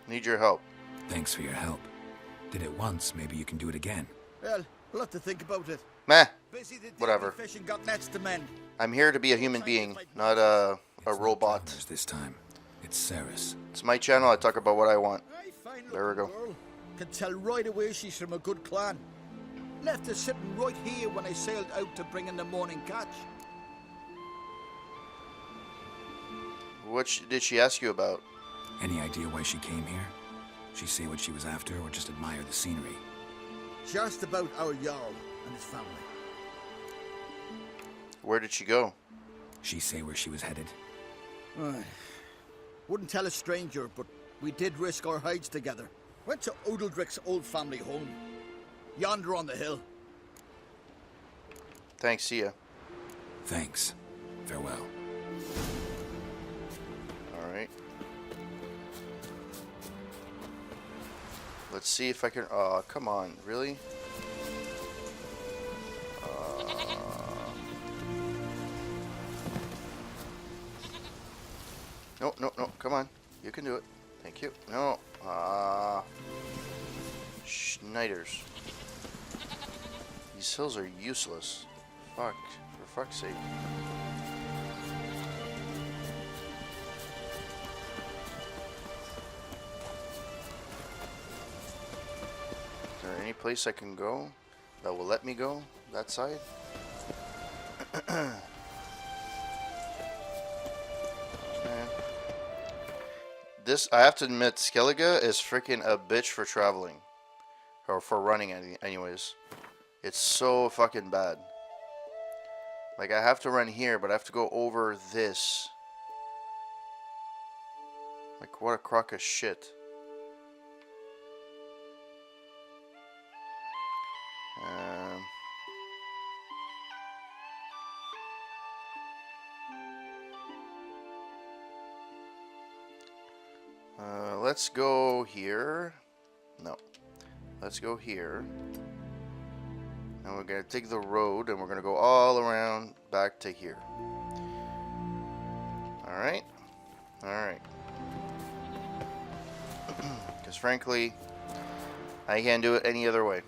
[SPEAKER 1] Need your help.
[SPEAKER 7] Thanks for your help. Did it once, maybe you can do it again.
[SPEAKER 21] Well, we'll have to think about it.
[SPEAKER 1] Meh.
[SPEAKER 21] Busy the day
[SPEAKER 1] Whatever.
[SPEAKER 21] fishing got nets to mend.
[SPEAKER 1] I'm here to be a human being, not a robot.
[SPEAKER 7] This time, it's Ceres.
[SPEAKER 1] It's my channel. I talk about what I want. There we go.
[SPEAKER 21] Girl can tell right away she's from a good clan. Left her sitting right here when I sailed out to bring in the morning catch.
[SPEAKER 1] What did she ask you about?
[SPEAKER 7] Any idea why she came here? She say what she was after or just admire the scenery?
[SPEAKER 21] She asked about our Jarl and his family.
[SPEAKER 1] Where did she go?
[SPEAKER 7] She say where she was headed?
[SPEAKER 21] Wouldn't tell a stranger, but we did risk our hides together. Went to Odeldrick's old family home. Yonder on the hill.
[SPEAKER 1] Thanks, see ya.
[SPEAKER 7] Thanks. Farewell.
[SPEAKER 1] Alright. Let's see if I can... Oh, come on. Really? No, no, no. Come on. You can do it. Thank you. No. Schneiders. These hills are useless. Fuck. For fuck's sake. Is there any place I can go that will let me go that side? This, I have to admit, Skellige is freaking a bitch for traveling. Or for running, anyways. It's so fucking bad. Like, I have to run here, but I have to go over this. Like, what a crock of shit. Let's go here. No. Let's go here. And we're going to take the road and we're going to go all around back to here. Alright? Alright. Because frankly, I can't do it any other way.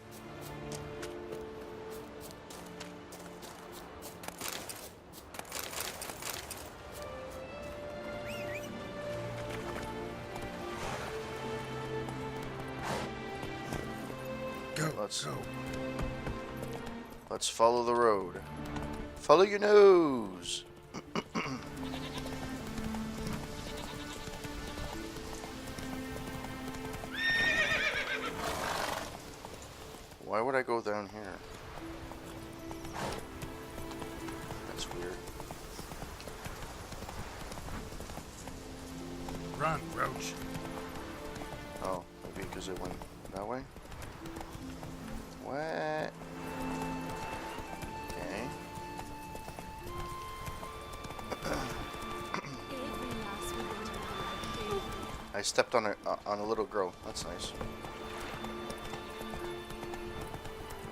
[SPEAKER 1] Let's follow the road. Follow your nose. Why would I go down here? That's weird.
[SPEAKER 7] Run, Roach.
[SPEAKER 1] Oh, maybe because it went that way? What? Okay. I stepped on a little girl. That's nice.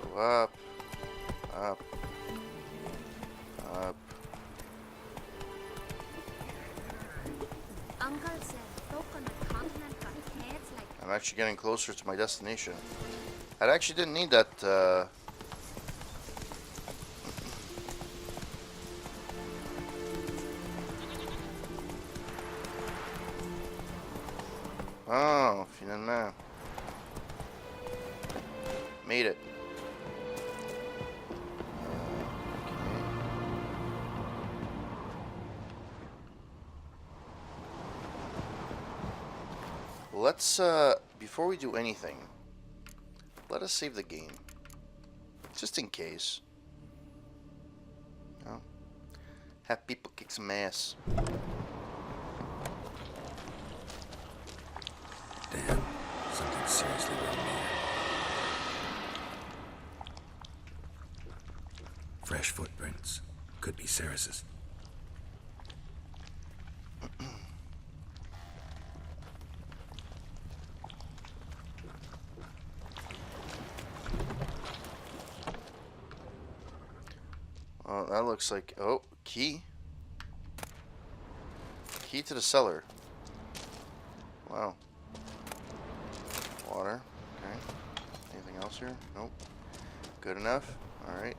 [SPEAKER 1] Go up, up, up.
[SPEAKER 10] Uncle said folk on the continent got heads like.
[SPEAKER 1] I'm actually getting closer to my destination. I actually didn't need that. Oh, finalement. Made it. Let's, before we do anything, let us save the game. Just in case. No? Have people kick some ass.
[SPEAKER 7] Damn, something seriously wrong here. Fresh footprints. Could be Ceres's.
[SPEAKER 1] Oh, that looks like... Oh, key. Key to the cellar. Wow. Water. Okay. Anything else here? Nope. Good enough. Alright.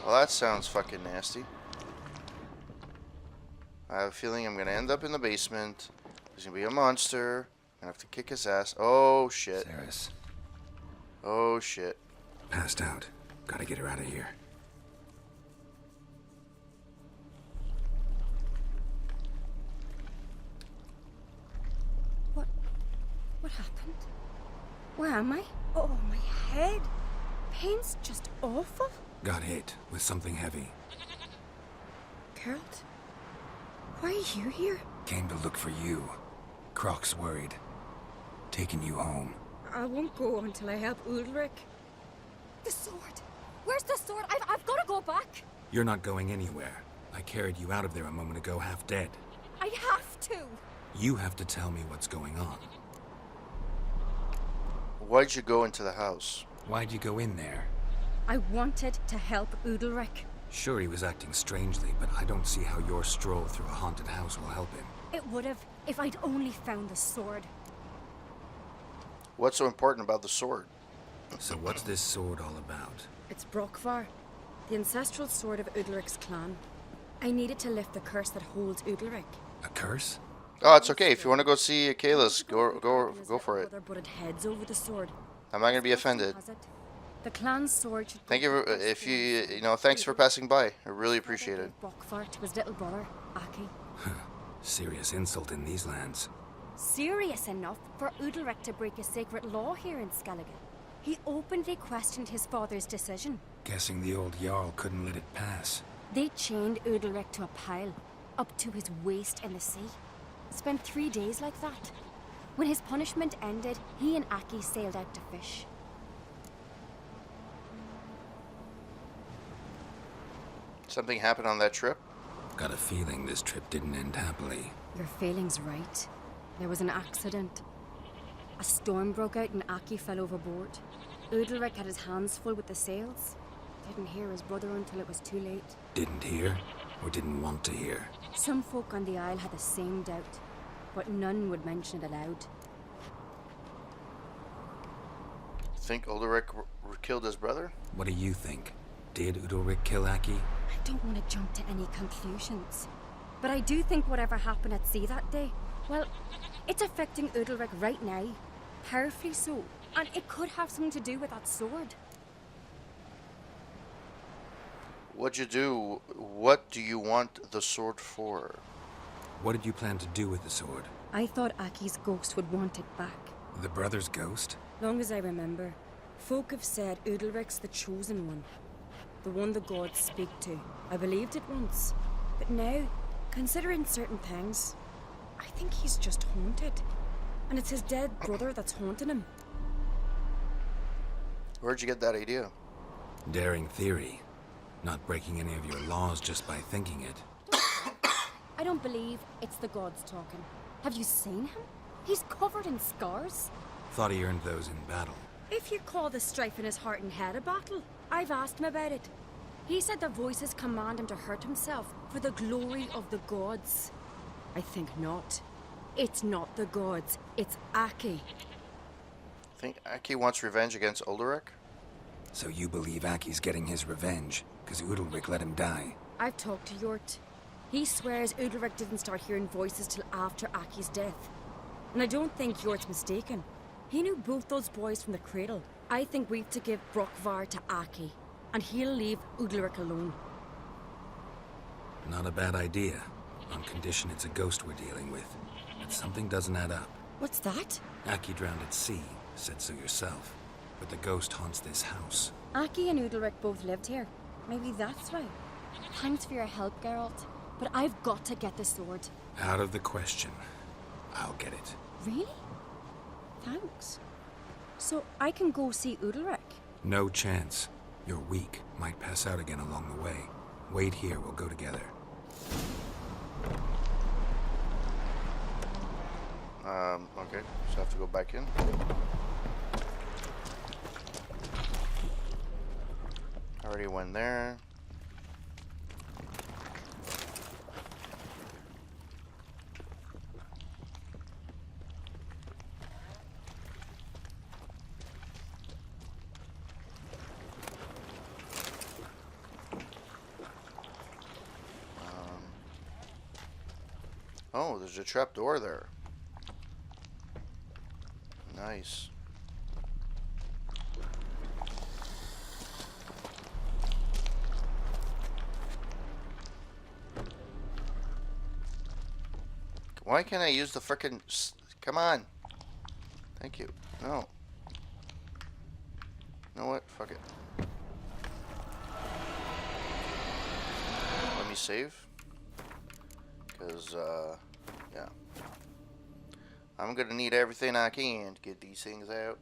[SPEAKER 1] Well, that sounds fucking nasty. I have a feeling I'm gonna end up in the basement. There's gonna be a monster. I'm gonna have to kick his ass. Oh, shit.
[SPEAKER 7] Ceres.
[SPEAKER 1] Oh, shit.
[SPEAKER 7] Passed out. Gotta get her out of here.
[SPEAKER 10] What happened? Where am I? Oh, my head. Pain's just awful.
[SPEAKER 7] Got hit with something heavy.
[SPEAKER 10] Geralt, why are you here?
[SPEAKER 7] Came to look for you. Croc's worried. Taking you home.
[SPEAKER 10] I won't go until I help Ulrich.
[SPEAKER 14] The sword! Where's the sword? I've got to go back!
[SPEAKER 7] You're not going anywhere. I carried you out of there a moment ago half dead.
[SPEAKER 14] I have to!
[SPEAKER 7] You have to tell me what's going on.
[SPEAKER 1] Why'd you go into the house?
[SPEAKER 7] Why'd you go in there?
[SPEAKER 10] I wanted to help Ulrich.
[SPEAKER 7] Sure, he was acting strangely, but I don't see how your stroll through a haunted house will help him.
[SPEAKER 10] It would have if I'd only found the sword.
[SPEAKER 1] What's so important about the sword?
[SPEAKER 7] So what's this sword all about?
[SPEAKER 10] It's Brokvar, the ancestral sword of Udalric's clan. I needed to lift the curse that holds Udalric.
[SPEAKER 7] A curse?
[SPEAKER 1] Oh, it's okay. If you want to go see Kalis, go for it.
[SPEAKER 10] Other butted heads over the sword.
[SPEAKER 1] I'm not gonna be offended.
[SPEAKER 13] The clan's sword should
[SPEAKER 1] Thank you. If you know, thanks for passing by. I really appreciate it.
[SPEAKER 13] Brockfart to his little brother, Aki.
[SPEAKER 7] Serious insult in these lands.
[SPEAKER 14] Serious enough for Udalric to break a sacred law here in Skellige. He openly questioned his father's decision.
[SPEAKER 7] Guessing the old Jarl couldn't let it pass.
[SPEAKER 14] They chained Udalric to a pile, up to his waist in the sea. Spent 3 days like that. When his punishment ended, he and Aki sailed out to fish.
[SPEAKER 1] Something happened on that trip?
[SPEAKER 7] Got a feeling this trip didn't end happily.
[SPEAKER 14] Your feeling's right. There was an accident. A storm broke out and Aki fell overboard. Udalric had his hands full with the sails. Didn't hear his brother until it was too late.
[SPEAKER 7] Didn't hear, or didn't want to hear?
[SPEAKER 14] Some folk on the Isle had the same doubt, but none would mention it aloud.
[SPEAKER 1] Think Udalric killed his brother?
[SPEAKER 7] What do you think? Did Udalric kill Aki?
[SPEAKER 14] I don't want to jump to any conclusions, but I do think whatever happened at sea that day, well, it's affecting Udalric right now. Powerfully so, and it could have something to do with that sword.
[SPEAKER 1] What'd you do? What do you want the sword for?
[SPEAKER 7] What did you plan to do with the sword?
[SPEAKER 14] I thought Aki's ghost would want it back.
[SPEAKER 7] The brother's ghost?
[SPEAKER 14] Long as I remember, folk have said Udalric's the chosen one. The one the gods speak to. I believed it once. But now, considering certain things, I think he's just haunted. And it's his dead brother that's haunting him.
[SPEAKER 1] Where'd you get that idea?
[SPEAKER 7] Daring theory. Not breaking any of your laws just by thinking it.
[SPEAKER 14] I don't believe it's the gods talking. Have you seen him? He's covered in scars.
[SPEAKER 7] Thought he earned those in battle.
[SPEAKER 14] If you call the strife in his heart and head a battle, I've asked him about it. He said the voices command him to hurt himself for the glory of the gods. I think not. It's not the gods, it's Aki.
[SPEAKER 1] Think Aki wants revenge against Udalric?
[SPEAKER 7] So you believe Aki's getting his revenge, because Udalric let him die?
[SPEAKER 14] I've talked to Yort. He swears Udalric didn't start hearing voices till after Aki's death. And I don't think Yort's mistaken. He knew both those boys from the cradle. I think we've to give Brockvar to Aki, and he'll leave Udalric alone.
[SPEAKER 7] Not a bad idea, on condition it's a ghost we're dealing with. But something doesn't add up.
[SPEAKER 14] What's that?
[SPEAKER 7] Aki drowned at sea, said so yourself. But the ghost haunts this house.
[SPEAKER 14] Aki and Udalric both lived here. Maybe that's why. Thanks for your help, Geralt. But I've got to get the sword.
[SPEAKER 7] Out of the question. I'll get it.
[SPEAKER 14] Really? Thanks. So I can go see Udalric?
[SPEAKER 7] No chance. You're weak. Might pass out again along the way. Wait here, we'll go together.
[SPEAKER 1] Okay. So I have to go back in. Already went there. Oh, there's a trap door there. Nice. Why can't I use the frickin'... Come on. Thank you. No. You know what? Fuck it. Let me save. Because, yeah. I'm gonna need everything I can to get these things out.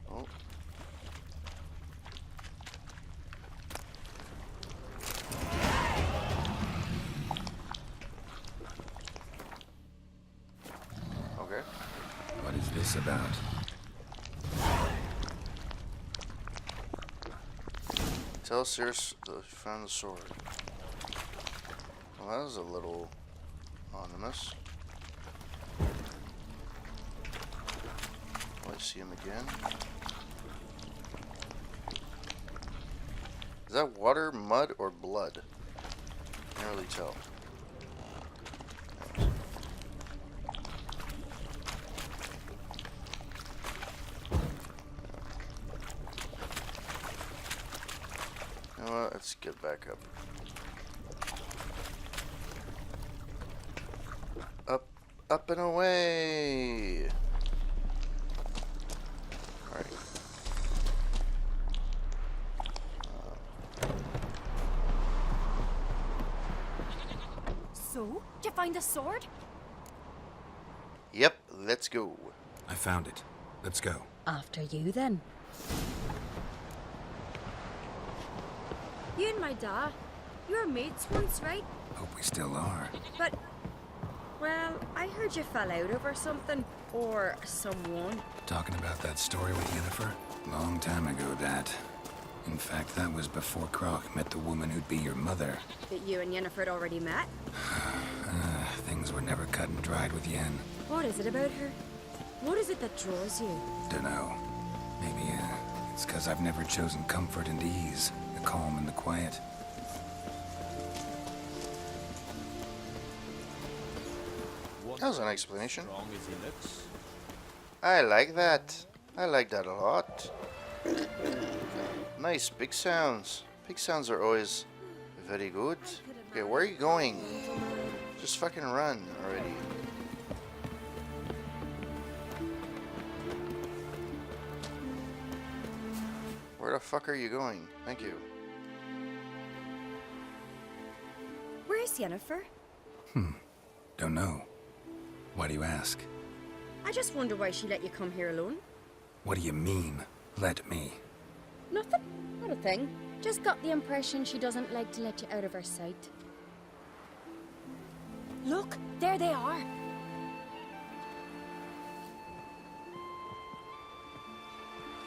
[SPEAKER 1] Oh. Okay.
[SPEAKER 7] What is this about?
[SPEAKER 1] Tell Circe to found the sword. Well, that was a little ominous. Will I see him again? Is that water, mud, or blood? Can't really tell. back up. Up, up and away. Alright.
[SPEAKER 13] So, did you find the sword?
[SPEAKER 1] Yep, let's go.
[SPEAKER 7] I found it. Let's go.
[SPEAKER 13] After you, then.
[SPEAKER 10] You and my dad, you were mates once, right?
[SPEAKER 7] Hope we still are.
[SPEAKER 10] But, well, I heard you fell out over something. Or someone.
[SPEAKER 7] Talking about that story with Yennefer? Long time ago, that. In fact, that was before Croc met the woman who'd be your mother.
[SPEAKER 10] That you and Yennefer had already met?
[SPEAKER 7] Things were never cut and dried with Yen.
[SPEAKER 10] What is it about her? What is it that draws you?
[SPEAKER 7] Dunno. Maybe, it's because I've never chosen comfort and ease. The calm and the quiet.
[SPEAKER 1] That was an explanation.
[SPEAKER 11] Strong as he looks.
[SPEAKER 1] I like that. I like that a lot. Nice, big sounds. Big sounds are always very good. Okay, where are you going? Just fucking run already. Where the fuck are you going? Thank you.
[SPEAKER 10] Where's Yennefer?
[SPEAKER 7] Don't know. Why do you ask?
[SPEAKER 10] I just wonder why she let you come here alone.
[SPEAKER 7] What do you mean, let me?
[SPEAKER 10] Nothing. Not a thing.
[SPEAKER 13] Just got the impression she doesn't like to let you out of her sight. Look, there they are.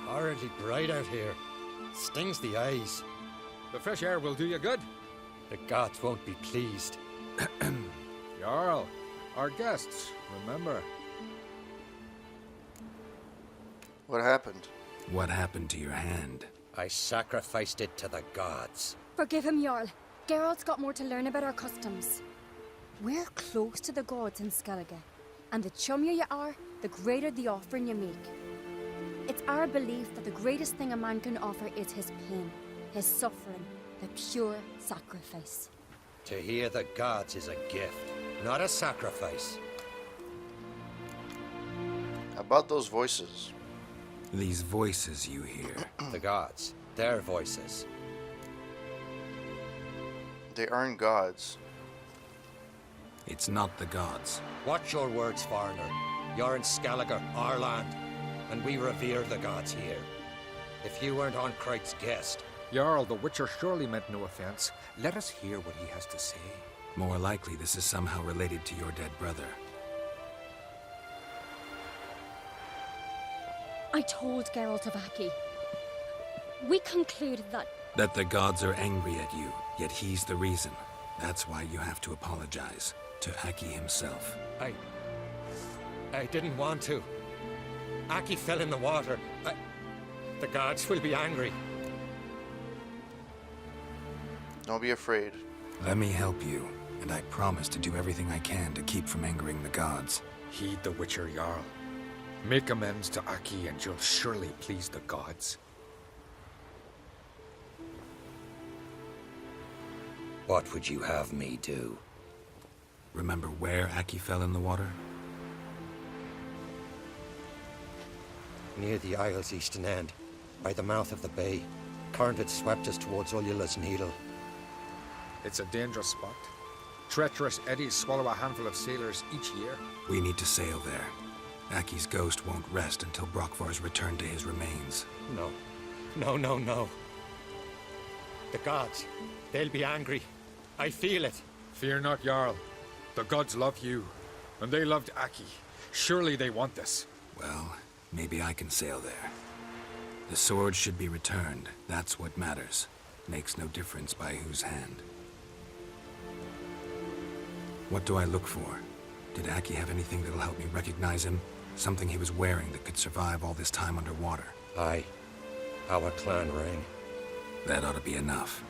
[SPEAKER 16] Horridly bright out here. Stings the eyes.
[SPEAKER 6] The fresh air will do you good.
[SPEAKER 16] The gods won't be pleased.
[SPEAKER 11] Jarl, our guests, remember.
[SPEAKER 1] What happened?
[SPEAKER 7] What happened to your hand?
[SPEAKER 16] I sacrificed it to the gods.
[SPEAKER 13] Forgive him, Jarl. Geralt's got more to learn about our customs. We're close to the gods in Skellige, and the chummier you are, the greater the offering you make. It's our belief that the greatest thing a man can offer is his pain, his suffering, the pure sacrifice.
[SPEAKER 16] To hear the gods is a gift, not a sacrifice.
[SPEAKER 1] About those voices.
[SPEAKER 7] These voices you hear.
[SPEAKER 16] The gods, their voices.
[SPEAKER 1] They aren't gods.
[SPEAKER 7] It's not the gods.
[SPEAKER 16] Watch your words, foreigner. You're in Skellige, our land, and we revere the gods here. If you weren't Arnkright's guest...
[SPEAKER 6] Jarl, the Witcher surely meant no offense. Let us hear what he has to say.
[SPEAKER 7] More likely this is somehow related to your dead brother.
[SPEAKER 13] I told Geralt of Aki. We concluded that...
[SPEAKER 7] That the gods are angry at you, yet he's the reason. That's why you have to apologize to Aki himself.
[SPEAKER 16] I didn't want to. Aki fell in the water. The gods will be angry.
[SPEAKER 1] Don't be afraid.
[SPEAKER 7] Let me help you, and I promise to do everything I can to keep from angering the gods.
[SPEAKER 6] Heed the Witcher, Jarl. Make amends to Aki and you'll surely please the gods.
[SPEAKER 16] What would you have me do?
[SPEAKER 7] Remember where Aki fell in the water?
[SPEAKER 16] Near the Isle's eastern end, by the mouth of the bay. Current had swept us towards Ullula's Needle.
[SPEAKER 6] It's a dangerous spot. Treacherous eddies swallow a handful of sailors each year.
[SPEAKER 7] We need to sail there. Aki's ghost won't rest until Brokvar's returned to his remains.
[SPEAKER 16] No. No. The gods, they'll be angry. I feel it.
[SPEAKER 6] Fear not, Jarl. The gods love you, and they loved Aki. Surely they want this.
[SPEAKER 7] Well, maybe I can sail there. The sword should be returned. That's what matters. Makes no difference by whose hand. What do I look for? Did Aki have anything that'll help me recognize him? Something he was wearing that could survive all this time underwater?
[SPEAKER 16] Aye. Our clan ring.
[SPEAKER 7] That ought to be enough.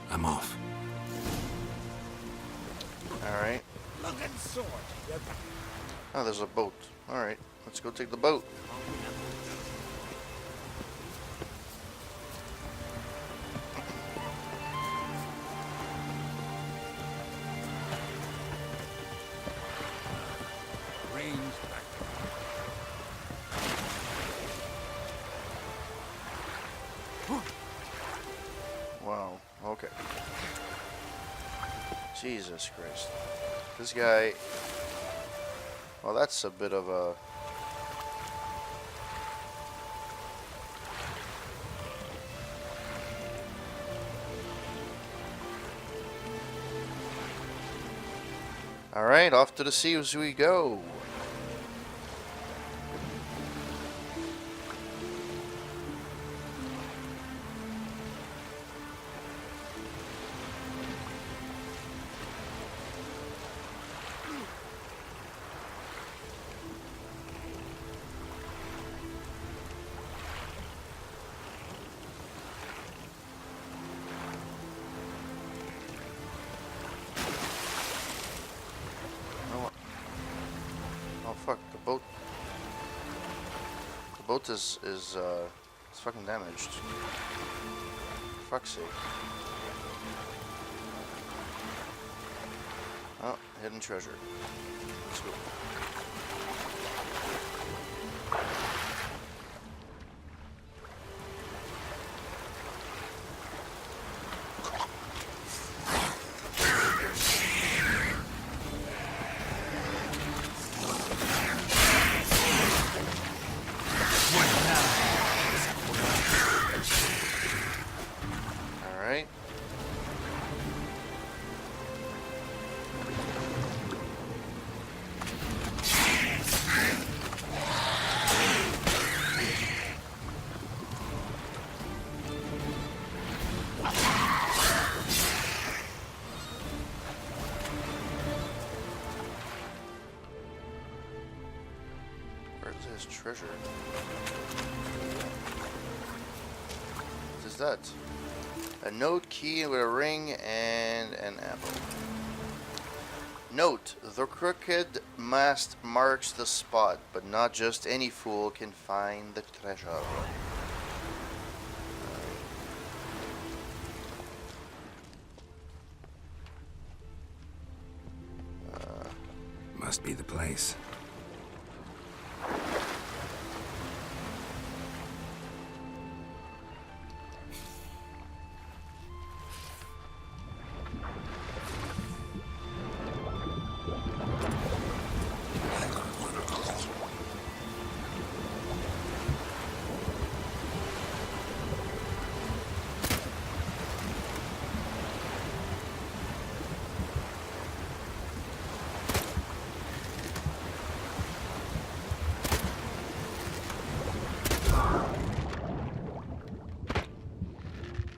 [SPEAKER 7] I'm off.
[SPEAKER 1] Alright.
[SPEAKER 12] Looking sword.
[SPEAKER 1] Oh, there's a boat. Alright, let's go take the boat. Jesus Christ. This guy... Well, that's a bit of a... Alright, off to the sea as we go. The boat is fucking damaged. For fuck's sake. Oh, hidden treasure. Let's go. Treasure. What is that? A note, key with a ring, and an apple. Note: the crooked mast marks the spot, but not just any fool can find the treasure.
[SPEAKER 7] Must be the place.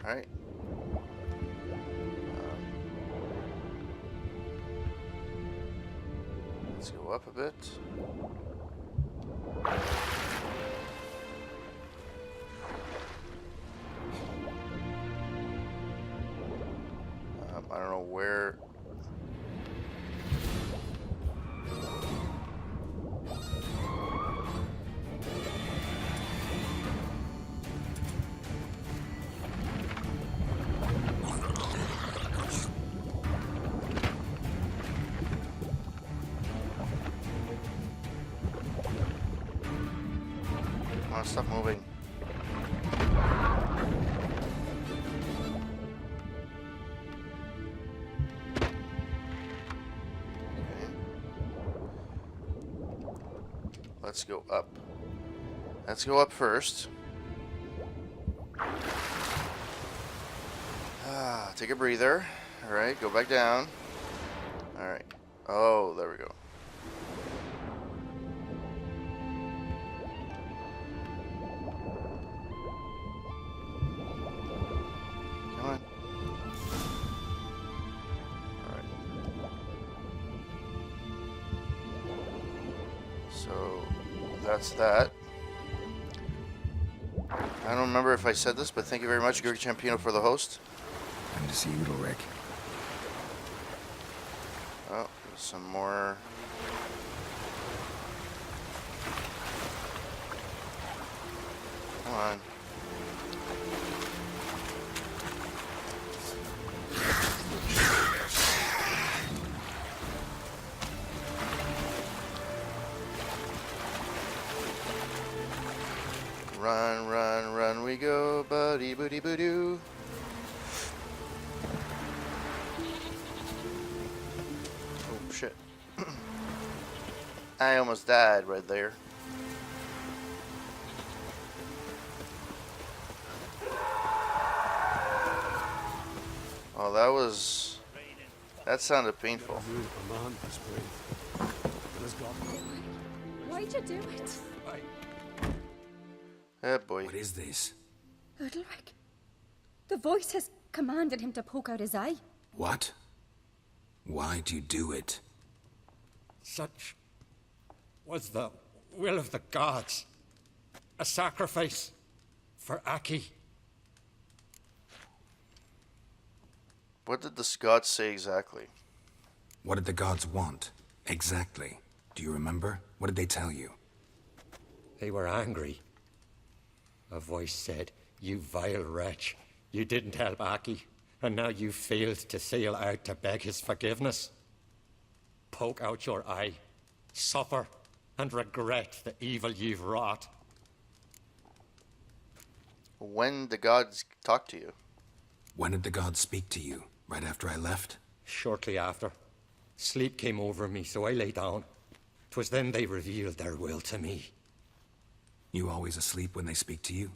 [SPEAKER 1] Alright. Let's go up a bit. I don't know where... Stop moving. Okay. Let's go up. Let's go up first. Take a breather. Alright, go back down. Alright. Oh, there we go. That's that. I don't remember if I said this, but thank you very much, Greg Champino, for the host.
[SPEAKER 7] Good to see you, Ulrich.
[SPEAKER 1] Oh, there's some more. Come on. Run, run, run we go, buddy, buddy, budoo. shit. I almost died right there. Oh, that sounded painful.
[SPEAKER 13] Why'd you do it?
[SPEAKER 1] Yeah, boy.
[SPEAKER 7] What is this?
[SPEAKER 13] Udalric. The voice has commanded him to poke out his eye.
[SPEAKER 7] What? Why'd you do it?
[SPEAKER 16] Such was the will of the gods. A sacrifice for Aki.
[SPEAKER 1] What did the gods say exactly?
[SPEAKER 7] What did the gods want? Exactly. Do you remember? What did they tell you?
[SPEAKER 16] They were angry. A voice said, "You vile wretch, you didn't help Aki, and now you failed to sail out to beg his forgiveness. Poke out your eye, suffer, and regret the evil you've wrought."
[SPEAKER 1] When the gods talk to you?
[SPEAKER 7] When did the gods speak to you? Right after I left?
[SPEAKER 16] Shortly after. Sleep came over me, so I lay down. 'Twas then they revealed their will to me.
[SPEAKER 7] You always asleep when they speak to you?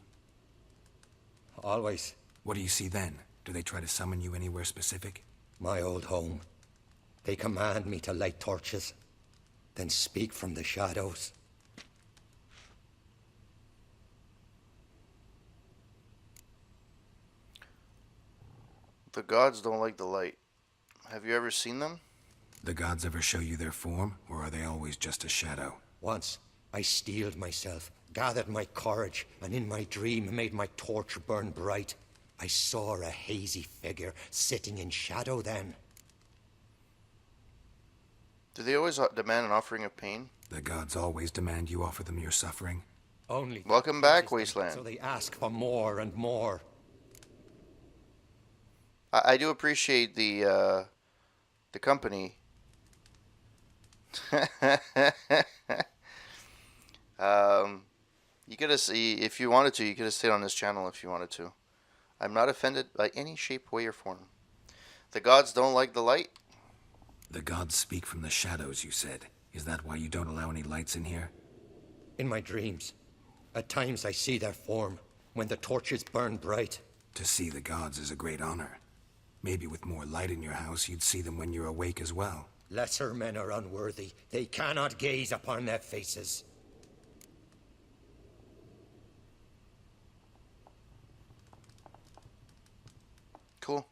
[SPEAKER 16] Always.
[SPEAKER 7] What do you see then? Do they try to summon you anywhere specific?
[SPEAKER 16] My old home. They command me to light torches, then speak from the shadows.
[SPEAKER 1] The gods don't like the light. Have you ever seen them?
[SPEAKER 7] The gods ever show you their form, or are they always just a shadow?
[SPEAKER 16] Once, I steeled myself, gathered my courage, and in my dream made my torch burn bright. I saw a hazy figure sitting in shadow then.
[SPEAKER 1] Do they always demand an offering of pain?
[SPEAKER 7] The gods always demand you offer them your suffering?
[SPEAKER 16] Only.
[SPEAKER 1] Welcome back, Wasteland.
[SPEAKER 16] So they ask for more and more.
[SPEAKER 1] I do appreciate the company. You could have, if you wanted to, you could have stayed on this channel if you wanted to. I'm not offended by any shape, way, or form. The gods don't like the light.
[SPEAKER 7] The gods speak from the shadows, you said. Is that why you don't allow any lights in here?
[SPEAKER 16] In my dreams. At times I see their form, when the torches burn bright.
[SPEAKER 7] To see the gods is a great honor. Maybe with more light in your house, you'd see them when you're awake as well.
[SPEAKER 16] Lesser men are unworthy. They cannot gaze upon their faces.
[SPEAKER 1] Cool.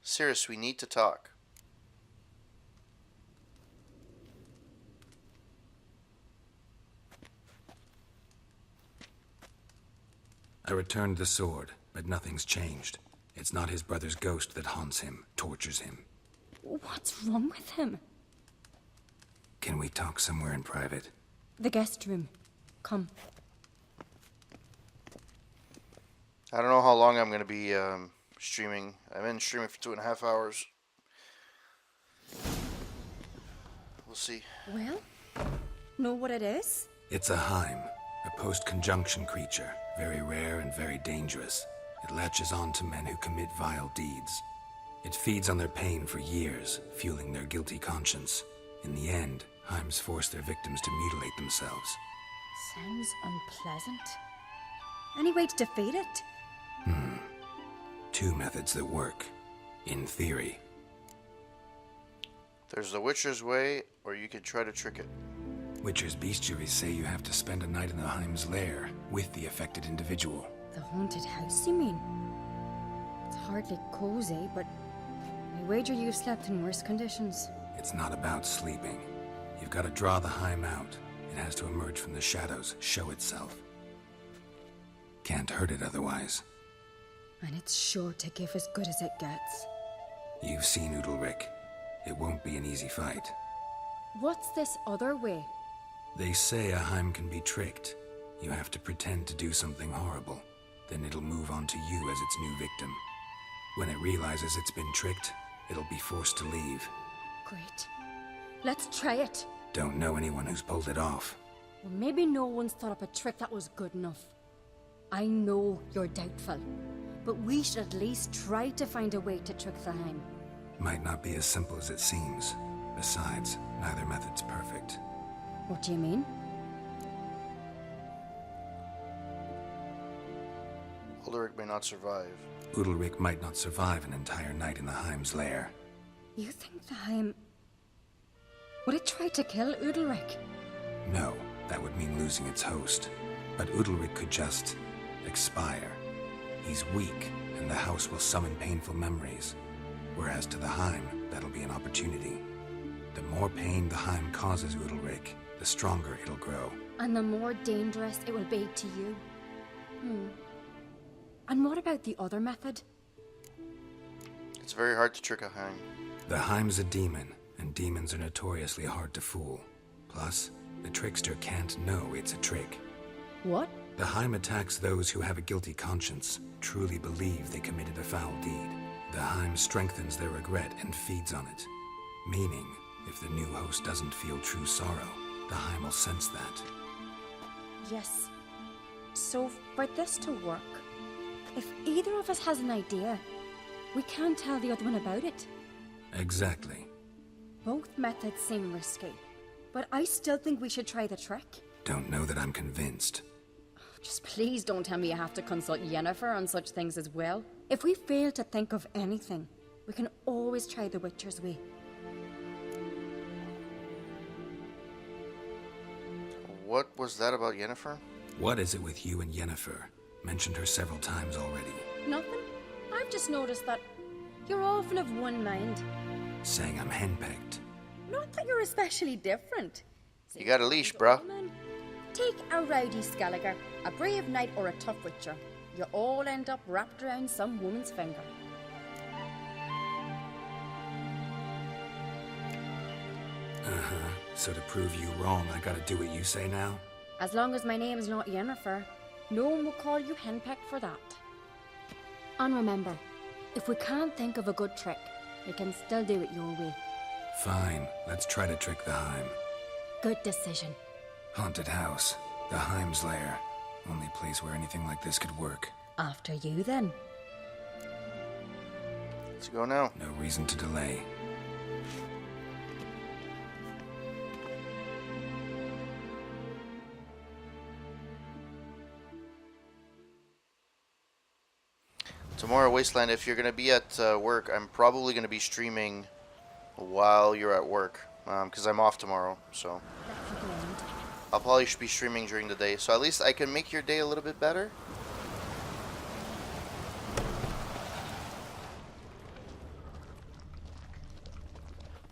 [SPEAKER 1] Cirrus, we need to talk.
[SPEAKER 7] I returned the sword, but nothing's changed. It's not his brother's ghost that haunts him, tortures him.
[SPEAKER 13] What's wrong with him?
[SPEAKER 7] Can we talk somewhere in private?
[SPEAKER 13] The guest room. Come.
[SPEAKER 1] I don't know how long I'm going to be streaming. I've been streaming for 2.5 hours. We'll see.
[SPEAKER 13] Well, know what it is?
[SPEAKER 7] It's a Heim, a post-conjunction creature. Very rare and very dangerous. It latches on to men who commit vile deeds. It feeds on their pain for years, fueling their guilty conscience. In the end, Heims force their victims to mutilate themselves.
[SPEAKER 13] Sounds unpleasant. Any way to defeat it?
[SPEAKER 7] Two methods that work. In theory.
[SPEAKER 1] There's the Witcher's way, or you could try to trick it.
[SPEAKER 7] Witcher's bestiaries say you have to spend a night in the Heim's lair with the affected individual.
[SPEAKER 13] The haunted house, you mean? It's hardly cozy, but I wager you've slept in worse conditions.
[SPEAKER 7] It's not about sleeping. You've got to draw the Heim out. It has to emerge from the shadows, show itself. Can't hurt it otherwise.
[SPEAKER 13] And it's sure to give as good as it gets.
[SPEAKER 7] You've seen Udalric. It won't be an easy fight.
[SPEAKER 13] What's this other way?
[SPEAKER 7] They say a Heim can be tricked. You have to pretend to do something horrible. Then it'll move on to you as its new victim. When it realizes it's been tricked, it'll be forced to leave.
[SPEAKER 13] Great. Let's try it.
[SPEAKER 7] Don't know anyone who's pulled it off.
[SPEAKER 13] Well, maybe no one's thought up a trick that was good enough. I know you're doubtful, but we should at least try to find a way to trick the Heim.
[SPEAKER 7] Might not be as simple as it seems. Besides, neither method's perfect.
[SPEAKER 13] What do you mean?
[SPEAKER 1] Ulrich may not survive.
[SPEAKER 7] Udalric might not survive an entire night in the Heim's lair.
[SPEAKER 13] You think the Heim... Would it try to kill Udalric?
[SPEAKER 7] No, that would mean losing its host. But Udalric could just... expire. He's weak, and the house will summon painful memories. Whereas to the Heim, that'll be an opportunity. The more pain the Heim causes Udalric, the stronger it'll grow.
[SPEAKER 13] And the more dangerous it will be to you. And what about the other method?
[SPEAKER 1] It's very hard to trick a Heim.
[SPEAKER 7] The Heim's a demon, and demons are notoriously hard to fool. Plus, the trickster can't know it's a trick.
[SPEAKER 13] What?
[SPEAKER 7] The Heim attacks those who have a guilty conscience, truly believe they committed a foul deed. The Heim strengthens their regret and feeds on it. Meaning, if the new host doesn't feel true sorrow, the Heim will sense that.
[SPEAKER 13] Yes. So, for this to work, if either of us has an idea, we can't tell the other one about it.
[SPEAKER 7] Exactly.
[SPEAKER 13] Both methods seem risky, but I still think we should try the trick.
[SPEAKER 7] Don't know that I'm convinced.
[SPEAKER 13] Just please don't tell me you have to consult Yennefer on such things as well. If we fail to think of anything, we can always try the Witcher's way.
[SPEAKER 1] What was that about Yennefer?
[SPEAKER 7] What is it with you and Yennefer? Mentioned her several times already.
[SPEAKER 13] Nothing. I've just noticed that you're often of one mind.
[SPEAKER 7] Saying I'm henpecked.
[SPEAKER 13] Not that you're especially different.
[SPEAKER 1] You got a leash, bruh.
[SPEAKER 13] Take a rowdy Skelliger, a brave knight, or a tough witcher. You all end up wrapped around some woman's finger.
[SPEAKER 7] Uh-huh. So to prove you wrong, I gotta do what you say now?
[SPEAKER 13] As long as my name's not Yennefer, no one will call you henpecked for that. And remember, if we can't think of a good trick, we can still do it your way.
[SPEAKER 7] Fine, let's try to trick the Heim.
[SPEAKER 13] Good decision.
[SPEAKER 7] Haunted house, the Heim's lair. Only place where anything like this could work.
[SPEAKER 13] After you, then.
[SPEAKER 1] Let's go now.
[SPEAKER 7] No reason to delay.
[SPEAKER 1] Tomorrow, Wasteland, if you're going to be at work, I'm probably going to be streaming while you're at work. Because I'm off tomorrow, so... I'll probably be streaming during the day, so at least I can make your day a little bit better.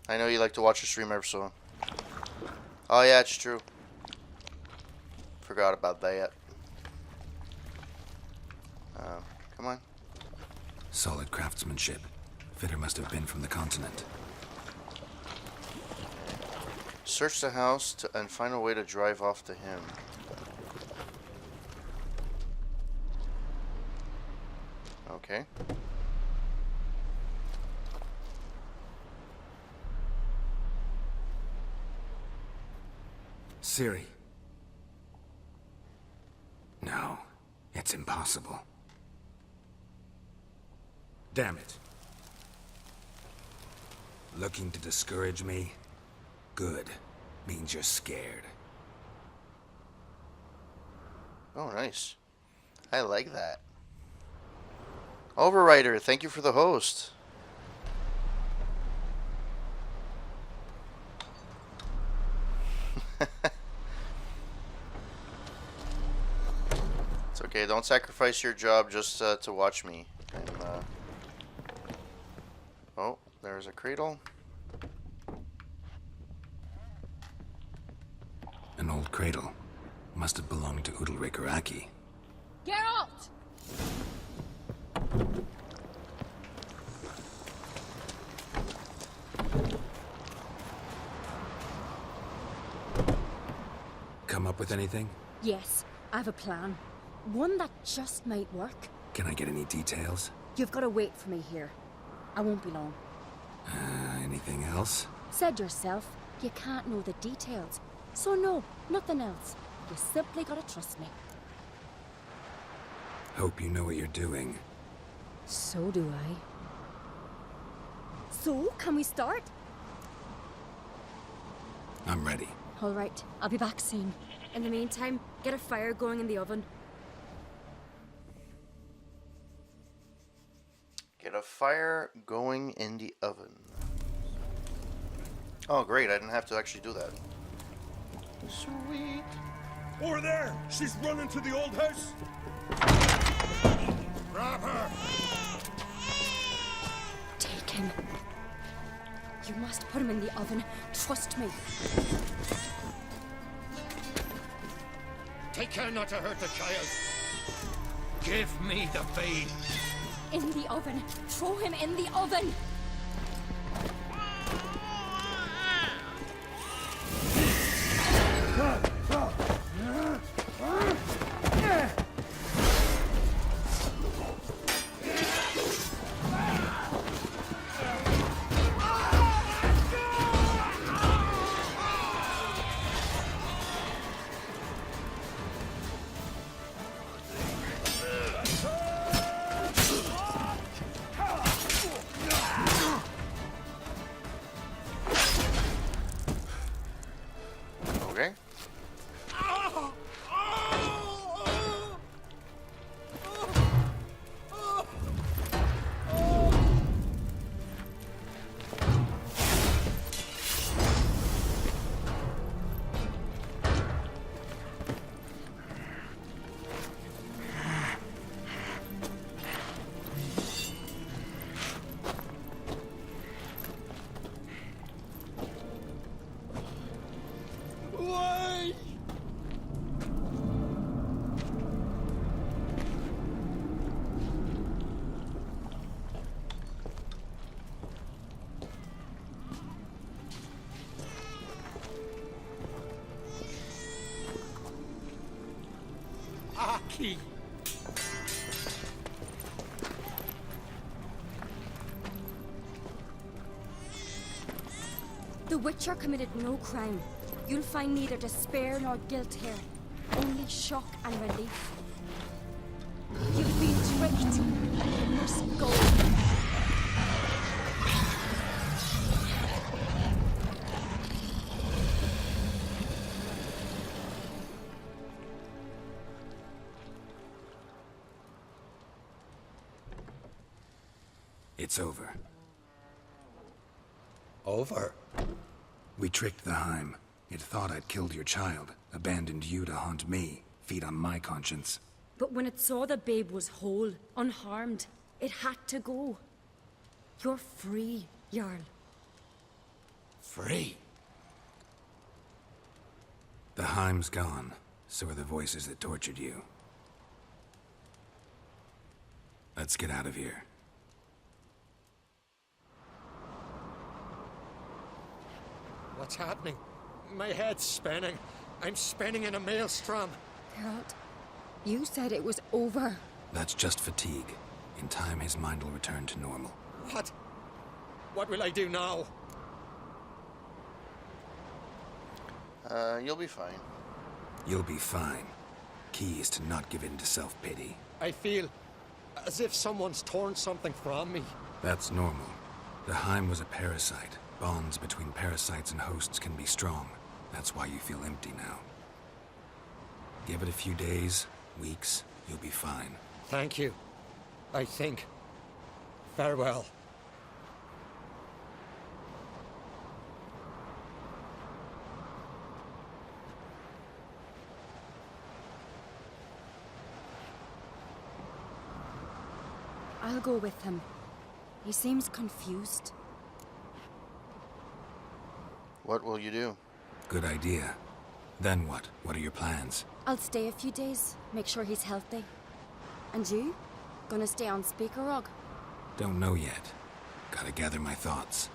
[SPEAKER 1] I know you like to watch the streamer, so... Oh yeah, it's true. Forgot about that. Come on.
[SPEAKER 7] Solid craftsmanship. Fitter must have been from the continent.
[SPEAKER 1] Search the house and find a way to drive off to him. Okay.
[SPEAKER 7] Ciri. No, it's impossible. Damn it. Looking to discourage me? Good. Means you're scared.
[SPEAKER 1] Oh, nice. I like that. Overwriter, thank you for the host. It's okay, don't sacrifice your job just to watch me. Oh, there's a cradle.
[SPEAKER 7] An old cradle. Must have belonged to Udalric or Aki.
[SPEAKER 13] Geralt!
[SPEAKER 7] Come up with anything?
[SPEAKER 13] Yes, I have a plan. One that just might work.
[SPEAKER 7] Can I get any details?
[SPEAKER 13] You've got to wait for me here. I won't be long.
[SPEAKER 7] Anything else?
[SPEAKER 13] Said yourself, you can't know the details. So no, nothing else. You simply gotta trust me.
[SPEAKER 7] Hope you know what you're doing.
[SPEAKER 13] So do I. So, can we start?
[SPEAKER 7] I'm ready.
[SPEAKER 13] All right, I'll be back soon.
[SPEAKER 8] In the meantime, get a fire going in the oven.
[SPEAKER 1] Get a fire going in the oven. Oh, great. I didn't have to actually do that. Sweet.
[SPEAKER 11] Over there! She's running to the old house! Grab her!
[SPEAKER 13] Take him. You must put him in the oven. Trust me.
[SPEAKER 16] Take care not to hurt the child. Give me the babe.
[SPEAKER 13] In the oven. Throw him in the oven.
[SPEAKER 1] Okay.
[SPEAKER 11] Why? Aki!
[SPEAKER 13] The Witcher committed no crime. You'll find neither despair nor guilt here. Only shock and relief. You've been tricked. You must go.
[SPEAKER 7] It's over.
[SPEAKER 16] Over?
[SPEAKER 7] We tricked the Heim. It thought I'd killed your child, abandoned you to haunt me, feed on my conscience.
[SPEAKER 8] But when it saw the babe was whole, unharmed, it had to go. You're free, Jarl.
[SPEAKER 16] Free?
[SPEAKER 7] The Heim's gone, so are the voices that tortured you. Let's get out of here.
[SPEAKER 16] What's happening? My head's spinning. I'm spinning in a maelstrom.
[SPEAKER 13] Geralt, you said it was over.
[SPEAKER 7] That's just fatigue. In time, his mind will return to normal.
[SPEAKER 16] What? What will I do now?
[SPEAKER 1] You'll be fine.
[SPEAKER 7] You'll be fine. Key is to not give in to self-pity.
[SPEAKER 16] I feel as if someone's torn something from me.
[SPEAKER 7] That's normal. The Heim was a parasite. Bonds between parasites and hosts can be strong. That's why you feel empty now. Give it a few days, weeks, you'll be fine.
[SPEAKER 16] Thank you. I think. Farewell.
[SPEAKER 13] I'll go with him. He seems confused.
[SPEAKER 1] What will you do?
[SPEAKER 7] Good idea. Then what? What are your plans?
[SPEAKER 13] I'll stay a few days, make sure he's healthy. And you? Gonna stay on Speakerog?
[SPEAKER 7] Don't know yet. Gotta gather my thoughts.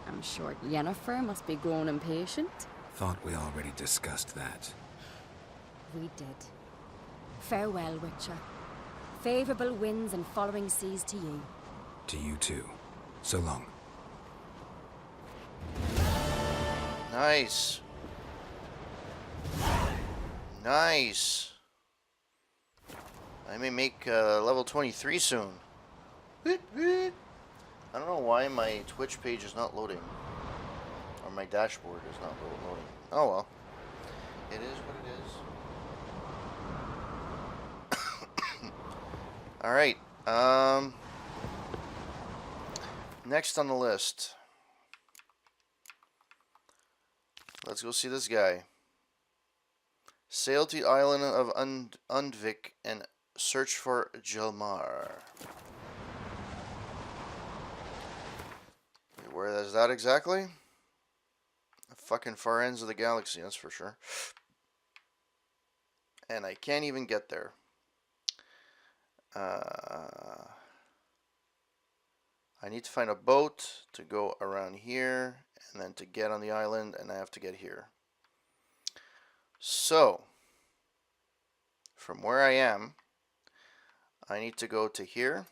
[SPEAKER 13] I'm sure Yennefer must be growing impatient.
[SPEAKER 7] Thought we already discussed that.
[SPEAKER 13] We did. Farewell, Witcher. Favorable winds and following seas to you.
[SPEAKER 7] To you too. So long.
[SPEAKER 1] Nice. Nice. I may make level 23 soon. I don't know why my Twitch page is not loading. Or my dashboard is not loading. Oh well. It is what it is. Alright. Next on the list. Let's go see this guy. Sail to the island of Undvik and search for Jelmar. Where is that exactly? The fucking far ends of the galaxy, that's for sure. And I can't even get there. I need to find a boat to go around here and then to get on the island, and I have to get here. So, from where I am, I need to go to here.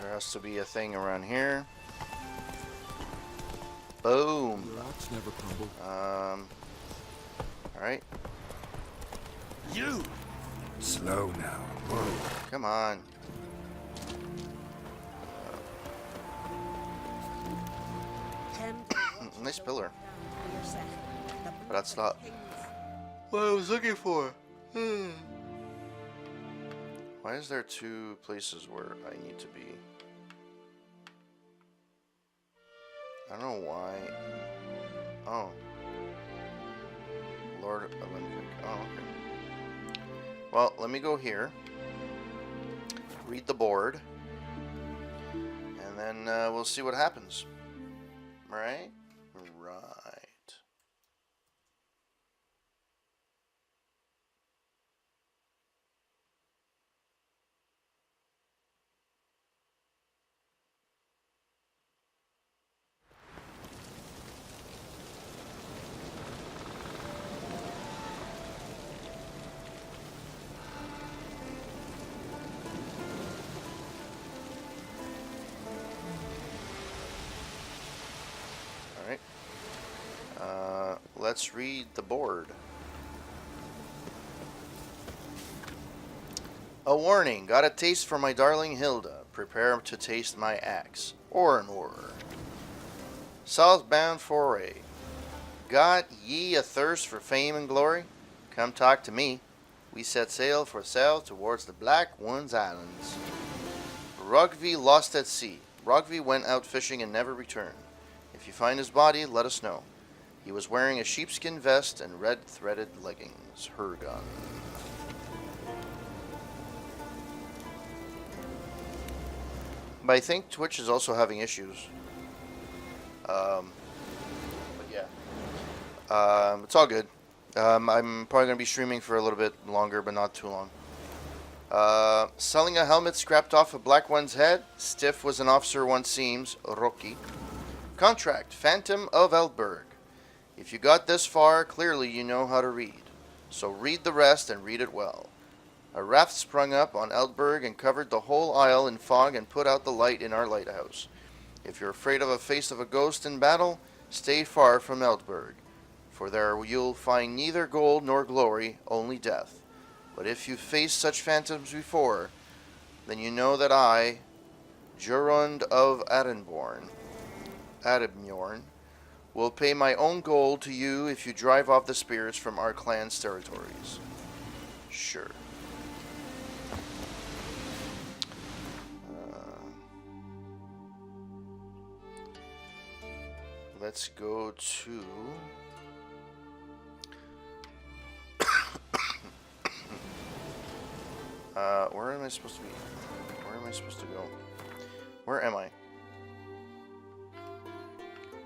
[SPEAKER 1] There has to be a thing around here. Boom.
[SPEAKER 17] Rocks never crumble.
[SPEAKER 1] Alright.
[SPEAKER 7] You! Slow now.
[SPEAKER 1] Come on. Nice pillar. But that's not what I was looking for. Why is there two places where I need to be? I don't know why. Oh. Lord of Undvik. Oh, okay. Well, let me go here. Read the board. And then we'll see what happens. Right? Right. Let's read the board. A warning. Got a taste for my darling Hilda. Prepare to taste my axe. Orinor. Southbound foray. Got ye a thirst for fame and glory? Come talk to me. We set sail for south towards the Black Ones Islands. Rugvi lost at sea. Rugvi went out fishing and never returned. If you find his body, let us know. He was wearing a sheepskin vest and red threaded leggings. Hergun. But I think Twitch is also having issues. But yeah. It's all good. I'm probably going to be streaming for a little bit longer, but not too long. Selling a helmet scrapped off a Black One's head. Stiff was an officer, one seems. Rocky. Contract. Phantom of Eldberg. If you got this far, clearly you know how to read. So read the rest and read it well. A raft sprung up on Eldberg and covered the whole isle in fog and put out the light in our lighthouse. If you're afraid of a face of a ghost in battle, stay far from Eldberg, for there you'll find neither gold nor glory, only death. But if you've faced such phantoms before, then you know that I, Jurund of Ademborn, will pay my own gold to you if you drive off the spirits from our clan's territories. Sure. Let's go to... where am I supposed to be? Where am I supposed to go? Where am I?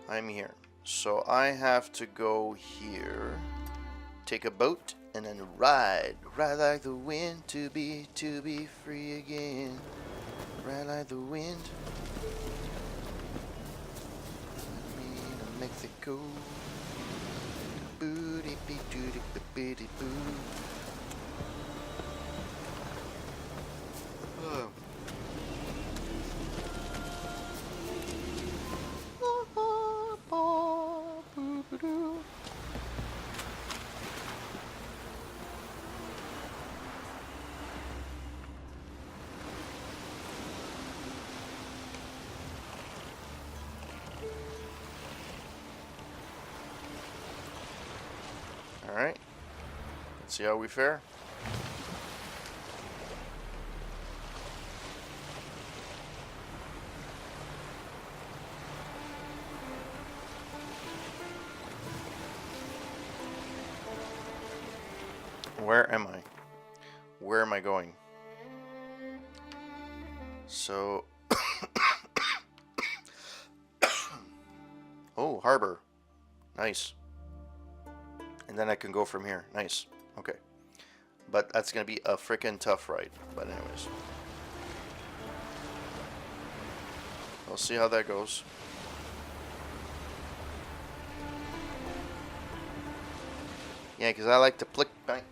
[SPEAKER 1] I'm here. So I have to go here, take a boat, and then ride like the wind to be free again. Ride like the wind. Me to Mexico. Booty be doody booty boo. See how we fare? Where am I? Where am I going? So... oh, harbor. Nice. And then I can go from here. Nice. Okay. But that's going to be a freaking tough ride. But anyways. We'll see how that goes. Yeah, because I like to plankton.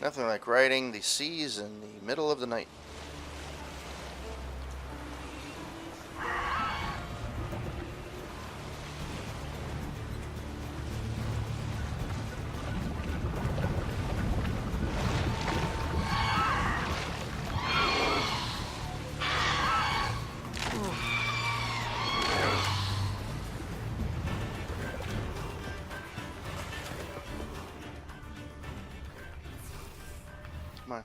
[SPEAKER 1] Nothing like riding the seas in the middle of the night. Come on.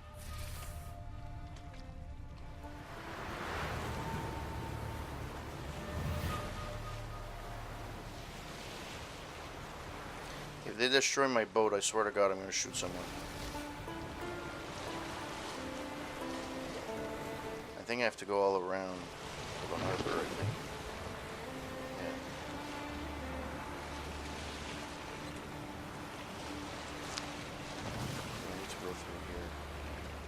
[SPEAKER 1] If they destroy my boat, I swear to God, I'm going to shoot someone. I think I have to go all around the harbor, I think. Yeah. I need to go through here.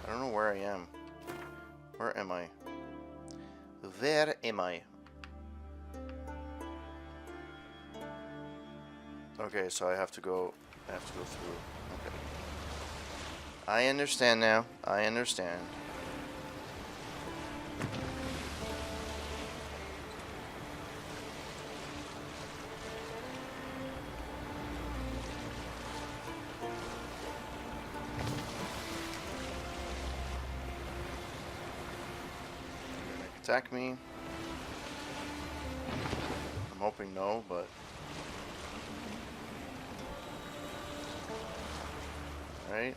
[SPEAKER 1] I don't know where I am. Where am I? Where am I? Okay, so I have to go through. Okay. I understand now. I understand. Attack me. I'm hoping no, but alright.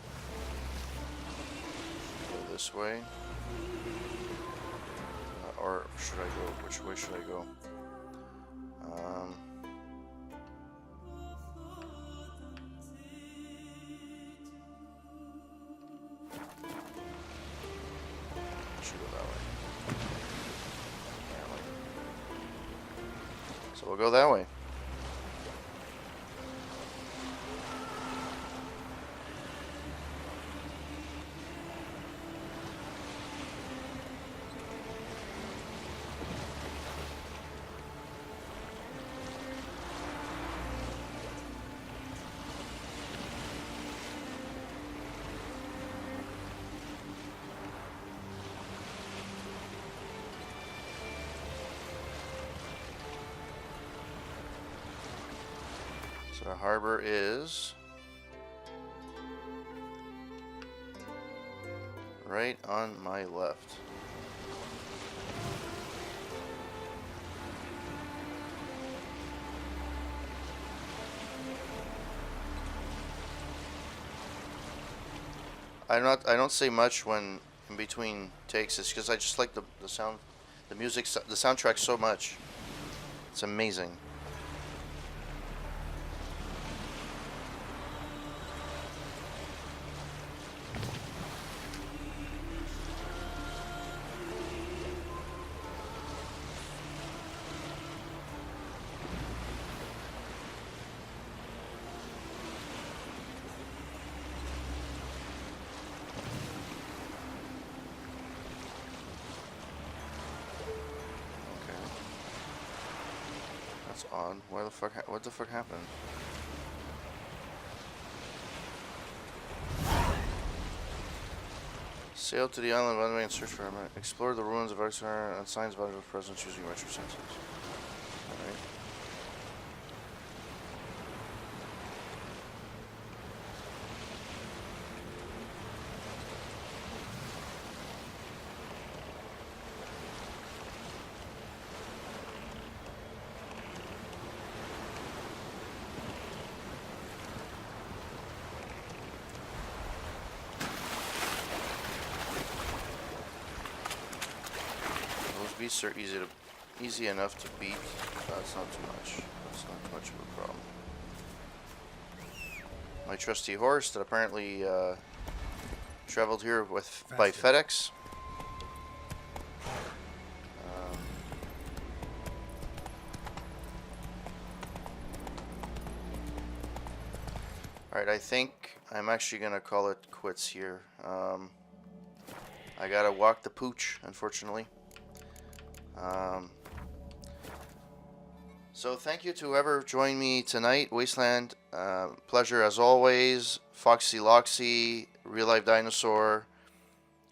[SPEAKER 1] Go this way. Or should I go? Which way should I go? Should go that way. So we'll go that way. So the harbor is right on my left. I don't say much when in between takes. It's because I just like the sound, the music, the soundtrack so much. It's amazing. That's odd. Why the fuck? What the fuck happened? Sail to the island of Unway and search for him. Explore the ruins of Arxar and signs of Adolf's presence using retro senses. Alright. beasts are easy enough to beat. That's not too much. That's not too much of a problem. My trusty horse that apparently traveled here by FedEx. Alright, I think I'm actually going to call it quits here. I gotta walk the pooch, unfortunately. So thank you to whoever joined me tonight. Wasteland, pleasure as always. Foxy Loxy, Real Life Dinosaur,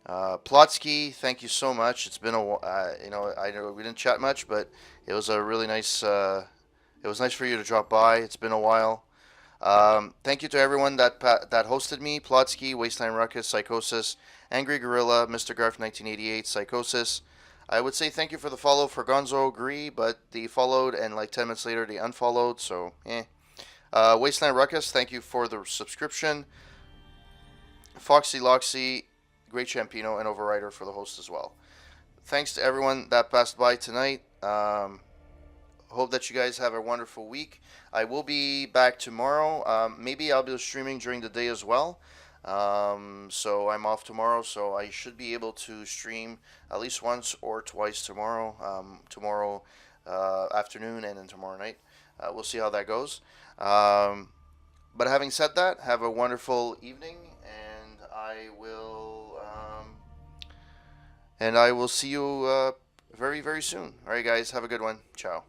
[SPEAKER 1] Plotsky, thank you so much. It's been you know, I know we didn't chat much, but it was a really nice. It was nice for you to drop by. It's been a while. Thank you to everyone that hosted me: Plotsky, Wasteland Ruckus, Psychosis, Angry Gorilla, Mr. Garf 1988, Psychosis. I would say thank you for the follow for Gonzo Gree, but they followed and like 10 minutes later they unfollowed, so Wasteland Ruckus, thank you for the subscription. Foxy Loxy, Great Champino, and Overrider for the host as well. Thanks to everyone that passed by tonight. Hope that you guys have a wonderful week. I will be back tomorrow. Maybe I'll be streaming during the day as well. So I'm off tomorrow, so I should be able to stream at least once or twice tomorrow. Tomorrow afternoon and then tomorrow night. We'll see how that goes. But having said that, have a wonderful evening, and I will see you very, very soon. All right, guys, have a good one. Ciao.